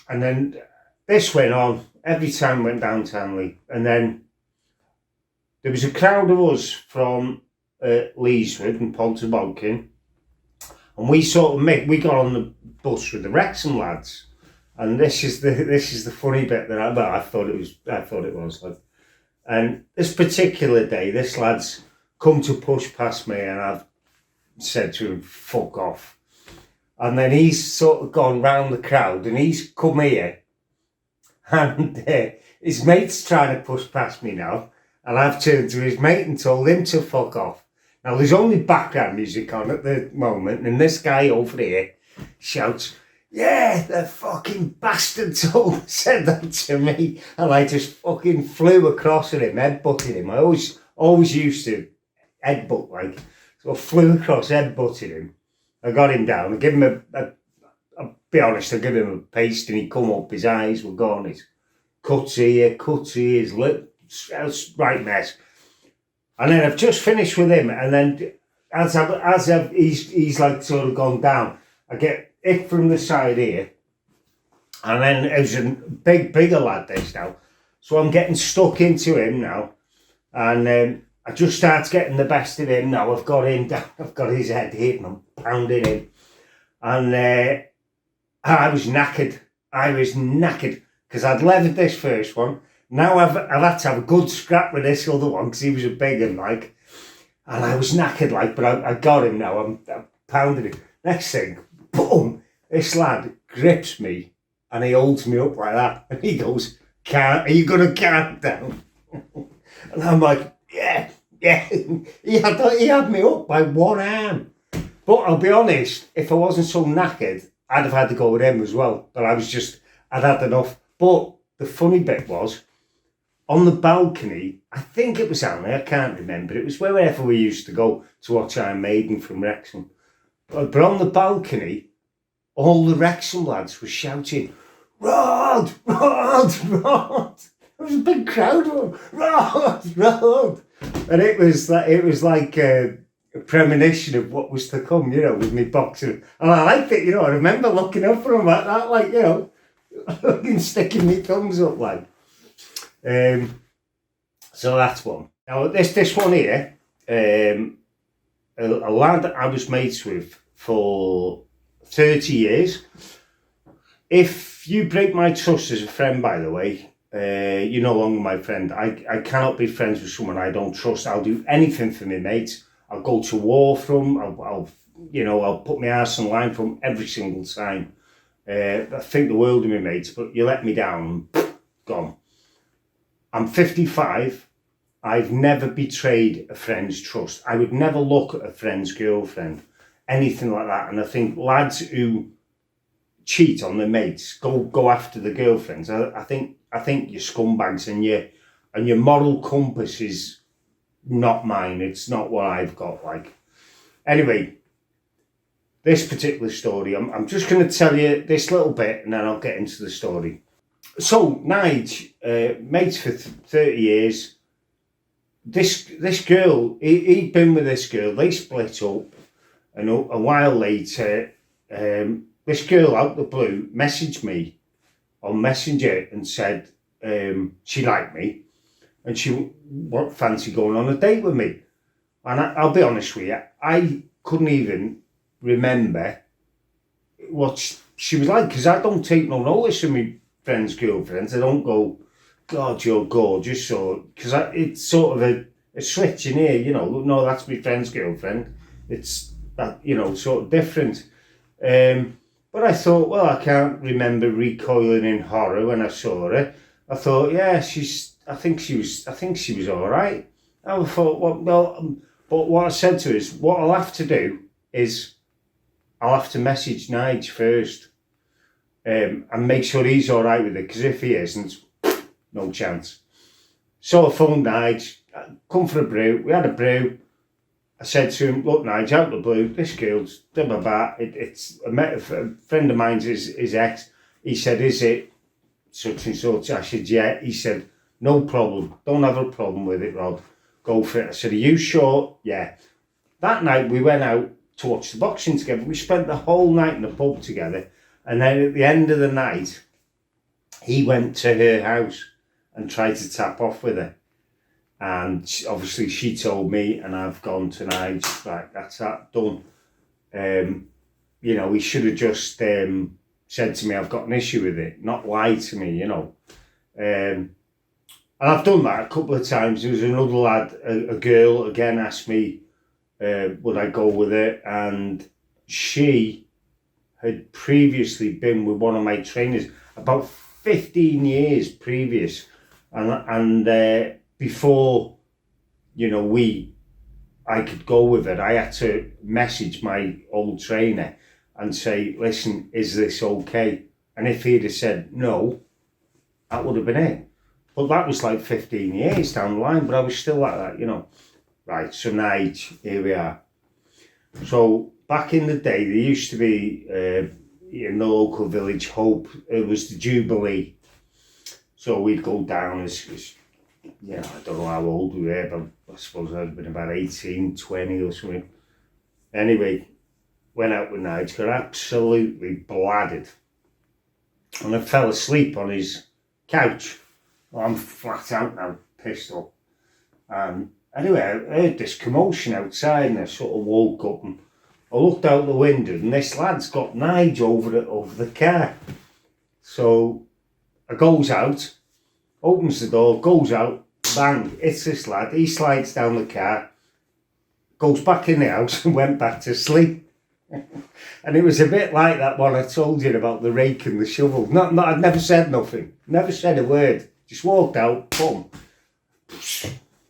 then this went on every time I went down to Hanley. And then there was a crowd of us from Leeswood and Pontybolkin, and we we got on the bus with the Wrexham lads. And this is the funny bit that I thought it was like. And this particular day, this lad's come to push past me, and I've said to him, fuck off. And then he's sort of gone round the crowd, and he's come here, and his mate's trying to push past me now, and I've turned to his mate and told him to fuck off. Now, there's only background music on at the moment, and this guy over here shouts, yeah, the fucking bastard said that to me. And I just fucking flew across at him, headbutted him. I always used to headbutt, like. So I flew across, headbutted him. I got him down. I gave him I'll be honest, I gave him a paste, and he come up, his eyes were gone. His cuts here, his lip, right mess. And then I've just finished with him, and then he's like sort of gone down, I get it from the side here, and then it was a bigger lad this now, so I'm getting stuck into him now, and I just start getting the best of him now. I've got him down, I've got his head hit, and I'm pounding him, and I was knackered because I'd levered this first one. Now I've had to have a good scrap with this other one, because he was a big one, like, and I was knackered, like, but I got him now. I'm pounding him. Next thing, boom, this lad grips me, and he holds me up like that, and he goes, are you going to calm down? And I'm like, yeah. He had me up by one arm. But I'll be honest, if I wasn't so knackered, I'd have had to go with him as well. But I'd had enough. But the funny bit was, on the balcony, I think it was Hanley, I can't remember, it was wherever we used to go to watch Iron Maiden from Wrexham. But on the balcony, all the Wrexham lads were shouting, Rod! There was a big crowd of them, Rod! And it was like a premonition of what was to come, you know, with me boxing. And I liked it, you know, I remember looking up for them like that, like, you know, fucking sticking my thumbs up, like. So that's one. Now, this one here, a lad that I was mates with for 30 years. If you break my trust as a friend, by the way, you're no longer my friend. I cannot be friends with someone I don't trust. I'll do anything for my mates. I'll go to war for them. I'll put my arse on line for them every single time. I think the world of me mates, but you let me down, gone. I'm 55. I've never betrayed a friend's trust. I would never look at a friend's girlfriend, anything like that. And I think lads who cheat on their mates, go after the girlfriends, I think you're scumbags, and your moral compass is not mine. It's not what I've got, like. Anyway, this particular story, I'm just going to tell you this little bit, and then I'll get into the story. So, Nige, mates for 30 years, this girl, he'd been with this girl, they split up, and a while later, this girl out the blue messaged me on Messenger and said she liked me and she fancy going on a date with me. And I'll be honest with you, I couldn't even remember what she was like, because I don't take no notice of my friends' girlfriends. I don't go, God, you're gorgeous, or because it's sort of a switch in here, you know. No, that's my friend's girlfriend. It's that, you know, sort of different. But I thought, well, I can't remember recoiling in horror when I saw her. I thought, yeah, I think she was all right. I thought, well, but what I said to her is, what I'll have to do is I'll have to message Nige first and make sure he's all right with it, because if he isn't, no chance. So I phoned Nige, come for a brew. We had a brew. I said to him, look, Nige, out the blue, this girl's it's a friend of mine's, his ex. He said, is it such and such? I said, yeah. He said, no problem. Don't have a problem with it, Rod. Go for it. I said, are you sure? Yeah. That night we went out to watch the boxing together. We spent the whole night in the pub together. And then at the end of the night, he went to her house and tried to tap off with her. And obviously she told me, and I've gone tonight, right, that's that, done. You know, he should have just said to me, I've got an issue with it, not lied to me, you know. And I've done that a couple of times. There was another lad, a girl, again, asked me, would I go with her? And she had previously been with one of my trainers, about 15 years previous. And before, you know, I could go with it, I had to message my old trainer and say, listen, is this okay? And if he'd have said no, that would have been it. But that was like 15 years down the line, but I was still like that, you know. Right, so Nige, here we are. So back in the day, there used to be, in the local village, Hope, it was the Jubilee. So we'd go down as you know, I don't know how old we were, but I suppose I'd been about 18, 20 or something. Anyway, went out with Nige, got absolutely bladdered. And I fell asleep on his couch. Well, I'm flat out now, pissed off. Anyway, I heard this commotion outside and I sort of woke up and I looked out the window and this lad's got Nige over the car. So I goes out, opens the door, goes out, bang, it's this lad. He slides down the car, goes back in the house and went back to sleep. And it was a bit like that one I told you about, the rake and the shovel. I'd never said nothing, never said a word. Just walked out, boom,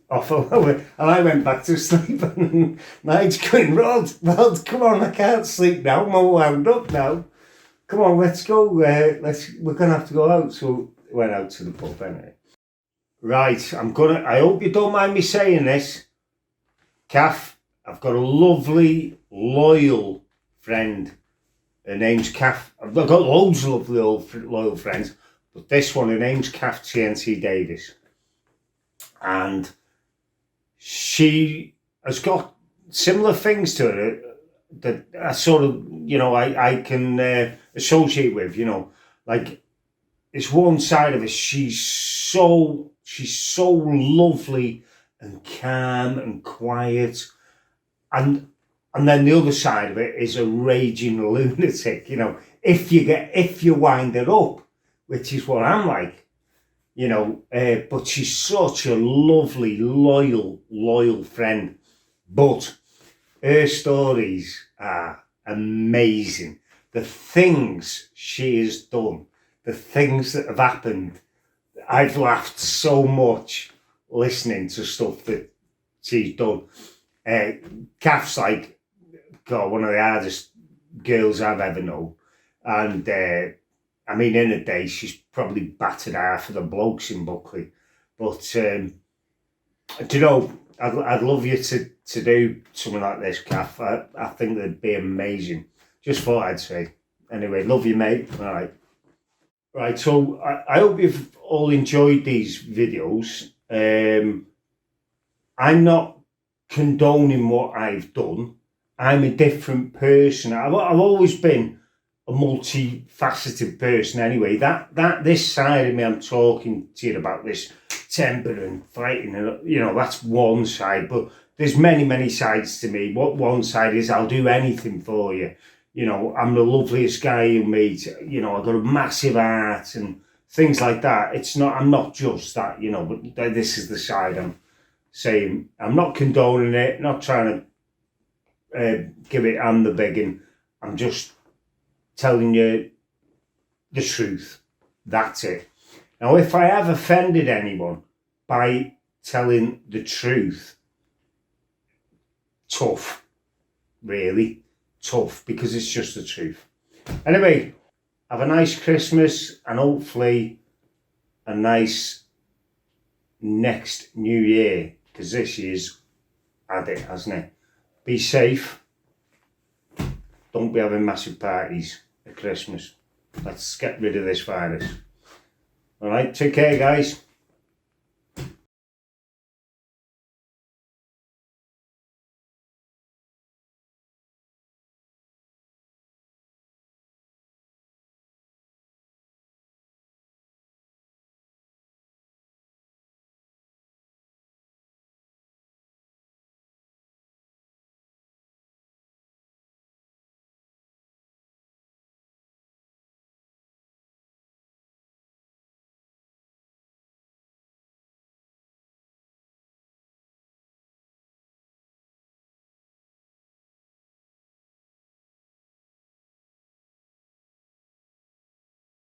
off and I went back to sleep. And Nige going, Rod, come on, I can't sleep now, I'm all wound up now. Come on, let's go, we're going to have to go out. So we went out to the pub anyway. Right, I hope you don't mind me saying this. Kath, I've got a lovely, loyal friend. Her name's Kath. I've got loads of lovely, loyal friends. But this one, her name's Kath TNT Davis. And she has got similar things to her that I sort of, you know, I can associate with, you know. Like, it's one side of her, she's so lovely and calm and quiet. And then the other side of it is a raging lunatic, you know. If you wind her up, which is what I'm like, you know, but she's such a lovely, loyal friend. But her stories are amazing. The things she has done, the things that have happened, I've laughed so much listening to stuff that she's done. Kath's like, God, one of the hardest girls I've ever known. And I mean, in a day, she's probably battered half of the blokes in Buckley. But, do you know, I'd love you to do something like this, Kath. I think that'd be amazing. Just thought I'd say. Anyway, love you, mate. All right. Right, so I hope you've all enjoyed these videos. I'm not condoning what I've done. I'm a different person. I've always been a multifaceted person anyway. That this side of me I'm talking to you about, this temper and fighting, and you know, that's one side, but there's many sides to me. What one side is, I'll do anything for you. You know, I'm the loveliest guy you meet. You know, I've got a massive heart and things like that. I'm not just that, you know, but this is the side I'm saying. I'm not condoning it, not trying to give it I'm the biggin. I'm just telling you the truth. That's it. Now, if I have offended anyone by telling the truth, tough, really tough, because it's just the truth. Anyway, have a nice Christmas and hopefully a nice next New Year, because this year's had it, hasn't it? Be safe. Don't be having massive parties at Christmas. Let's get rid of this virus. All right, take care, guys.